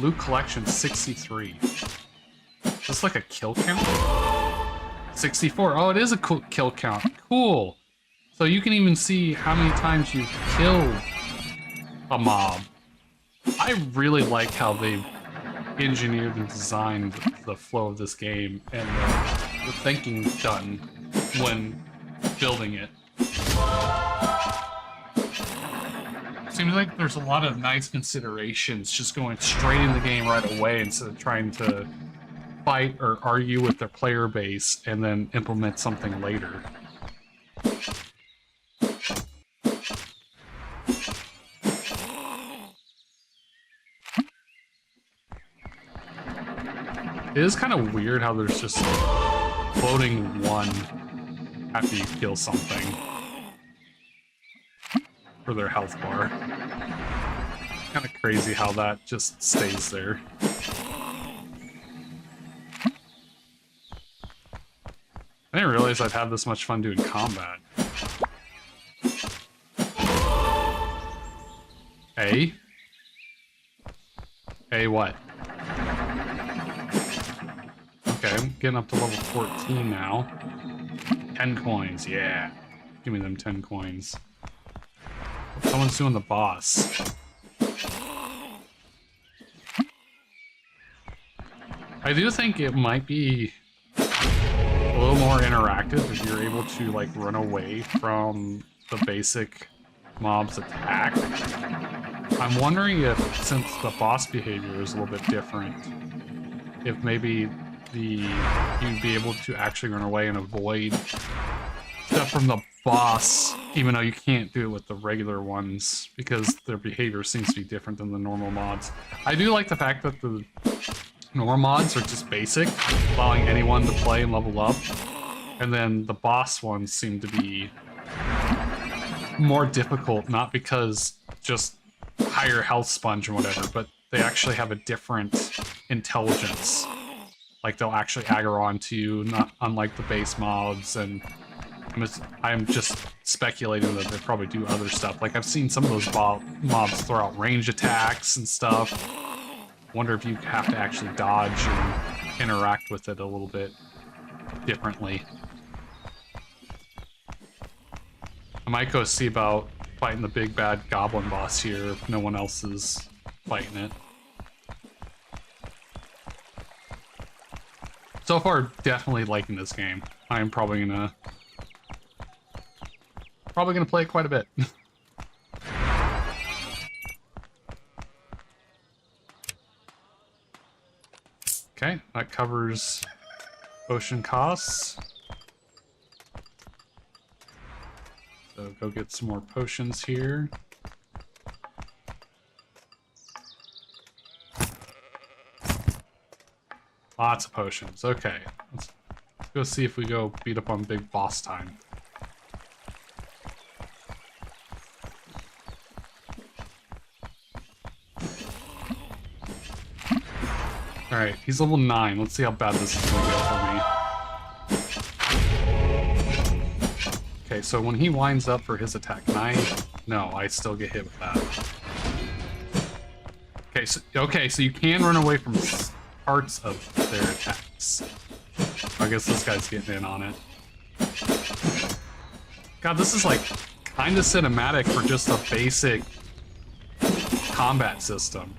Loot collection 63. Is this like a kill count? 64. Oh, it is a cool kill count. Cool. So you can even see how many times you've killed a mob. I really like how they've engineered and designed the flow of this game and the thinking done when building it. Seems like there's a lot of nice considerations just going straight in the game right away instead of trying to fight or argue with their player base and then implement something later. It is kind of weird how there's just floating one after you kill something for their health bar. Kind of crazy how that just stays there. I didn't realize I'd have this much fun doing combat. A? A what? Okay, I'm getting up to level 14 now. 10 coins, yeah. Give me them 10 coins. Someone's doing the boss. I do think it might be a little more interactive if you're able to like run away from the basic mob's attack. I'm wondering if, since the boss behavior is a little bit different, if maybe you'd be able to actually run away and avoid stuff from the boss, even though you can't do it with the regular ones, because their behavior seems to be different than the normal mods. I do like the fact that the normal mods are just basic, allowing anyone to play and level up, and then the boss ones seem to be more difficult, not because just higher health sponge or whatever, but they actually have a different intelligence. Like, they'll actually aggro onto you, not unlike the base mobs, and I'm just speculating that they probably do other stuff. Like, I've seen some of those mobs throw out range attacks and stuff. Wonder if you have to actually dodge and interact with it a little bit differently. I might go see about fighting the big bad goblin boss here if no one else is fighting it. So far, definitely liking this game. I'm probably gonna play it quite a bit. Okay, that covers potion costs. So go get some more potions here. Lots of potions. Okay, let's go see if we go beat up on big boss time. Alright, he's level 9. Let's see how bad this is going to go for me. Okay, so when he winds up for his attack, no, I still get hit with that. Okay, so you can run away from parts of their attacks. I guess this guy's getting in on it. God, this is like kind of cinematic for just a basic combat system.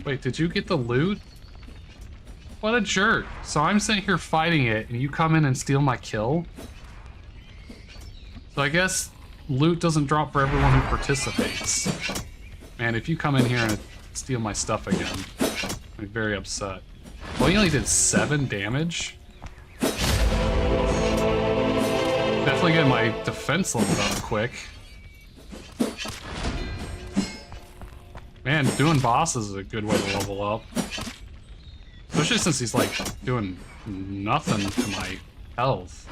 Wait, did you get the loot? What a jerk. So I'm sitting here fighting it, and you come in and steal my kill? So I guess loot doesn't drop for everyone who participates. Man, if you come in here and steal my stuff again, I'm very upset. Well, he only did 7 damage? Definitely get my defense leveled up quick. Man, doing bosses is a good way to level up. Especially since he's like doing nothing to my health.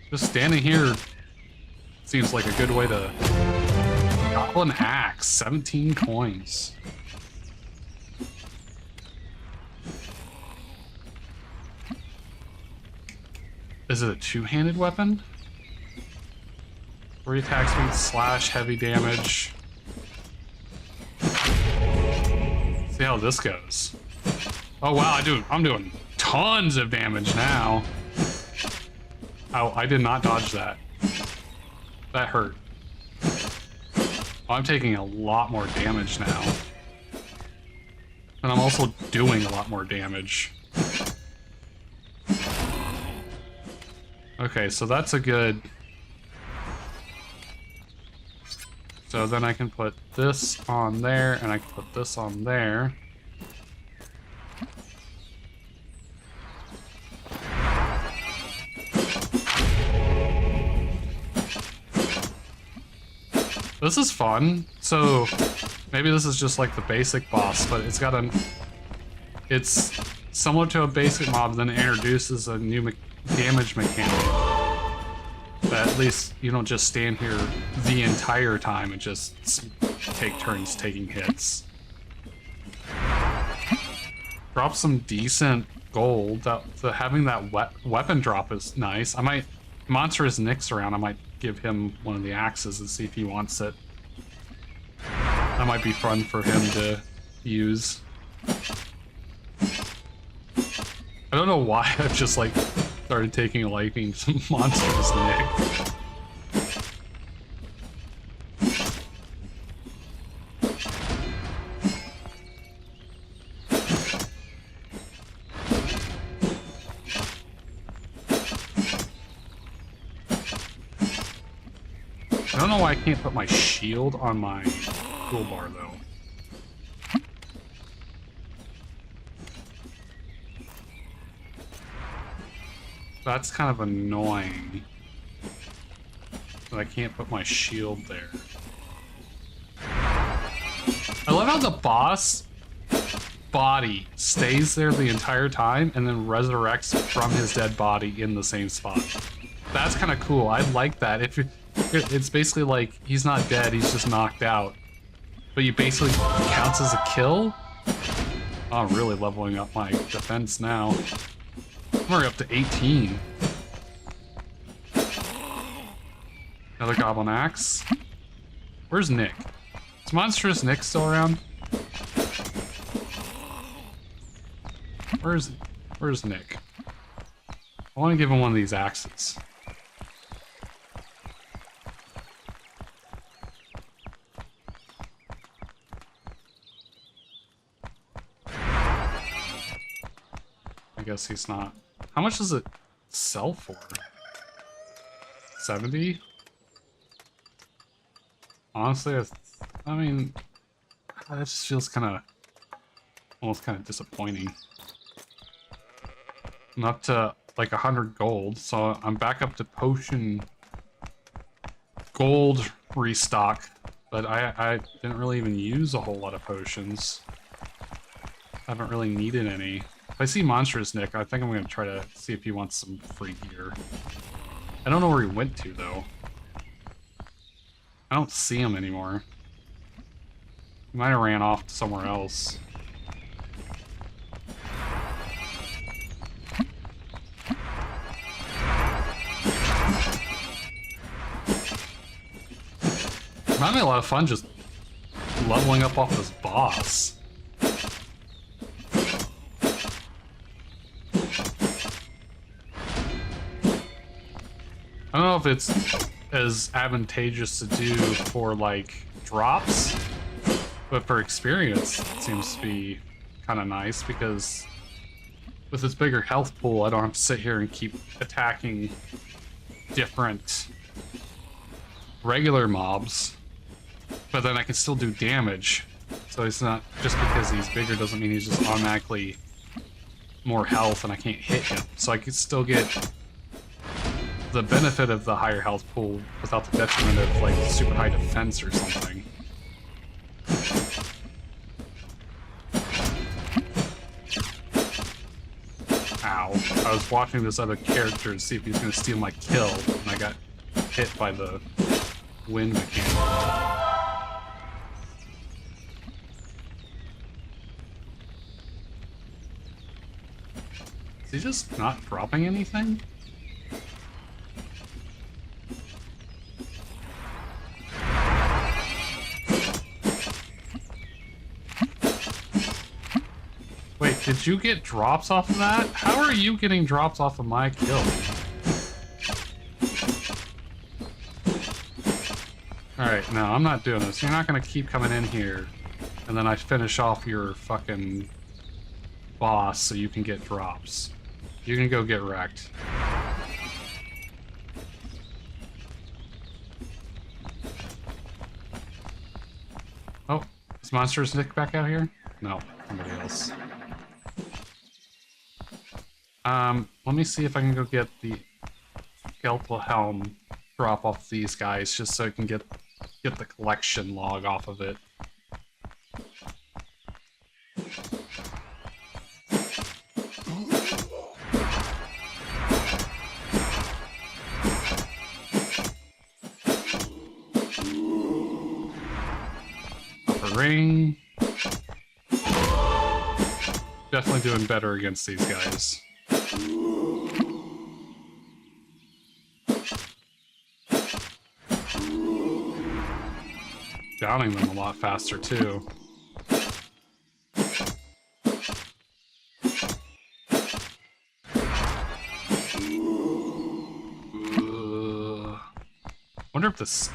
Just standing here seems like a good way to... Goblin Axe, 17 coins. Is it a two-handed weapon? 3 attack speed, slash, heavy damage. See how this goes. Oh wow, I'm doing tons of damage now. Oh, I did not dodge that. That hurt. Oh, I'm taking a lot more damage now. And I'm also doing a lot more damage. Okay, so that's a good... So then I can put this on there, and I can put this on there. This is fun. So maybe this is just like the basic boss, but it's got it's similar to a basic mob, then it introduces a new damage mechanic. That at least you don't just stand here the entire time and just take turns taking hits. Drop some decent gold. Having that weapon drop is nice. I might... Monstrous Nick's around. I might give him one of the axes and see if he wants it. That might be fun for him to use. I don't know why I've just like started taking a liking to Monstrous Nick. I don't know why I can't put my shield on my toolbar though. That's kind of annoying. But I can't put my shield there. I love how the boss body stays there the entire time and then resurrects from his dead body in the same spot. That's kind of cool. I like that. It's basically like he's not dead, he's just knocked out. But you basically counts as a kill? Oh, I'm really leveling up my defense now. I'm already up to 18. Another Goblin Axe. Where's Nick? Is Monstrous Nick still around? Where's Nick? I want to give him one of these axes. I guess he's not. How much does it sell for? 70? Honestly, I mean, that just feels kind of, almost kind of disappointing. I'm up to like 100 gold, so I'm back up to potion gold restock, but I didn't really even use a whole lot of potions. I haven't really needed any. If I see Monstrous Nick, I think I'm going to try to see if he wants some free gear. I don't know where he went to, though. I don't see him anymore. He might have ran off to somewhere else. I'm having a lot of fun just leveling up off this boss. I don't know if it's as advantageous to do for, like, drops, but for experience, it seems to be kind of nice, because with this bigger health pool, I don't have to sit here and keep attacking different regular mobs, but then I can still do damage. So it's not just because he's bigger doesn't mean he's just automatically more health and I can't hit him. So I can still get the benefit of the higher health pool without the detriment of like super high defense or something. Ow. I was watching this other character to see if he was going to steal my kill, and I got hit by the wind mechanic. Is he just not dropping anything? Wait, did you get drops off of that? How are you getting drops off of my kill? Alright, no, I'm not doing this. You're not gonna keep coming in here, and then I finish off your fucking boss so you can get drops. You can go get wrecked. Oh, is Monsters Nick back out here? No, somebody else. Let me see if I can go get the Skeletal Helm drop off these guys, just so I can get the collection log off of it. Upper ring. Definitely doing better against these guys. Downing them a lot faster too. Wonder if this...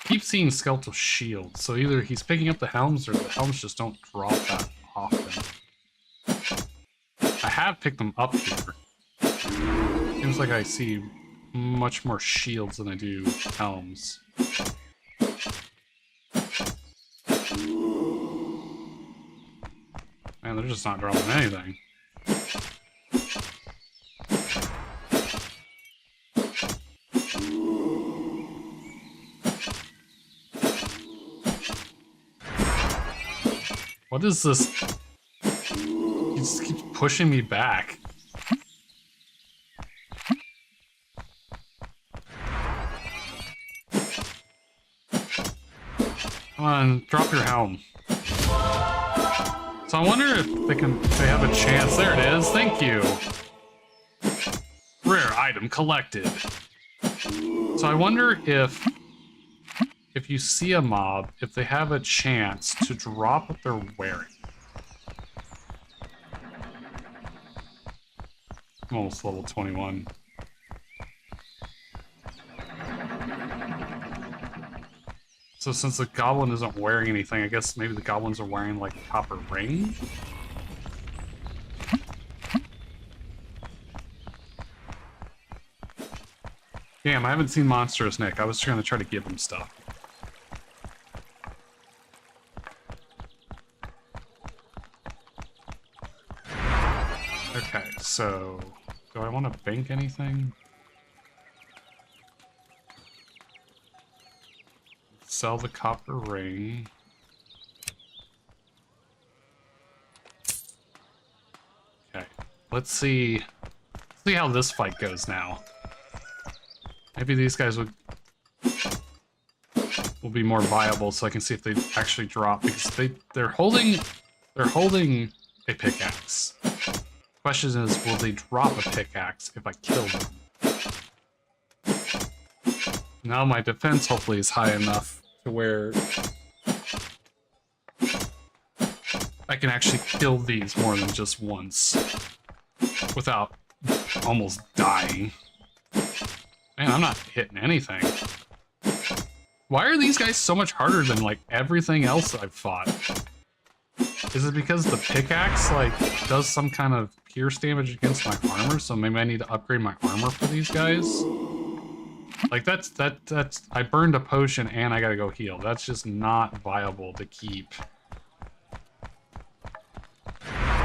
Keep seeing skeletal shields, so either he's picking up the helms or the helms just don't drop that often. I have picked them up here. Seems like I see much more shields than I do helms. Man, they're just not dropping anything. What is this? He just keeps pushing me back. Come on, drop your helm. So I wonder if they have a chance. There it is. Thank you. Rare item collected. So I wonder if you see a mob, if they have a chance to drop what they're wearing. I'm almost level 21. So since the goblin isn't wearing anything, I guess maybe the goblins are wearing like a copper ring? Damn, I haven't seen Monstrous Nick. I was trying to give him stuff. Okay, so do I want to bank anything? Sell the copper ring. Okay, let's see how this fight goes now. Maybe these guys will be more viable, so I can see if they actually drop, because they're holding a pickaxe. Question is, will they drop a pickaxe if I kill them? Now my defense hopefully is high enough to where I can actually kill these more than just once without almost dying. Man, I'm not hitting anything. Why are these guys so much harder than, like, everything else I've fought? Is it because the pickaxe, like, does some kind of pierce damage against my armor, so maybe I need to upgrade my armor for these guys? Like, that's I burned a potion and I gotta go heal. That's just not viable to keep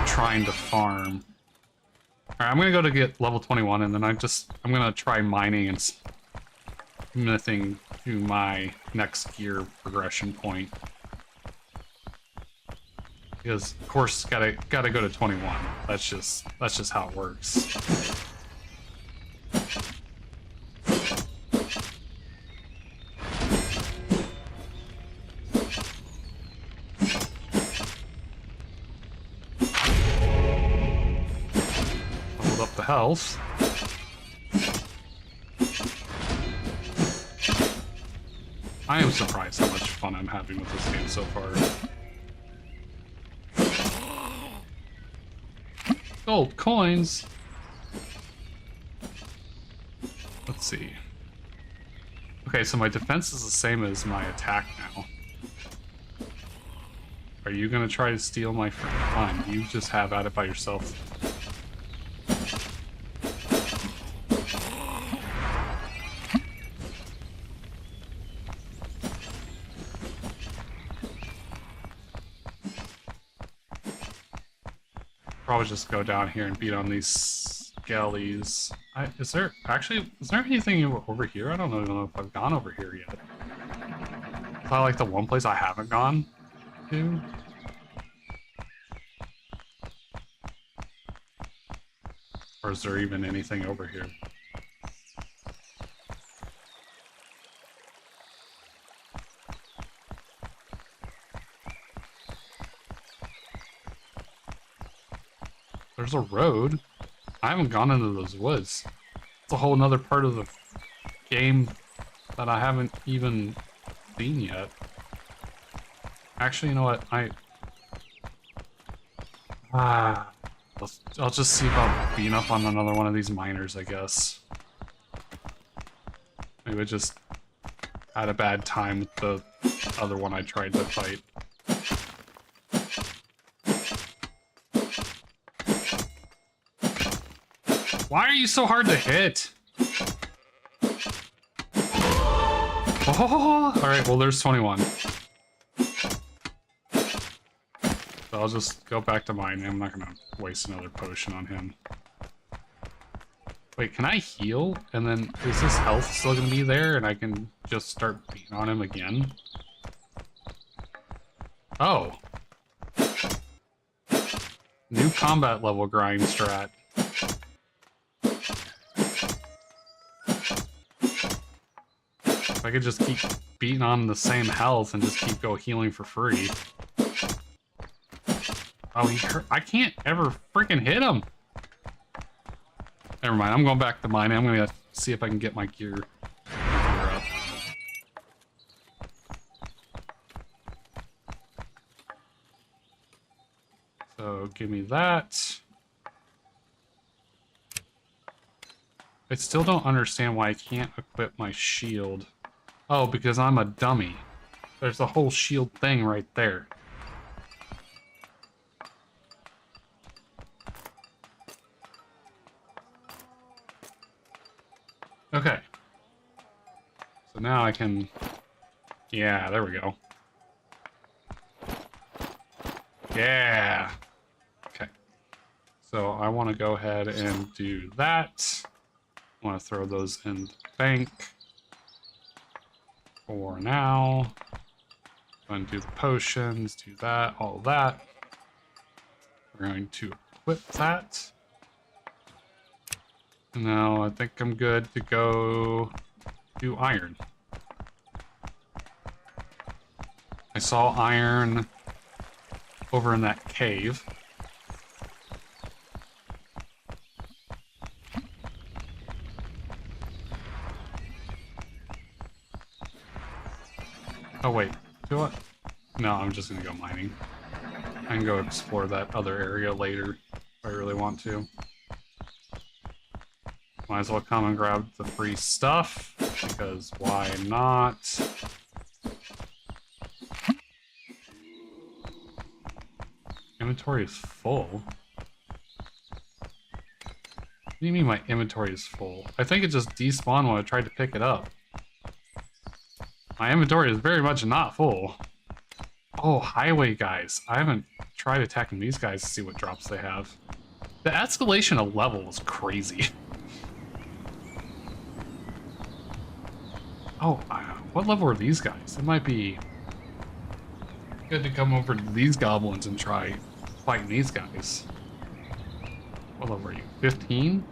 trying to farm. Alright, I'm gonna go to get level 21, and then I'm gonna try mining and smithing to my next gear progression point. Because, of course, gotta go to 21. That's just how it works. Hold up the health. I am surprised how much fun I'm having with this game so far. Gold coins! Let's see. Okay, so my defense is the same as my attack now. Are you gonna try to steal my friend? Fine, you just have at it by yourself. Probably just go down here and beat on these skellies. Is there anything over here? I don't even know if I've gone over here yet. Is that like the one place I haven't gone to? Or is there even anything over here? There's a road. I haven't gone into those woods. It's a whole nother part of the game that I haven't even seen yet. Actually, you know what? I'll just see about beating up on another one of these miners, I guess. Maybe I just had a bad time with the other one I tried to fight. Why are you so hard to hit? Oh, alright, well there's 21. So I'll just go back to mine. I'm not gonna waste another potion on him. Wait, can I heal? And then is his health still gonna be there and I can just start beating on him again? Oh. New combat level grind strat. If I could just keep beating on the same health and just keep healing for free. Oh, he hurt. I can't ever freaking hit him. Never mind, I'm going back to mining. I'm gonna see if I can get my gear up. So give me that. I still don't understand why I can't equip my shield. Oh, because I'm a dummy. There's a whole shield thing right there. Okay. So now I can... Yeah, there we go. Yeah. Okay. So I want to go ahead and do that. I want to throw those in the bank for now. Go and do the potions, do that, all that. We're going to equip that. Now I think I'm good to go do iron. I saw iron over in that cave. Oh wait, do what? No, I'm just gonna go mining. I can go explore that other area later if I really want to. Might as well come and grab the free stuff, because why not? Inventory is full. What do you mean my inventory is full? I think it just despawned when I tried to pick it up. My inventory is very much not full. Oh, highway guys. I haven't tried attacking these guys to see what drops they have. The escalation of level is crazy. Oh, what level are these guys? It might be good to come over to these goblins and try fighting these guys. What level are you? 15?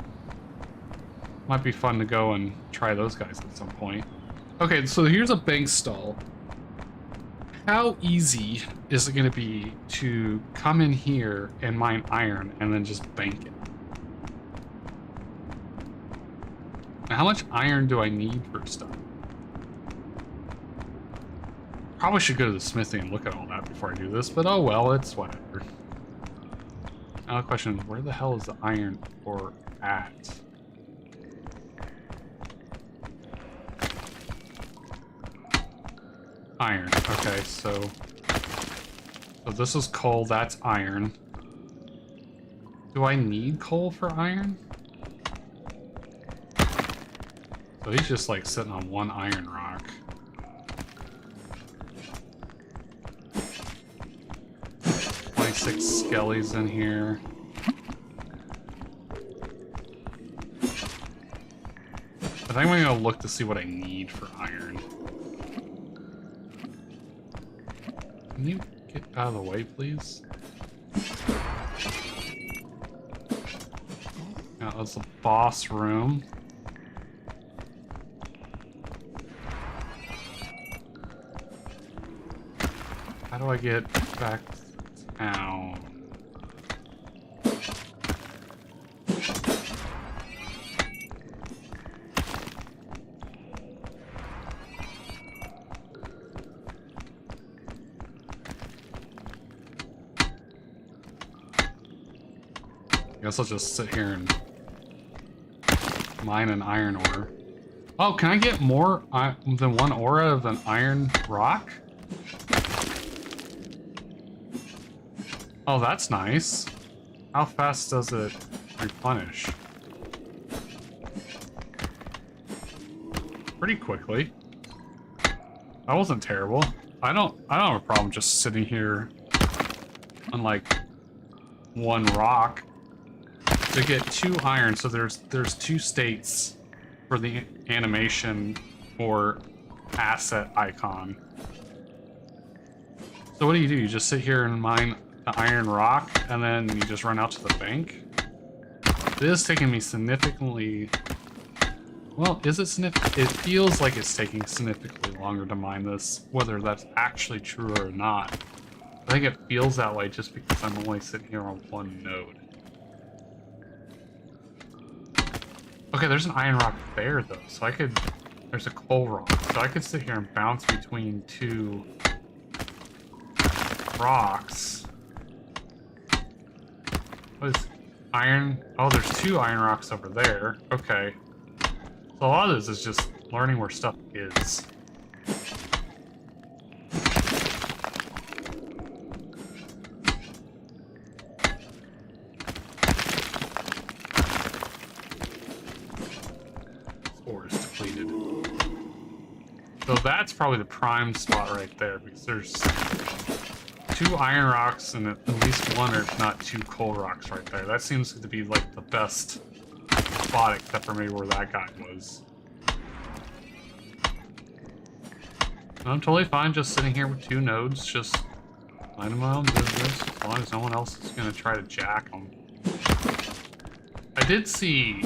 Might be fun to go and try those guys at some point. Okay, so here's a bank stall. How easy is it going to be to come in here and mine iron and then just bank it? Now, how much iron do I need for stuff? Probably should go to the smithy and look at all that before I do this, but oh well, it's whatever. Now the question is, where the hell is the iron ore at? Iron. Okay, so this is coal, that's iron. Do I need coal for iron? So he's just like sitting on one iron rock. Six skellies in here. I think I'm gonna look to see what I need for iron. Can you get out of the way, please? Now that's the boss room. How do I get back? Ow. I guess I'll just sit here and mine an iron ore. Oh, can I get more than one ore out of an iron rock? Oh, that's nice. How fast does it replenish? Pretty quickly. That wasn't terrible. I don't have a problem just sitting here on like one rock to get 2 iron. So there's 2 states for the animation or asset icon. So what do? You just sit here and mine the iron rock, and then you just run out to the bank? It is taking me significantly... Well, is it significant? It feels like it's taking significantly longer to mine this, whether that's actually true or not. I think it feels that way just because I'm only sitting here on one node. Okay, there's an iron rock there, though, so I could... There's a coal rock, so I could sit here and bounce between 2 rocks. What is iron? Oh, there's 2 iron rocks over there. Okay. So a lot of this is just learning where stuff is. Ore is depleted. So that's probably the prime spot right there, because there's 2 2 iron rocks and at least 1 or if not 2 coal rocks right there. That seems to be like the best spot except for maybe where that guy was. I'm totally fine just sitting here with 2 nodes, just minding my own business, as long as no one else is gonna try to jack them. I did see,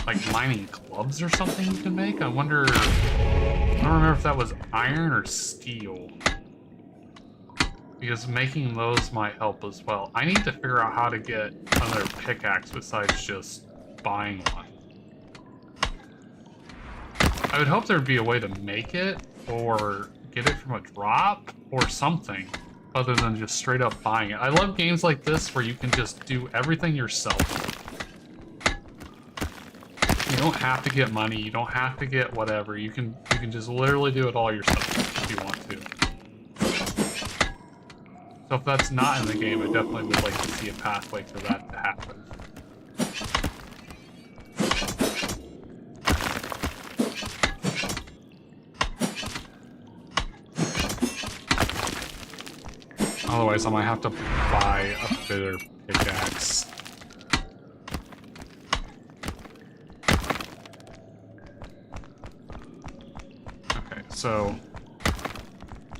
like, mining clubs or something you can make. I wonder, I don't remember if that was iron or steel. Because making those might help as well. I need to figure out how to get another pickaxe besides just buying one. I would hope there'd be a way to make it, or get it from a drop, or something, other than just straight up buying it. I love games like this where you can just do everything yourself. You don't have to get money, you don't have to get whatever, you can just literally do it all yourself if you want to. So if that's not in the game, I definitely would like to see a pathway for that to happen. Otherwise, I might have to buy a better pickaxe. Okay, so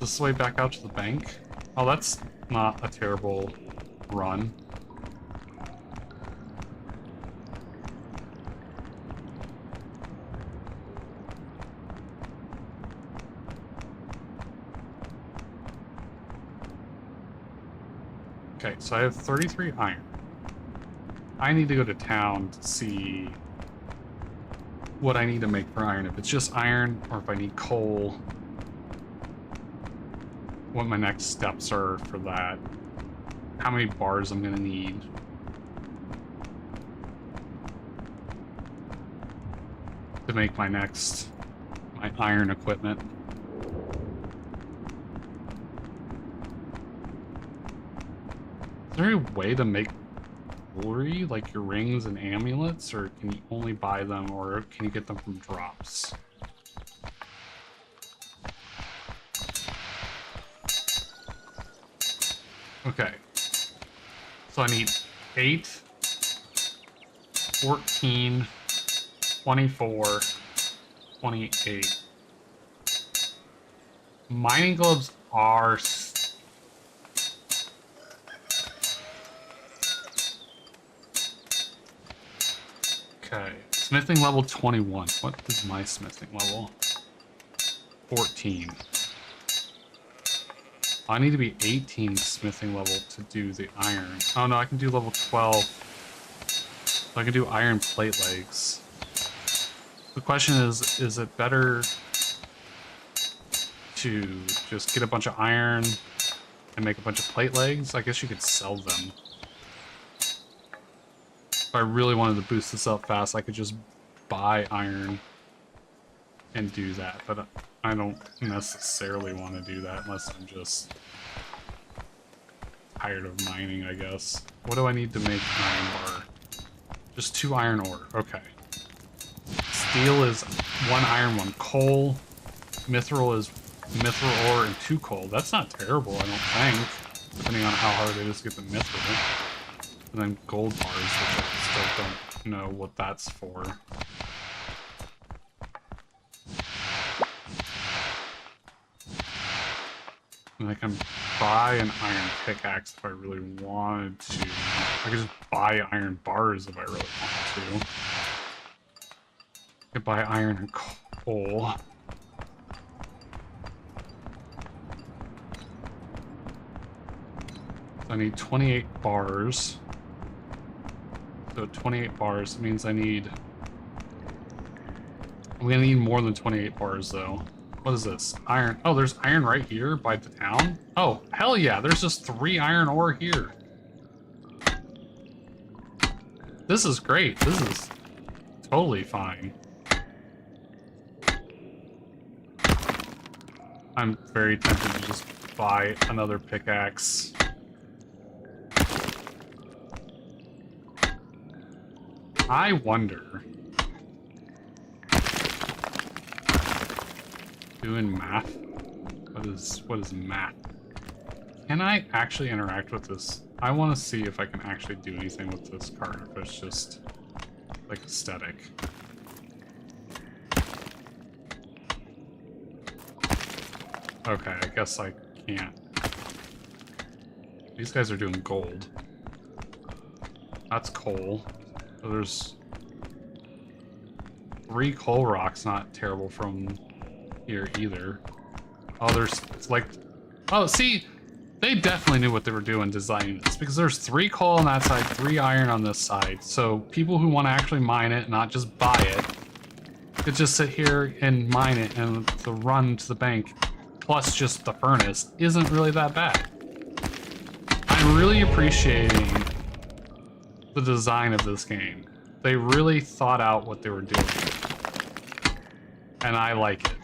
this way back out to the bank. Oh, that's not a terrible run. Okay, so I have 33 iron. I need to go to town to see what I need to make for iron. If it's just iron, or if I need coal. What my next steps are for that. How many bars I'm gonna need. To make my iron equipment. Is there any way to make jewelry, like your rings and amulets, or can you only buy them, or can you get them from drops? Okay. So I need 8, 14, 24, 28. Mining gloves are... Okay. Smithing level 21. What is my smithing level? 14. I need to be 18 smithing level to do the iron. Oh no, I can do level 12. So I can do iron plate legs. The question is it better to just get a bunch of iron and make a bunch of plate legs? I guess you could sell them. If I really wanted to boost this up fast, I could just buy iron and do that, but I don't necessarily want to do that unless I'm just tired of mining, I guess. What do I need to make iron ore? Just 2 iron ore. Okay. Steel is 1 iron, 1 coal. Mithril is mithril ore and 2 coal. That's not terrible, I don't think, depending on how hard it is to get the mithril. And then gold bars, which I still don't know what that's for. And I can buy an iron pickaxe if I really wanted to. I could just buy iron bars if I really wanted to. I could buy iron and coal. So I need 28 bars. So 28 bars means I'm gonna need more than 28 bars though. What is this? Iron. Oh, there's iron right here by the town? Oh, hell yeah, there's just 3 iron ore here. This is great. This is totally fine. I'm very tempted to just buy another pickaxe. I wonder... Doing math? What is math? Can I actually interact with this? I want to see if I can actually do anything with this card, if it's just like aesthetic. Okay, I guess I can't. These guys are doing gold. That's coal. So there's 3 coal rocks, not terrible from here either. Oh, there's like... Oh, see, they definitely knew what they were doing designing this, because there's 3 coal on that side, 3 iron on this side. So people who want to actually mine it, not just buy it, could just sit here and mine it, and the run to the bank, plus just the furnace, isn't really that bad. I'm really appreciating the design of this game. They really thought out what they were doing. And I like it.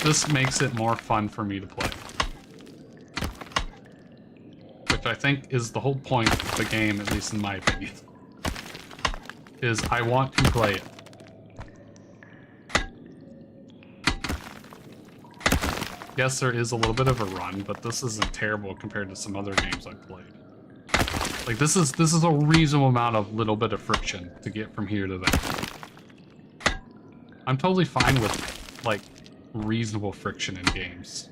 This makes it more fun for me to play. Which I think is the whole point of the game, at least in my opinion. Is I want to play it. Yes, there is a little bit of a run, but this isn't terrible compared to some other games I've played. Like, this is a reasonable amount of little bit of friction to get from here to there. I'm totally fine with, like, reasonable friction in games.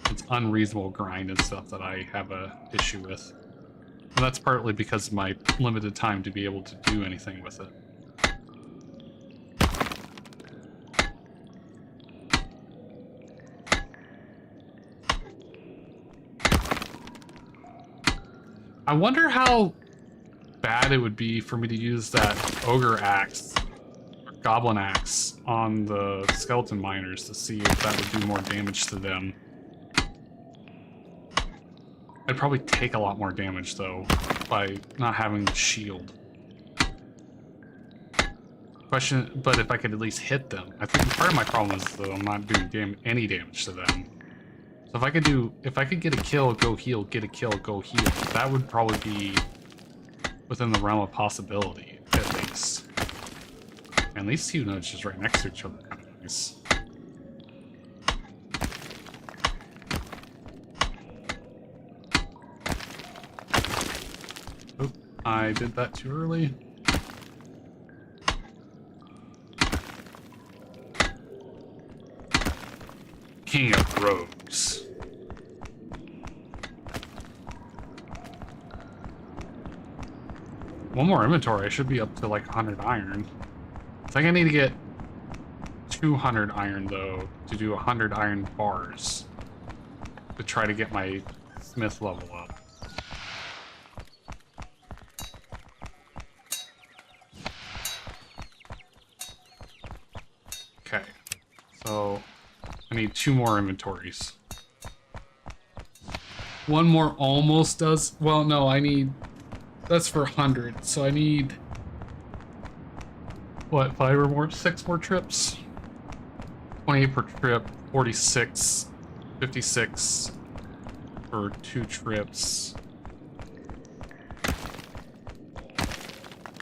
It's unreasonable grind and stuff that I have a issue with. And that's partly because of my limited time to be able to do anything with it. I wonder how bad it would be for me to use that ogre axe or goblin axe on the skeleton miners to see if that would do more damage to them. I'd probably take a lot more damage though by not having the shield. But if I could at least hit them. I think part of my problem is that I'm not doing any damage to them. So if I could get a kill, go heal, get a kill, go heal, that would probably be within the realm of possibility, at least. And these 2 nodes just right next to each other, kind of nice. Oop, I did that too early. King of Rogues. One more inventory, I should be up to like 100 iron. I think I need to get 200 iron though to do 100 iron bars to try to get my smith level up. Okay, so I need 2 more inventories. 1 more almost does, well no, I need, that's for 100, so I need, what, 5 or more, 6 more trips? 28 per trip, 46, 56 for 2 trips.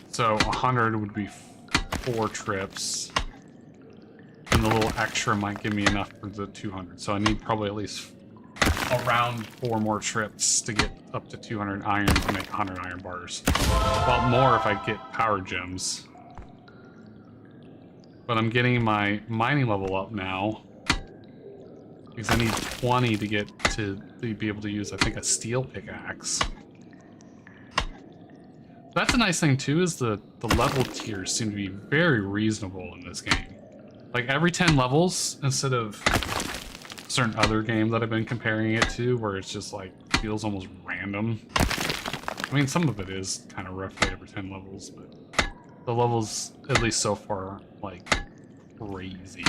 So 100 would be 4 trips. And the little extra might give me enough for the 200. So I need probably at least around 4 more trips to get up to 200 iron to make 100 iron bars. Well, more if I get power gems. But I'm getting my mining level up now because I need 20 to get to be able to use, I think, a steel pickaxe. That's a nice thing too, is the level tiers seem to be very reasonable in this game. Like every 10 levels, instead of certain other games that I've been comparing it to, where it's just like, feels almost random. I mean, some of it is kind of roughly every 10 levels, but the levels, at least so far, aren't like crazy.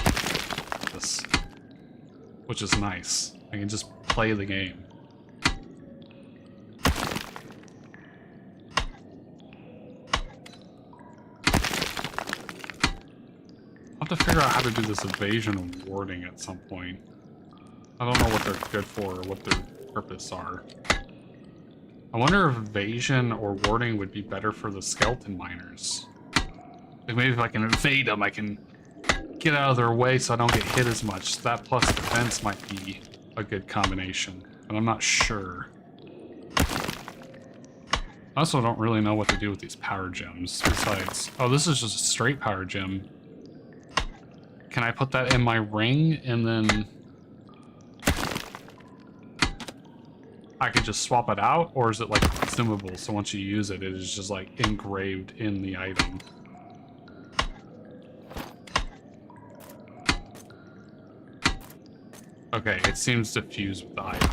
Which is nice. I can just play the game. I'll have to figure out how to do this evasion and warding at some point. I don't know what they're good for or what their purpose are. I wonder if evasion or warding would be better for the skeleton miners. Like maybe if I can evade them, I can get out of their way so I don't get hit as much. That plus defense might be a good combination. but I'm not sure. I also don't really know what to do with these power gems besides... Oh, this is just a straight power gem. Can I put that in my ring and then... I could just swap it out? Or is it like consumable, so once you use it, it is just like engraved in the item? Okay, it seems to fuse with the item.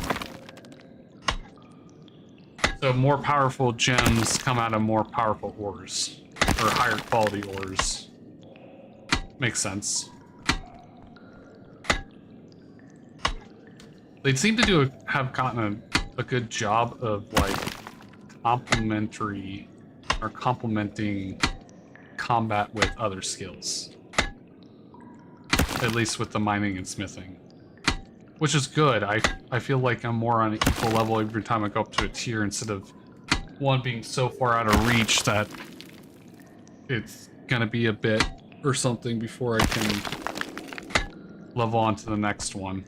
So more powerful gems come out of more powerful ores. Or higher quality ores. Makes sense. They seem to have gotten a good job of like complementing combat with other skills. At least with the mining and smithing. Which is good. I feel like I'm more on an equal level every time I go up to a tier instead of one being so far out of reach that it's gonna be a bit or something before I can level on to the next one.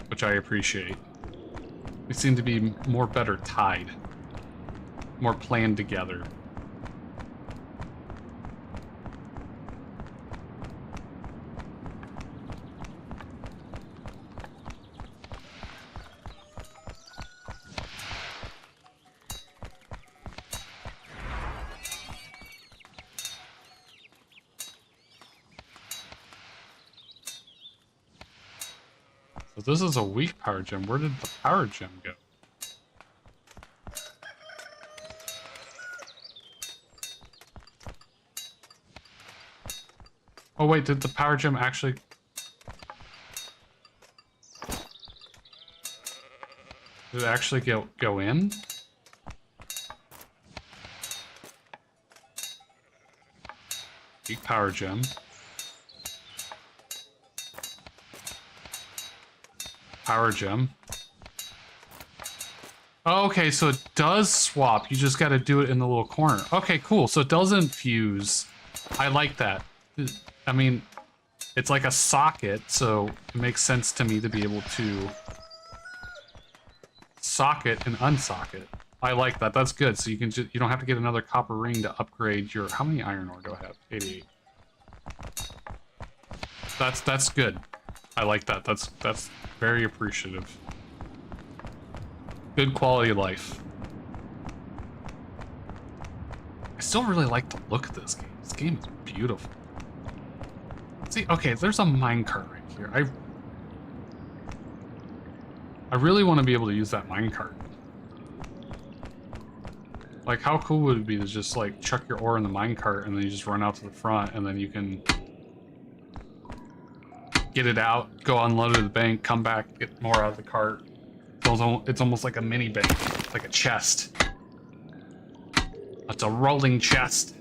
Which I appreciate. We seem to be more better tied. More planned together. So this is a weak power gem. Where did the power gem go? Oh wait, did the power gem actually... Did it actually go in? Weak power gem. Power gem. Oh, okay, so it does swap. You just got to do it in the little corner. Okay, cool. So it doesn't fuse. I like that. I mean, it's like a socket, so it makes sense to me to be able to socket and unsocket. I like that. That's good. So you can just, you don't have to get another copper ring to upgrade your... How many iron ore do I have? 88. That's good. I like that. That's very appreciative. Good quality of life. I still really like the look of this game. This game is beautiful. See, okay, there's a minecart right here. I really want to be able to use that minecart. Like, how cool would it be to just, like, chuck your ore in the minecart and then you just run out to the front and then you can get it out, go unload it at the bank, come back, get more out of the cart. It's almost like a mini bank, like a chest. It's a rolling chest.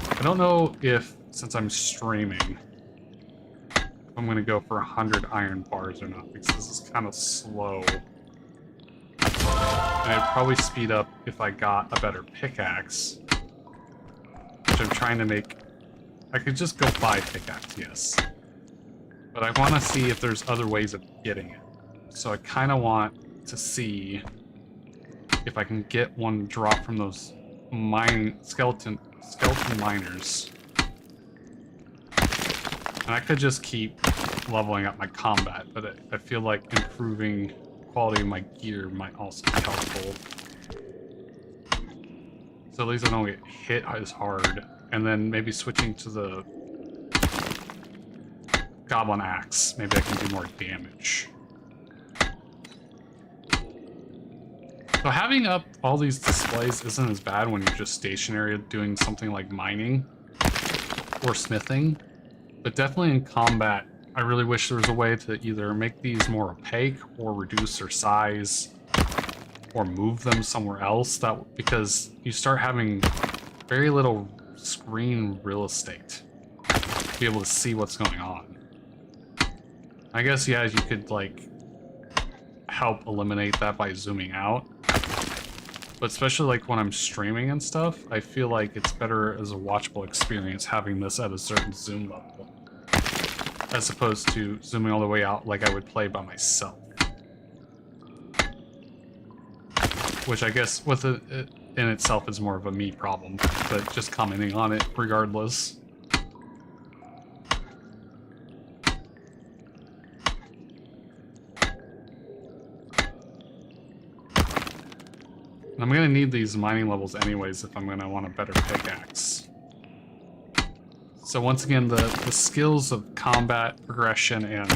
I don't know if, since I'm streaming, if I'm gonna go for 100 iron bars or not, because this is kind of slow. And it'd probably speed up if I got a better pickaxe. Which I'm trying to make... I could just go buy pickaxe, yes. But I want to see if there's other ways of getting it. So I kind of want to see if I can get one drop from those skeleton miners. And I could just keep leveling up my combat, but I feel like improving quality of my gear might also be helpful. So at least I don't get hit as hard. And then maybe switching to the Goblin Axe. Maybe I can do more damage. So having up all these displays isn't as bad when you're just stationary doing something like mining or smithing. But definitely in combat, I really wish there was a way to either make these more opaque or reduce their size or move them somewhere else, because you start having very little screen real estate to be able to see what's going on. I guess, yeah, you could like help eliminate that by zooming out, But especially like when I'm streaming and stuff, I feel like it's better as a watchable experience having this at a certain zoom level, as opposed to zooming all the way out like I would play by myself. Which I guess with it in itself is more of a me problem, but just commenting on it regardless. I'm gonna need these mining levels anyways if I'm gonna want a better pickaxe. So once again, the skills of combat progression and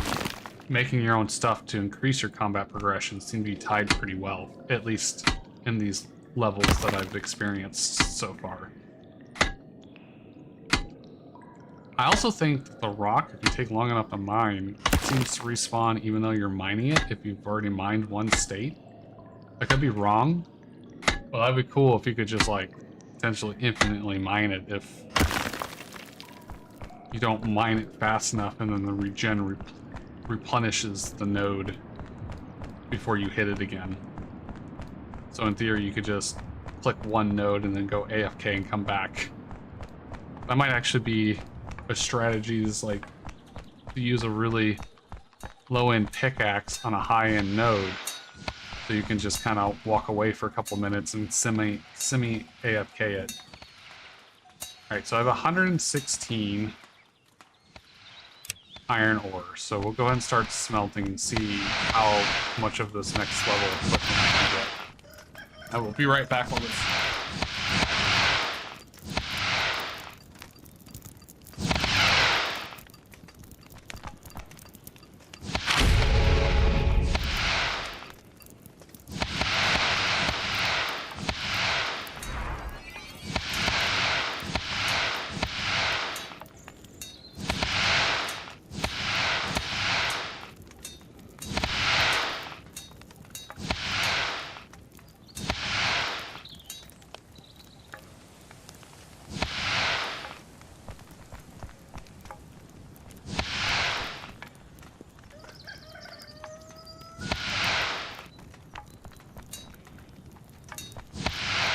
making your own stuff to increase your combat progression seem to be tied pretty well, at least in these levels that I've experienced so far. I also think that the rock, if you take long enough to mine, seems to respawn even though you're mining it if you've already mined one state. I could be wrong. Well, that'd be cool if you could just, like, potentially infinitely mine it if you don't mine it fast enough and then the regen replenishes the node before you hit it again. So in theory, you could just click one node and then go AFK and come back. That might actually be a strategy, is like to use a really low-end pickaxe on a high-end node. So you can just kind of walk away for a couple minutes and semi AFK it. Alright, so I have 116 iron ore. So we'll go ahead and start smelting and see how much of this next level equipment I can get. I will be right back on this.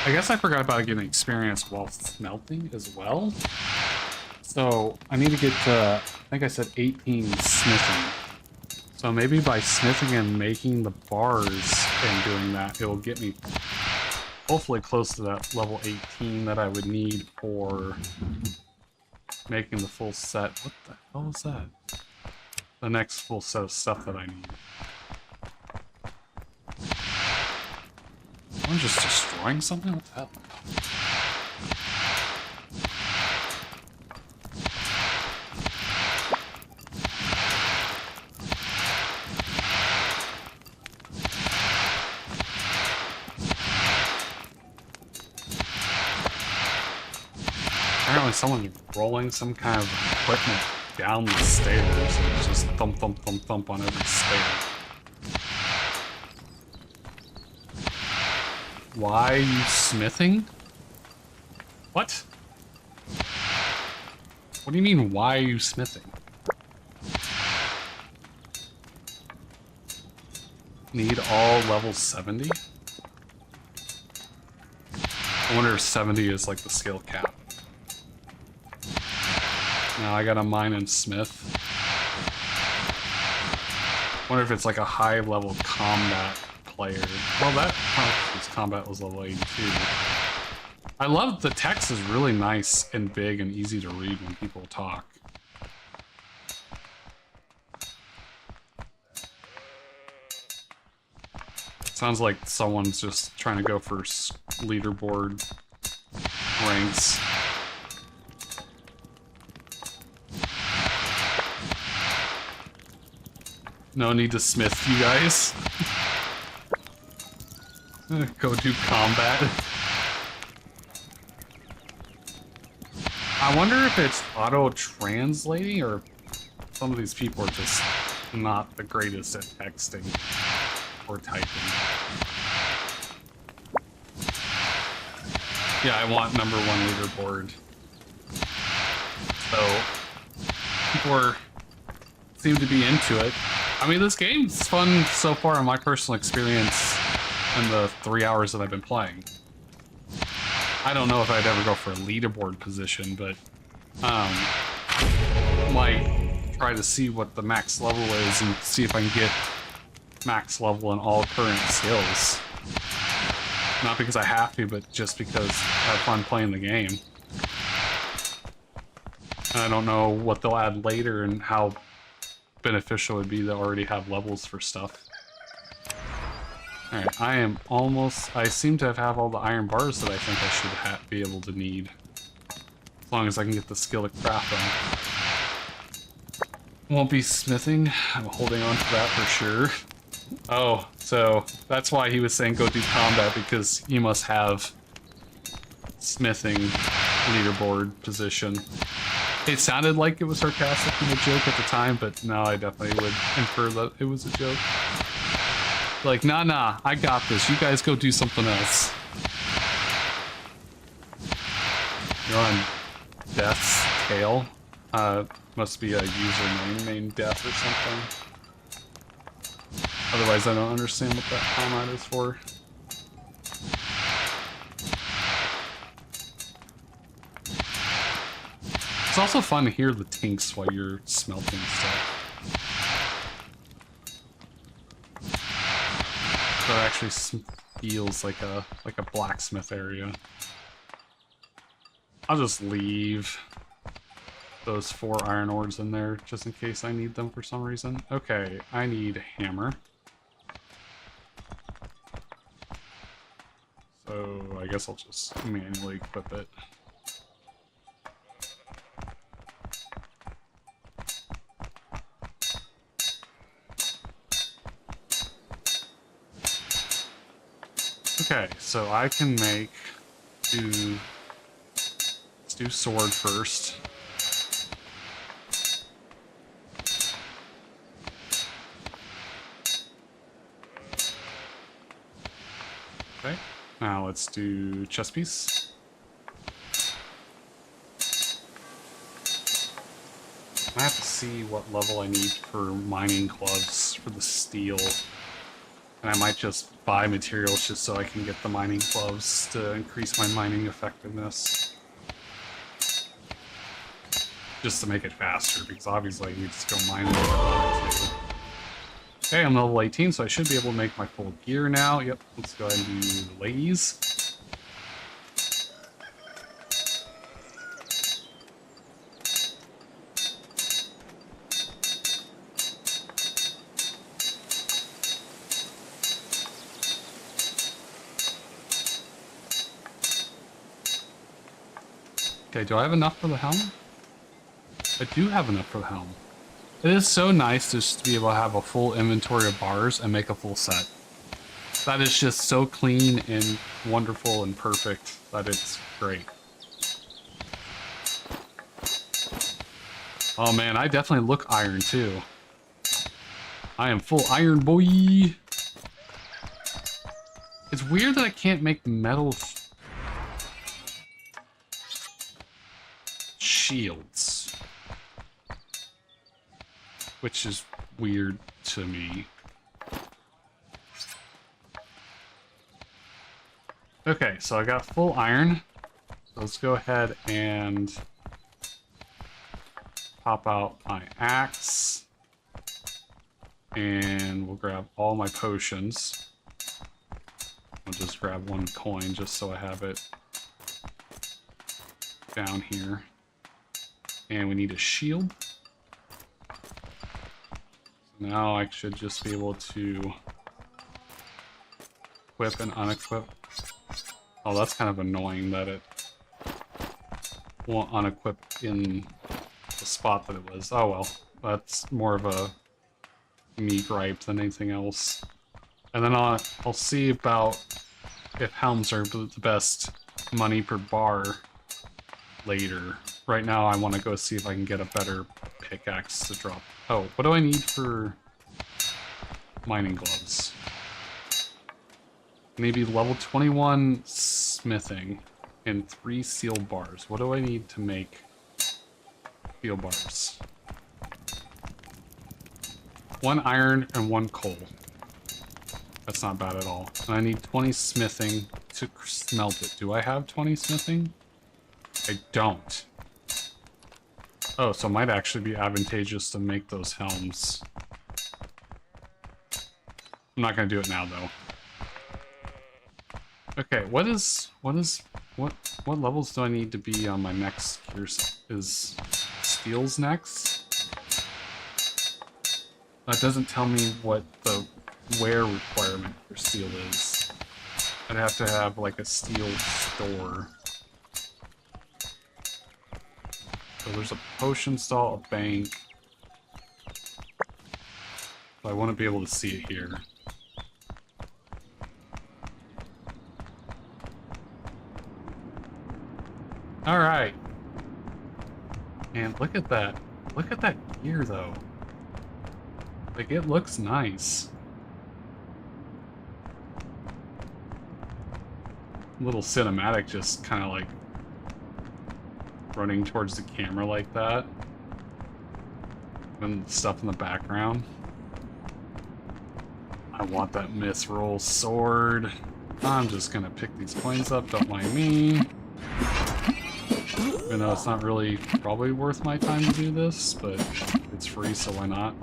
I guess I forgot about getting experience while smelting as well. So I need to get to, I think I said 18 smithing. So maybe by smithing and making the bars and doing that, it will get me hopefully close to that level 18 that I would need for making the full set. What the hell is that? The next full set of stuff that I need. I'm just destroying something? What the hell? Apparently someone's rolling some kind of equipment down the stairs and it's just thump, thump, thump, thump on every stair. Why are you smithing? What? What do you mean, why are you smithing? Need all level 70? I wonder if 70 is like the skill cap. Now I gotta mine and smith. Wonder if it's like a high level combat player. Well, that his combat was level 82. I love the text is really nice and big and easy to read when people talk. Sounds like someone's just trying to go for leaderboard ranks. No need to smith, you guys. Go do combat. I wonder if it's auto-translating or some of these people are just not the greatest at texting or typing. Yeah, I want #1 leaderboard. So, people seem to be into it. I mean, this game's fun so far in my personal experience in the 3 hours that I've been playing. I don't know if I'd ever go for a leaderboard position, but might try to see what the max level is and see if I can get max level in all current skills. Not because I have to, but just because I have fun playing the game. And I don't know what they'll add later and how beneficial it would be to already have levels for stuff. Alright, I am almost... I seem to have all the iron bars that I think I should be able to need. As long as I can get the skill to craft them. Won't be smithing. I'm holding on to that for sure. Oh, so that's why he was saying go do combat, because you must have smithing leaderboard position. It sounded like it was sarcastic and a joke at the time, but no, I definitely would infer that it was a joke. Like, nah, I got this. You guys go do something else. You're on Death's Tail. Must be a username named Death or something. Otherwise, I don't understand what that comment is for. It's also fun to hear the tinks while you're smelting stuff. So it actually feels like a blacksmith area. I'll just leave those 4 iron ores in there just in case I need them for some reason. Okay, I need a hammer. So I guess I'll just manually equip it. Okay, so I can make let's do sword first. Okay, now let's do chest piece. I have to see what level I need for mining gloves for the steel. And I might just buy materials just so I can get the mining gloves to increase my mining effectiveness. Just to make it faster, because obviously you just go mining. Okay, I'm level 18, so I should be able to make my full gear now. Yep, let's go ahead and do leggings. Okay, do I have enough for the helm? I do have enough for the helm. It is so nice just to be able to have a full inventory of bars and make a full set. That is just so clean and wonderful and perfect that it's great. Oh man, I definitely look iron too. I am full iron, boy! It's weird that I can't make metal shields, which is weird to me. Okay, so I got full iron. Let's go ahead and pop out my axe, and we'll grab all my potions. I'll just grab 1 coin just so I have it down here. And we need a shield. So now I should just be able to equip and unequip. Oh, that's kind of annoying that it won't unequip in the spot that it was. Oh well, that's more of a me gripe than anything else. And then I'll see about if helms are the best money per bar later. Right now I want to go see if I can get a better pickaxe to drop. Oh, what do I need for mining gloves? Maybe level 21 smithing and 3 steel bars. What do I need to make steel bars? 1 iron and 1 coal. That's not bad at all. And I need 20 smithing, to smelt it. Do I have 20 smithing? I don't. Oh, so it might actually be advantageous to make those helms. I'm not gonna do it now though. Okay, what levels do I need to be on my next gear set? Is steel's next? That doesn't tell me what the wear requirement for steel is. I'd have to have like a steel store. So there's a potion stall, a bank. But I want to be able to see it here. Alright. And look at that. Look at that gear though. Like, it looks nice. Little cinematic, just kind of like running towards the camera like that. And stuff in the background. I want that mithril sword. I'm just gonna pick these coins up, don't mind me. Even though it's not really probably worth my time to do this, but it's free, so why not?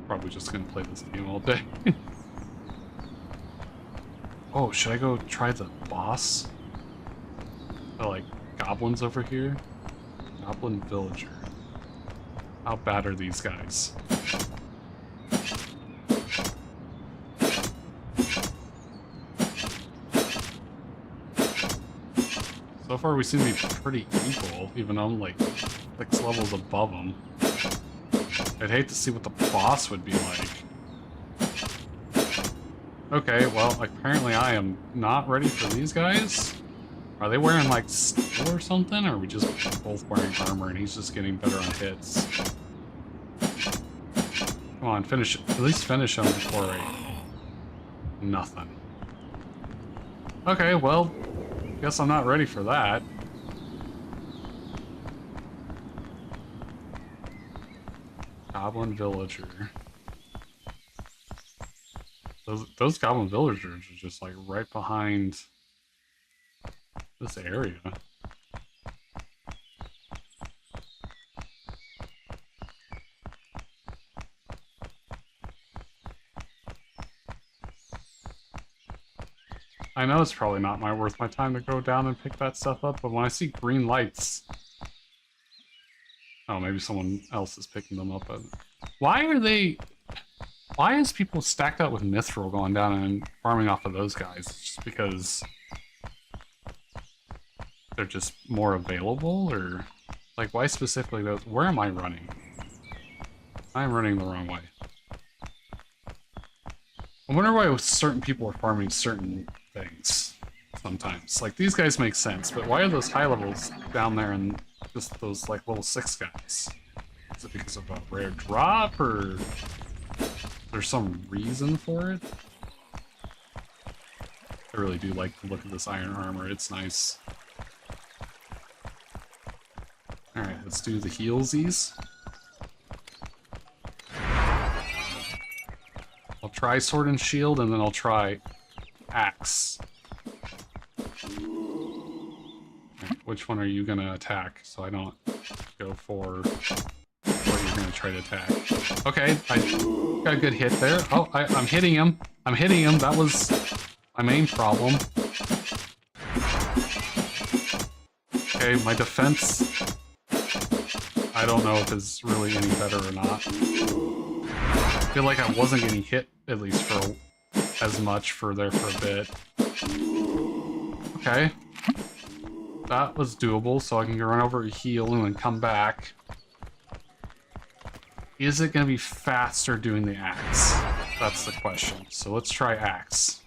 Probably just gonna play this game all day. Oh, should I go try the boss? The, like, goblins over here? Goblin villager. How bad are these guys? So far we seem to be pretty equal, even though I'm like 6 levels above them. I'd hate to see what the boss would be like. Okay, well, apparently I am not ready for these guys. Are they wearing, like, steel or something? Or are we just both wearing armor and he's just getting better on hits? Come on, finish it. At least finish him before I... Nothing. Okay, well, guess I'm not ready for that. Goblin villager. Those goblin villagers are just like right behind this area. I know it's probably not worth my time to go down and pick that stuff up, but when I see green lights... Oh, maybe someone else is picking them up. Why are they... Why is people stacked up with mithril going down and farming off of those guys? It's just because they're just more available, or like why specifically those? Where am I running? I'm running the wrong way. I wonder why certain people are farming certain things sometimes. Like these guys make sense, but why are those high levels down there and just those like level 6 guys? Is it because of a rare drop, or there's some reason for it? I really do like the look of this iron armor, it's nice. Alright, let's do the healsies. I'll try sword and shield, and then I'll try axe. Right, which one are you gonna attack, so I don't go for what you're gonna try to attack? Okay, I got a good hit there. Oh, I'm hitting him. I'm hitting him. That was my main problem. Okay, my defense... I don't know if it's really any better or not. I feel like I wasn't getting hit, at least for as much for a bit. Okay. That was doable, so I can run over and heal and then come back. Is it going to be faster doing the axe? That's the question. So let's try axe.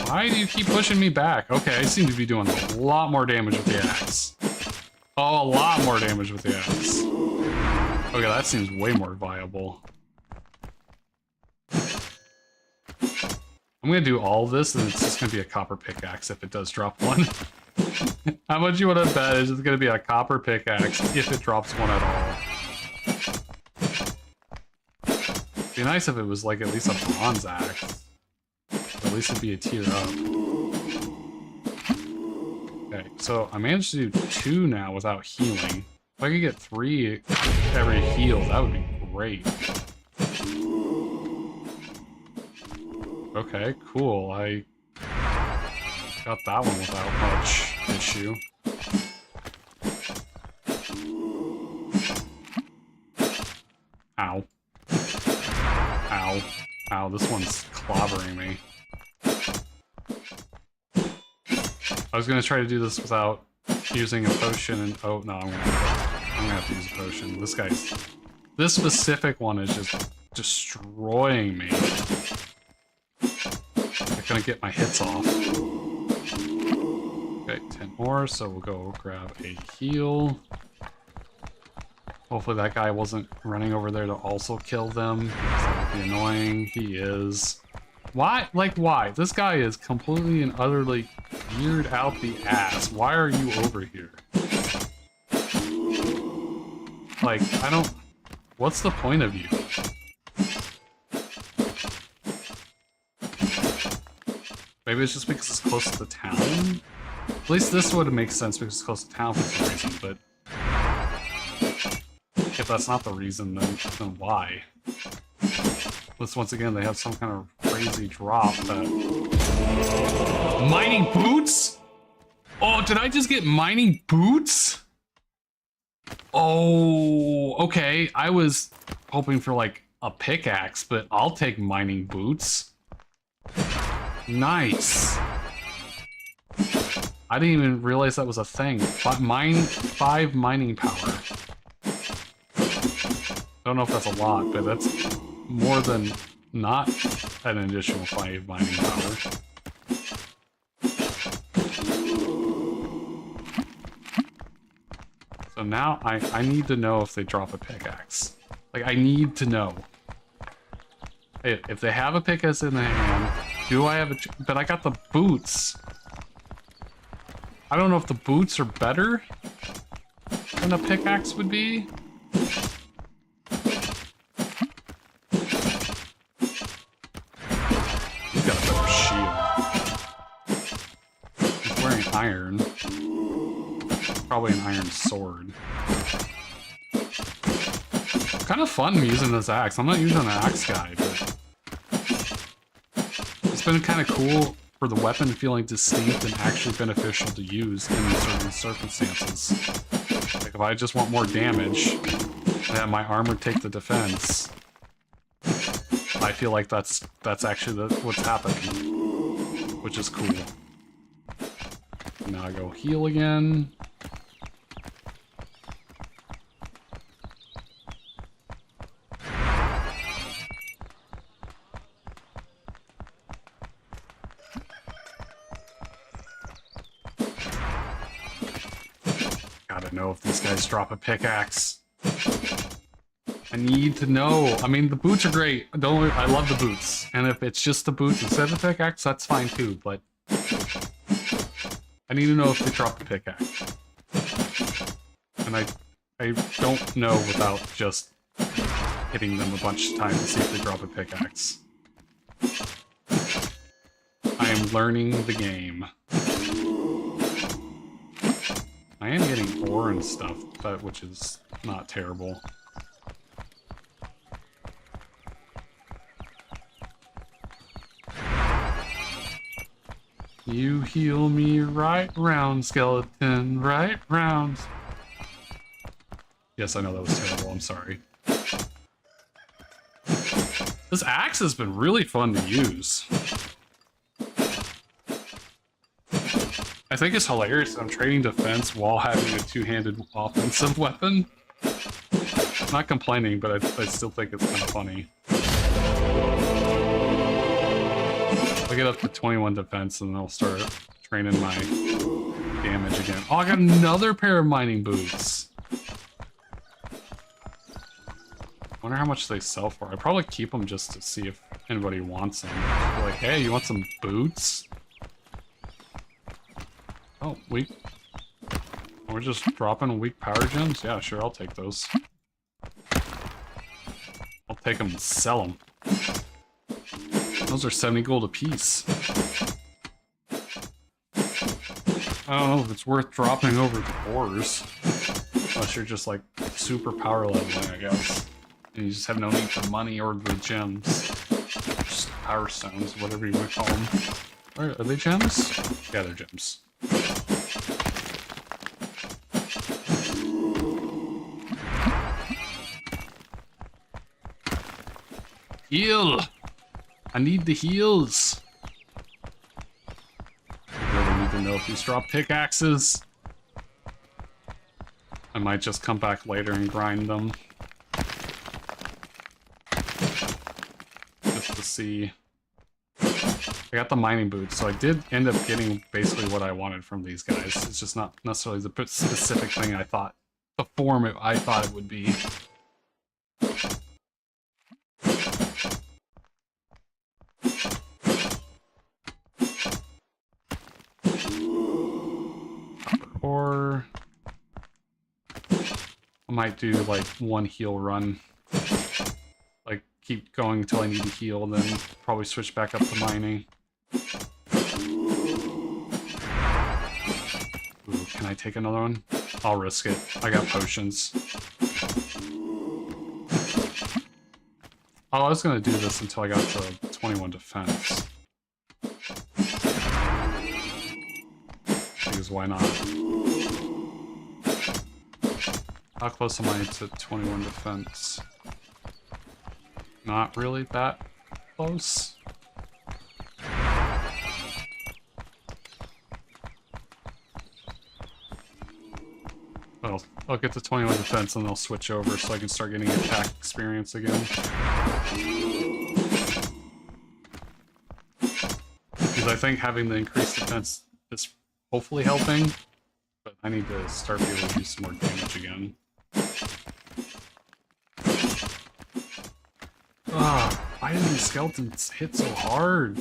Why do you keep pushing me back? Okay, I seem to be doing a lot more damage with the axe. Oh, a lot more damage with the axe. Okay, that seems way more viable. I'm gonna do all of this, and it's just gonna be a copper pickaxe if it does drop one. How much you want to bet is it's gonna be a copper pickaxe if it drops one at all? It'd be nice if it was like at least a bronze axe. At least it'd be a tier up. Okay, so I managed to do 2 now without healing. If I could get 3 every heal, that would be great. Okay, cool. I got that one without much issue. Ow. Ow. Ow, this one's clobbering me. I was gonna try to do this without using a potion and... Oh, no, I'm gonna have to use a potion. This specific one is just destroying me. I couldn't get my hits off. Okay, 10 more, so we'll go grab a heal. Hopefully that guy wasn't running over there to also kill them. That would be annoying. He is. Why? Like, why? This guy is completely and utterly geared out the ass. Why are you over here? Like, I don't... What's the point of you? Maybe it's just because it's close to the town? At least this would make sense because it's close to town for some reason, but... If that's not the reason, then why? Once again, they have some kind of crazy drop that... Mining boots? Oh, did I just get mining boots? Oh, okay. I was hoping for, like, a pickaxe, but I'll take mining boots. Nice. I didn't even realize that was a thing. 5 mining power. Don't know if that's a lot, but that's more than not an additional 5 mining power. So now I need to know if they drop a pickaxe. Like, I need to know. If they have a pickaxe in the hand, do I have a... But I got the boots. I don't know if the boots are better than a pickaxe would be. He's got a better shield. He's wearing iron. Probably an iron sword. Kind of fun using this axe. I'm not usually an axe guy, but it's been kind of cool for the weapon feeling distinct and actually beneficial to use in certain circumstances. Like if I just want more damage and have my armor take the defense, I feel like that's actually what's happening, which is cool. Now I go heal again. Gotta know if these guys drop a pickaxe. I need to know. I mean, the boots are great. I love the boots. And if it's just the boots instead of the pickaxe, that's fine too, but I need to know if they drop the pickaxe. And I don't know without just hitting them a bunch of times to see if they drop a pickaxe. I am learning the game. I am getting ore and stuff, which is not terrible. You heal me right round, skeleton, right round. Yes, I know that was terrible, I'm sorry. This axe has been really fun to use. I think it's hilarious that I'm trading defense while having a two-handed offensive weapon. I'm not complaining, but I still think it's kind of funny. I'll get up to 21 defense and then I'll start training my damage again. Oh, I got another pair of mining boots. Wonder how much they sell for. I'd probably keep them just to see if anybody wants them. Be like, hey, you want some boots? Oh, weak. We're just dropping weak power gems? Yeah, sure, I'll take those. I'll take them and sell them. Those are 70 gold apiece. I don't know if it's worth dropping over the ores. Unless you're just like super power leveling, I guess. And you just have no need for money or the gems. Just power stones, whatever you want to call them. Are they gems? Yeah, they're gems. Heal! I need the heals! I really need to know if these drop pickaxes. I might just come back later and grind them. Just to see. I got the mining boots, so I did end up getting basically what I wanted from these guys. It's just not necessarily the specific thing I thought, the form I thought it would be. Or I might do like one heal run. Like keep going until I need to heal, then probably switch back up to mining. Ooh, can I take another one? I'll risk it. I got potions. Oh, I was gonna do this until I got to 21 defense. Because why not? How close am I to 21 defense? Not really that close. Well, I'll get to 21 defense and they'll switch over so I can start getting attack experience again. Because I think having the increased defense is hopefully helping, but I need to start being able to do some more damage again. Ah, why do these skeletons hit so hard?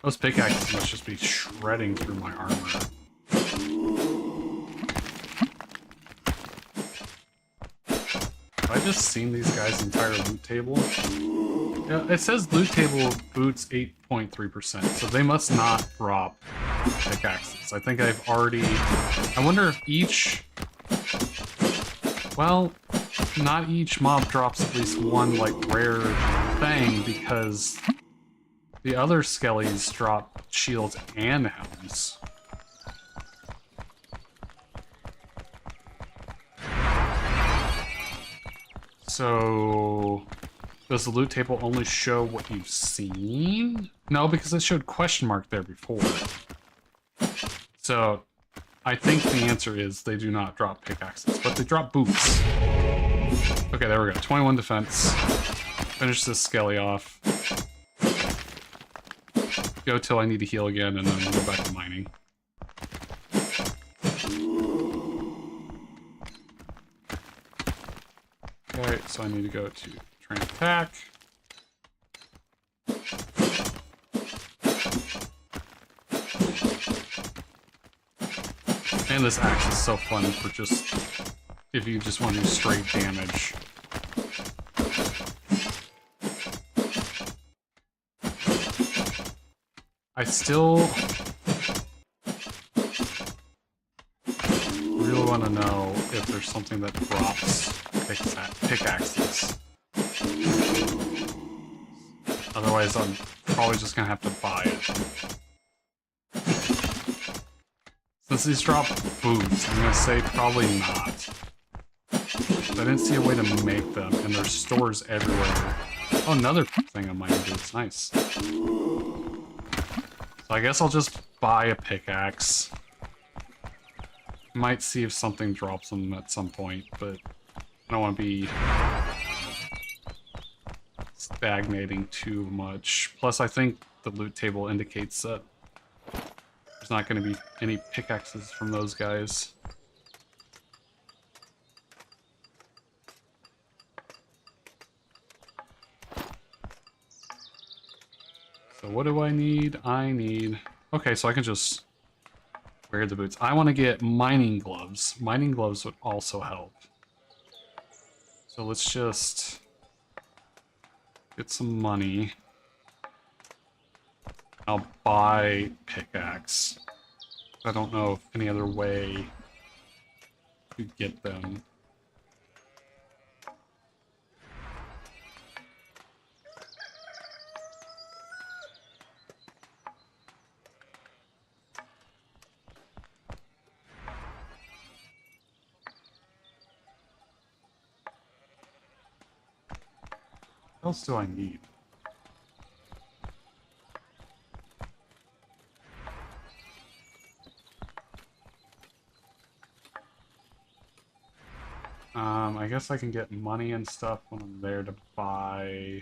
Those pickaxes must just be shredding through my armor. Have I just seen these guys' entire loot table? Yeah, it says loot table boots 8.3%, so they must not drop pickaxes. I think I've already... I wonder if each... Well, not each mob drops at least one, like, rare thing, because the other skellies drop shields and helms. So... does the loot table only show what you've seen? No, because it showed question mark there before. So, I think the answer is they do not drop pickaxes, but they drop boots. Okay, there we go. 21 defense. Finish this skelly off. Go till I need to heal again, and then we'll go back to mining. Okay, so I need to go to train attack. And this axe is so fun for just, if you just want to do straight damage. I still really want to know if there's something that drops pickaxes. Otherwise, I'm probably just gonna have to buy it. Since these drop boots, I'm gonna say probably not. I didn't see a way to make them, and there's stores everywhere. Oh, another thing on mining boots, nice. So I guess I'll just buy a pickaxe. Might see if something drops them at some point, but I don't want to be stagnating too much. Plus, I think the loot table indicates that there's not going to be any pickaxes from those guys. So what do I need? I need... Okay, so I can just wear the boots. I want to get mining gloves. Mining gloves would also help. So let's just get some money. I'll buy pickaxe. I don't know if any other way to get them. What else do I need? I guess I can get money and stuff when I'm there to buy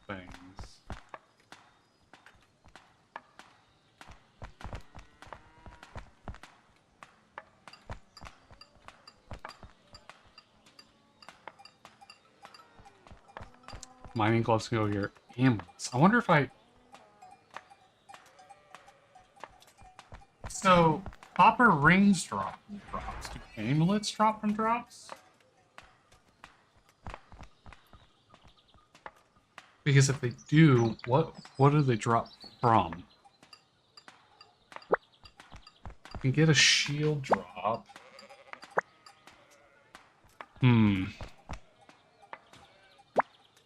things. Mining gloves can go here. Amulets. I wonder if I... So, copper rings drop from drops. Do amulets drop from drops? Because if they do, what do they drop from? I can get a shield drop.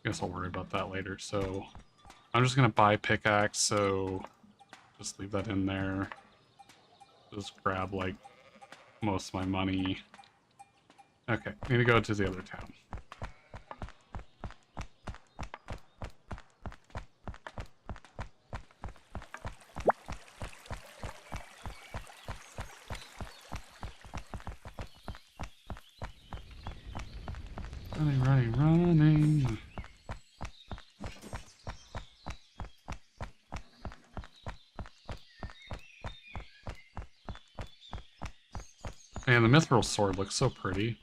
Guess I'll worry about that later. So I'm just gonna buy pickaxe, so just leave that in there. Just grab like most of my money. Okay, I'm gonna go to the other town. Running. Man, the mithril sword looks so pretty.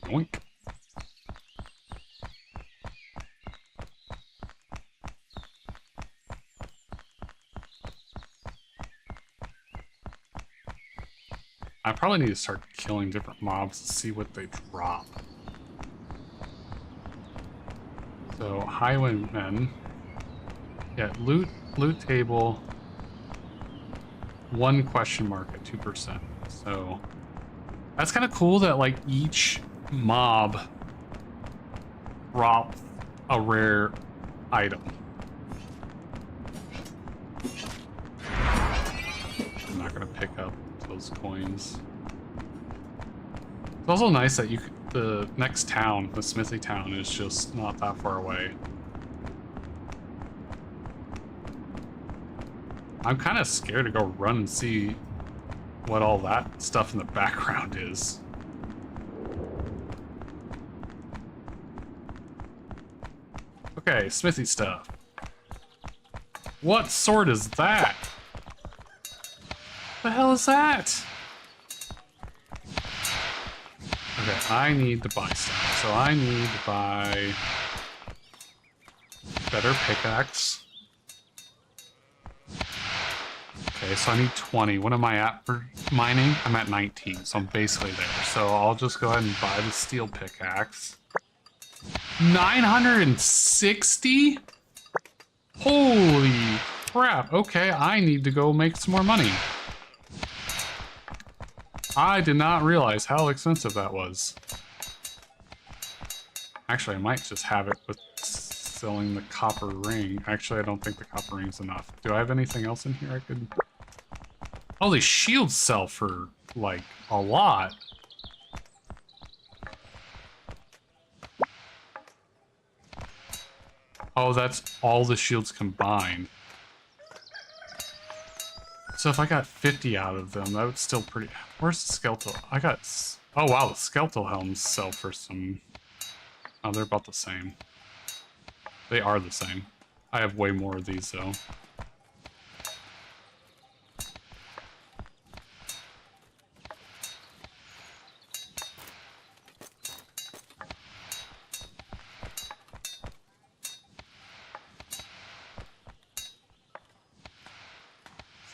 Yoink. I probably need to start killing different mobs to see what they drop. So, highwaymen. Yeah, loot table. 1 question mark at 2%. So, that's kind of cool that, like, each mob drops a rare item. I'm not going to pick up those coins. It's also nice that the next town, the smithy town, is just not that far away. I'm kind of scared to go run and see what all that stuff in the background is. Okay, smithy stuff. What sword is that? The hell is that? Okay, I need to buy stuff. So I need to buy better pickaxe. Okay, so I need 20. What am I at for mining? I'm at 19, so I'm basically there. So I'll just go ahead and buy the steel pickaxe. 960? Holy crap. Okay, I need to go make some more money. I did not realize how expensive that was. Actually, I might just have it with selling the copper ring. Actually, I don't think the copper ring's enough. Do I have anything else in here I could... Oh, these shields sell for, like, a lot. Oh, that's all the shields combined. So if I got 50 out of them, that would still pretty... Where's the skeletal? I got... Oh, wow, the skeletal helms sell for some... Oh, they're about the same. They are the same. I have way more of these, though.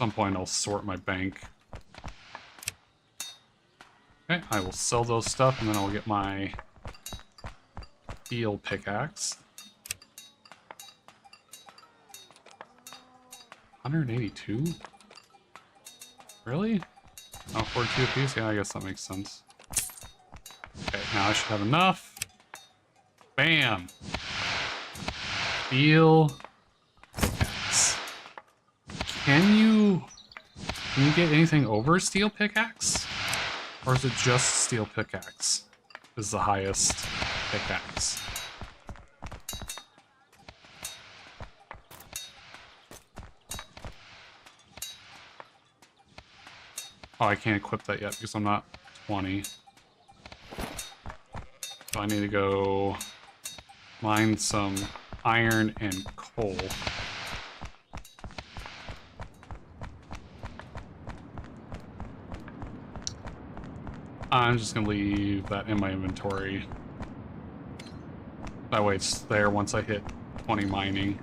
some point I'll sort my bank. Okay, I will sell those stuff and then I'll get my steel pickaxe. 182? Really? Oh, 42 apiece? Yeah, I guess that makes sense. Okay, now I should have enough. Bam! Steel pickaxe. Can you get anything over steel pickaxe? Or is it just steel pickaxe? Is the highest pickaxe. Oh, I can't equip that yet because I'm not 20. So I need to go mine some iron and coal. I'm just gonna leave that in my inventory. That way it's there once I hit 20 mining.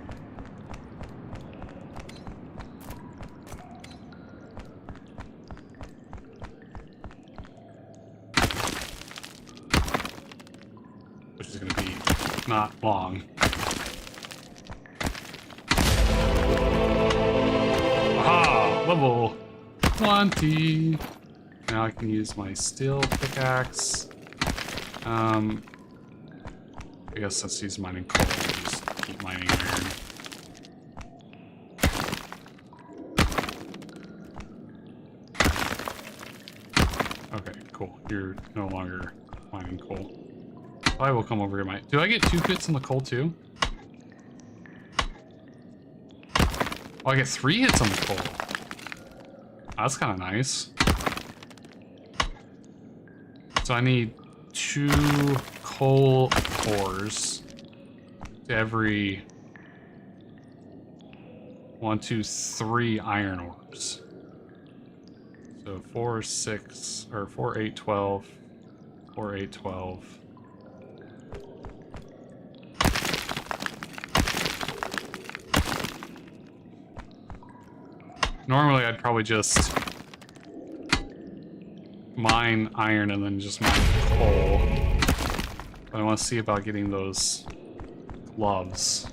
Which is gonna be not long. Aha! Level 20! Now I can use my steel pickaxe. I guess let's use mining coal. Just keep mining iron. Okay, cool. You're no longer mining coal. I will come over here. Do I get 2 hits on the coal too? Oh, I get 3 hits on the coal. That's kind of nice. So I need 2 coal ores to every 1, 2, 3 iron ores. So 4, 6, or 4, 8, 12. 4, 8, 12. Normally I'd probably just mine iron and then just mine coal. But I want to see about getting those gloves.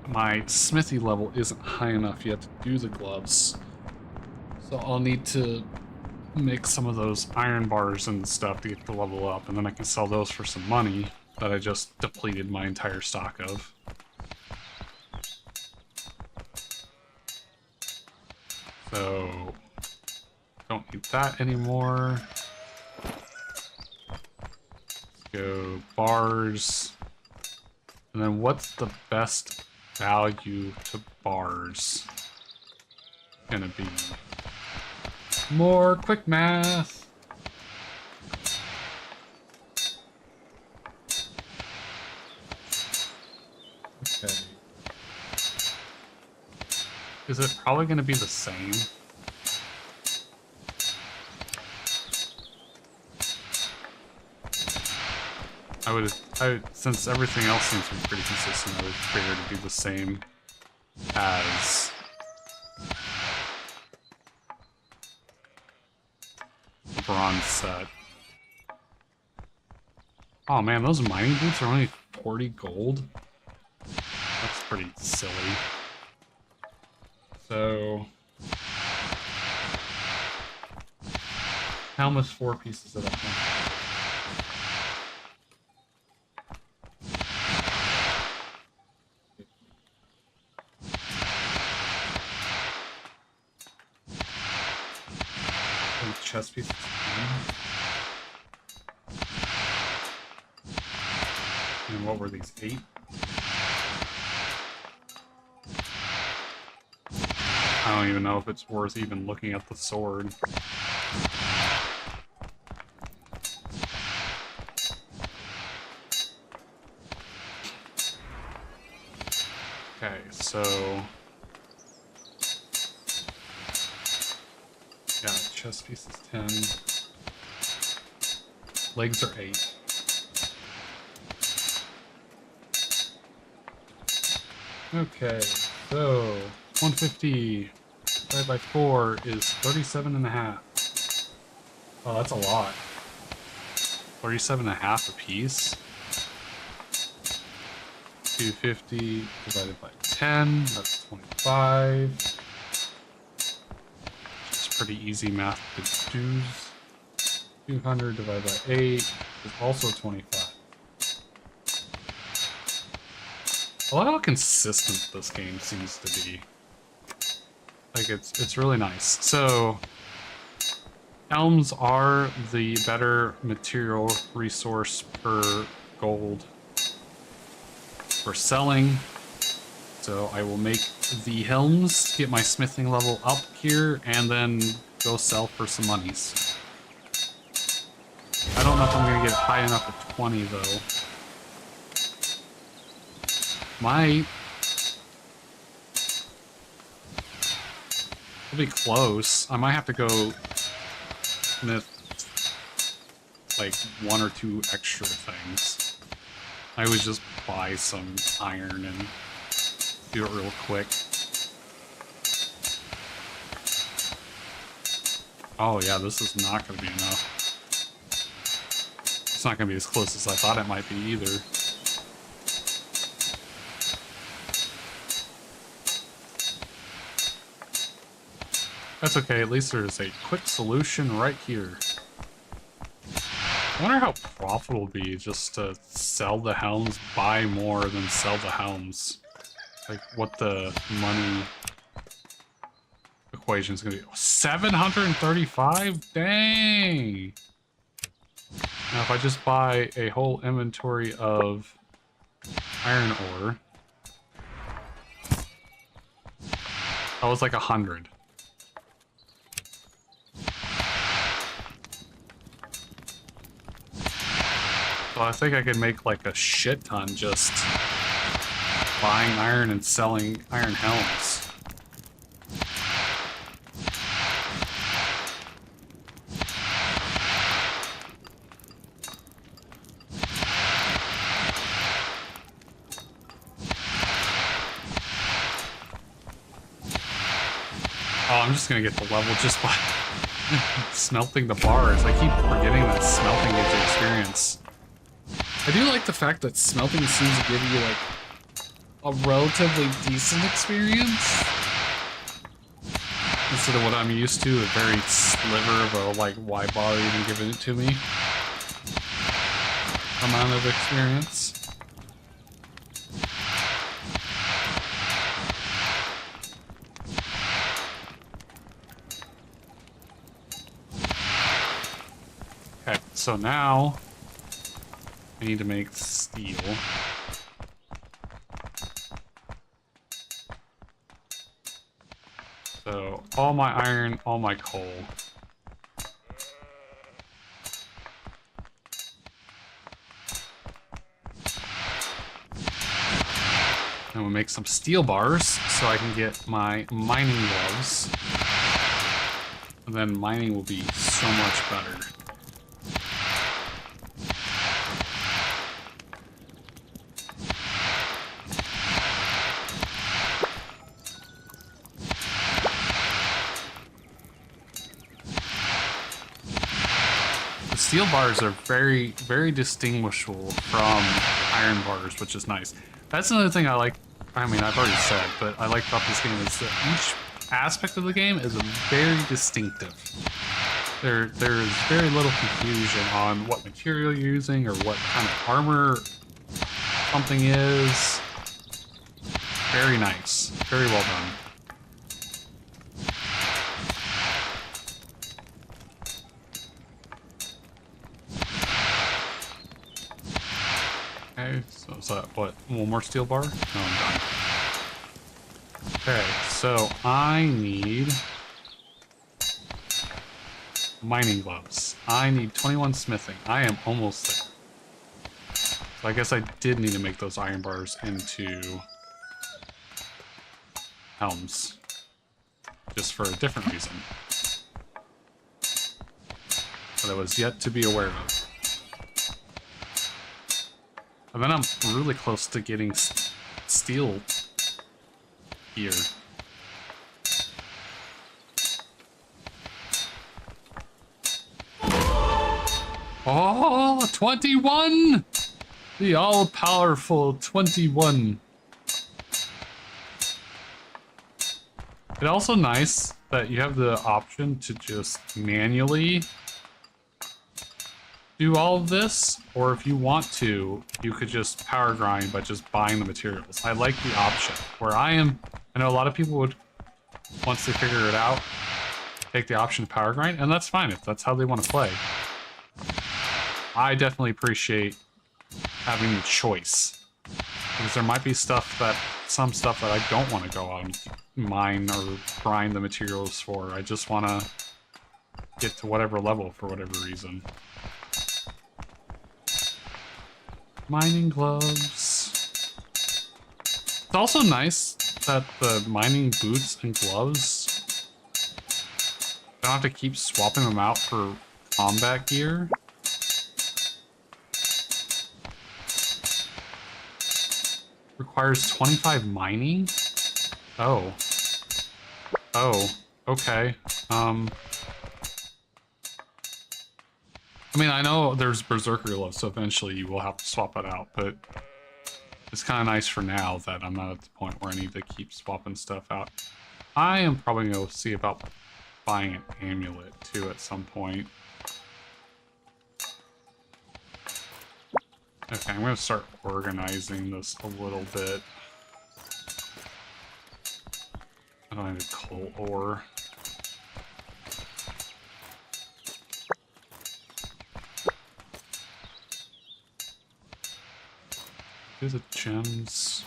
My smithy level isn't high enough yet to do the gloves. So I'll need to make some of those iron bars and stuff to get the level up, and then I can sell those for some money that I just depleted my entire stock of. So, don't need that anymore. Let's go bars. And then what's the best value to bars? Gonna be more quick math. Okay. Is it probably going to be the same? Since everything else seems to be pretty consistent, I would figure it to be the same as the bronze set. Oh man, those mining boots are only 40 gold? That's pretty silly. So, helmet's 4 pieces of that thing. And chest pieces. And what were these? 8? I don't even know if it's worth even looking at the sword. Okay, so... yeah, chest piece is 10. Legs are 8. Okay, so 150 divided by 4 is 37.5. Oh, that's a lot. 37.5 a piece. 250 divided by 10, that's 25. It's pretty easy math to do. 200 divided by 8 is also 25. I love how consistent this game seems to be. Like, it's really nice. So, elms are the better material resource per gold for selling. So I will make the helms, get my smithing level up here, and then go sell for some monies. I don't know if I'm gonna get high enough at 20 though. Might. It'll be close. I might have to go smith like 1 or 2 extra things. I would just buy some iron and do it real quick. Oh yeah, this is not going to be enough. It's not going to be as close as I thought it might be either. That's okay, at least there's a quick solution right here. I wonder how profitable it'll be just to sell the helms, buy more than sell the helms. Like, what the money equation is going to be. 735? Dang! Now, if I just buy a whole inventory of iron ore, that was like 100. So I think I could make like a shit ton just buying iron and selling iron helms. Oh, I'm just gonna get the level just by smelting the bars. I keep forgetting that smelting gives you experience. I do like the fact that smelting seems to give you, like, a relatively decent experience. Instead of what I'm used to, a very sliver of a, like, why bother even giving it to me amount of experience. Okay, so now I need to make steel. So, all my iron, all my coal. And we'll make some steel bars so I can get my mining gloves. And then mining will be so much better. Steel bars are very, very distinguishable from iron bars, which is nice. That's another thing I like. I mean, I've already said, but I like about this game is that each aspect of the game is very distinctive. There's very little confusion on what material you're using or what kind of armor something is. Very nice. Very well done. Okay, so is that what? One more steel bar? No, I'm done. Okay, so I need mining gloves. I need 21 smithing. I am almost there. So I guess I did need to make those iron bars into helms. Just for a different reason. That I was yet to be aware of. And then I'm really close to getting steel gear. Oh, 21! The all-powerful 21. It's also nice that you have the option to just manually do all of this, or if you want to, you could just power grind by just buying the materials. I like the option. Where I know a lot of people would, once they figure it out, take the option to power grind, and that's fine if that's how they want to play. I definitely appreciate having the choice, because there might be some stuff that I don't want to go out and mine or grind the materials for. I just want to get to whatever level for whatever reason. Mining gloves. It's also nice that the mining boots and gloves, I don't have to keep swapping them out for combat gear. Requires 25 mining? Oh. Oh, okay. I mean, I know there's Berserker gloves, so eventually you will have to swap it out, but it's kind of nice for now that I'm not at the point where I need to keep swapping stuff out. I am probably going to see about buying an amulet, too, at some point. Okay, I'm going to start organizing this a little bit. I don't need coal ore. Do the gems.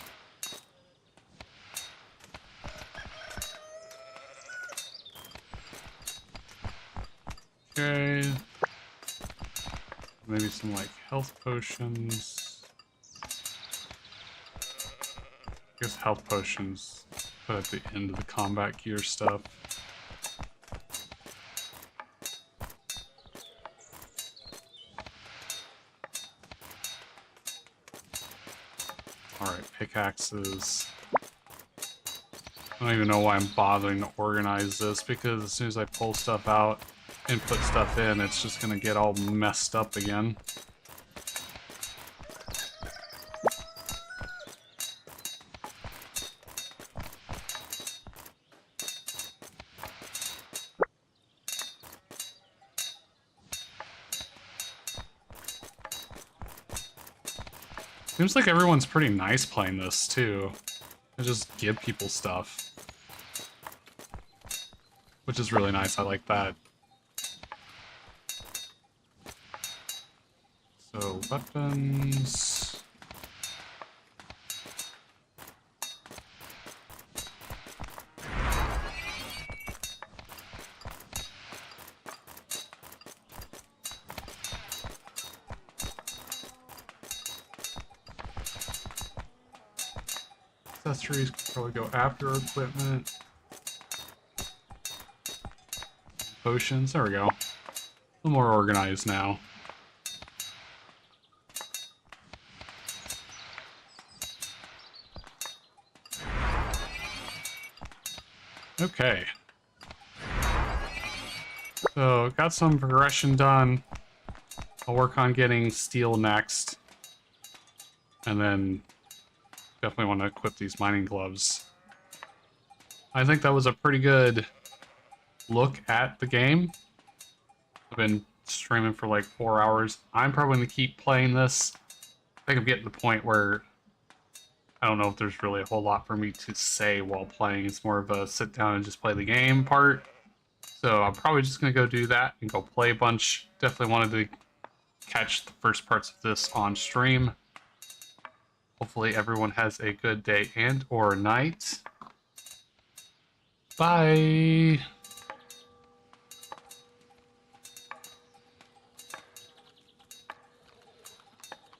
Okay. Maybe some like health potions. I guess health potions put at the end of the combat gear stuff. Alright, pickaxes. I don't even know why I'm bothering to organize this, because as soon as I pull stuff out and put stuff in, it's just gonna get all messed up again. Seems like everyone's pretty nice playing this, too. They just give people stuff. Which is really nice, I like that. So, weapons... Accessories could probably go after equipment. Potions, there we go. A little more organized now. Okay. So, got some progression done. I'll work on getting steel next. And then definitely want to equip these mining gloves. I think that was a pretty good look at the game. I've been streaming for like 4 hours. I'm probably going to keep playing this. I think I'm getting to the point where I don't know if there's really a whole lot for me to say while playing. It's more of a sit down and just play the game part. So I'm probably just going to go do that and go play a bunch. Definitely wanted to catch the first parts of this on stream. Hopefully everyone has a good day and or night. Bye.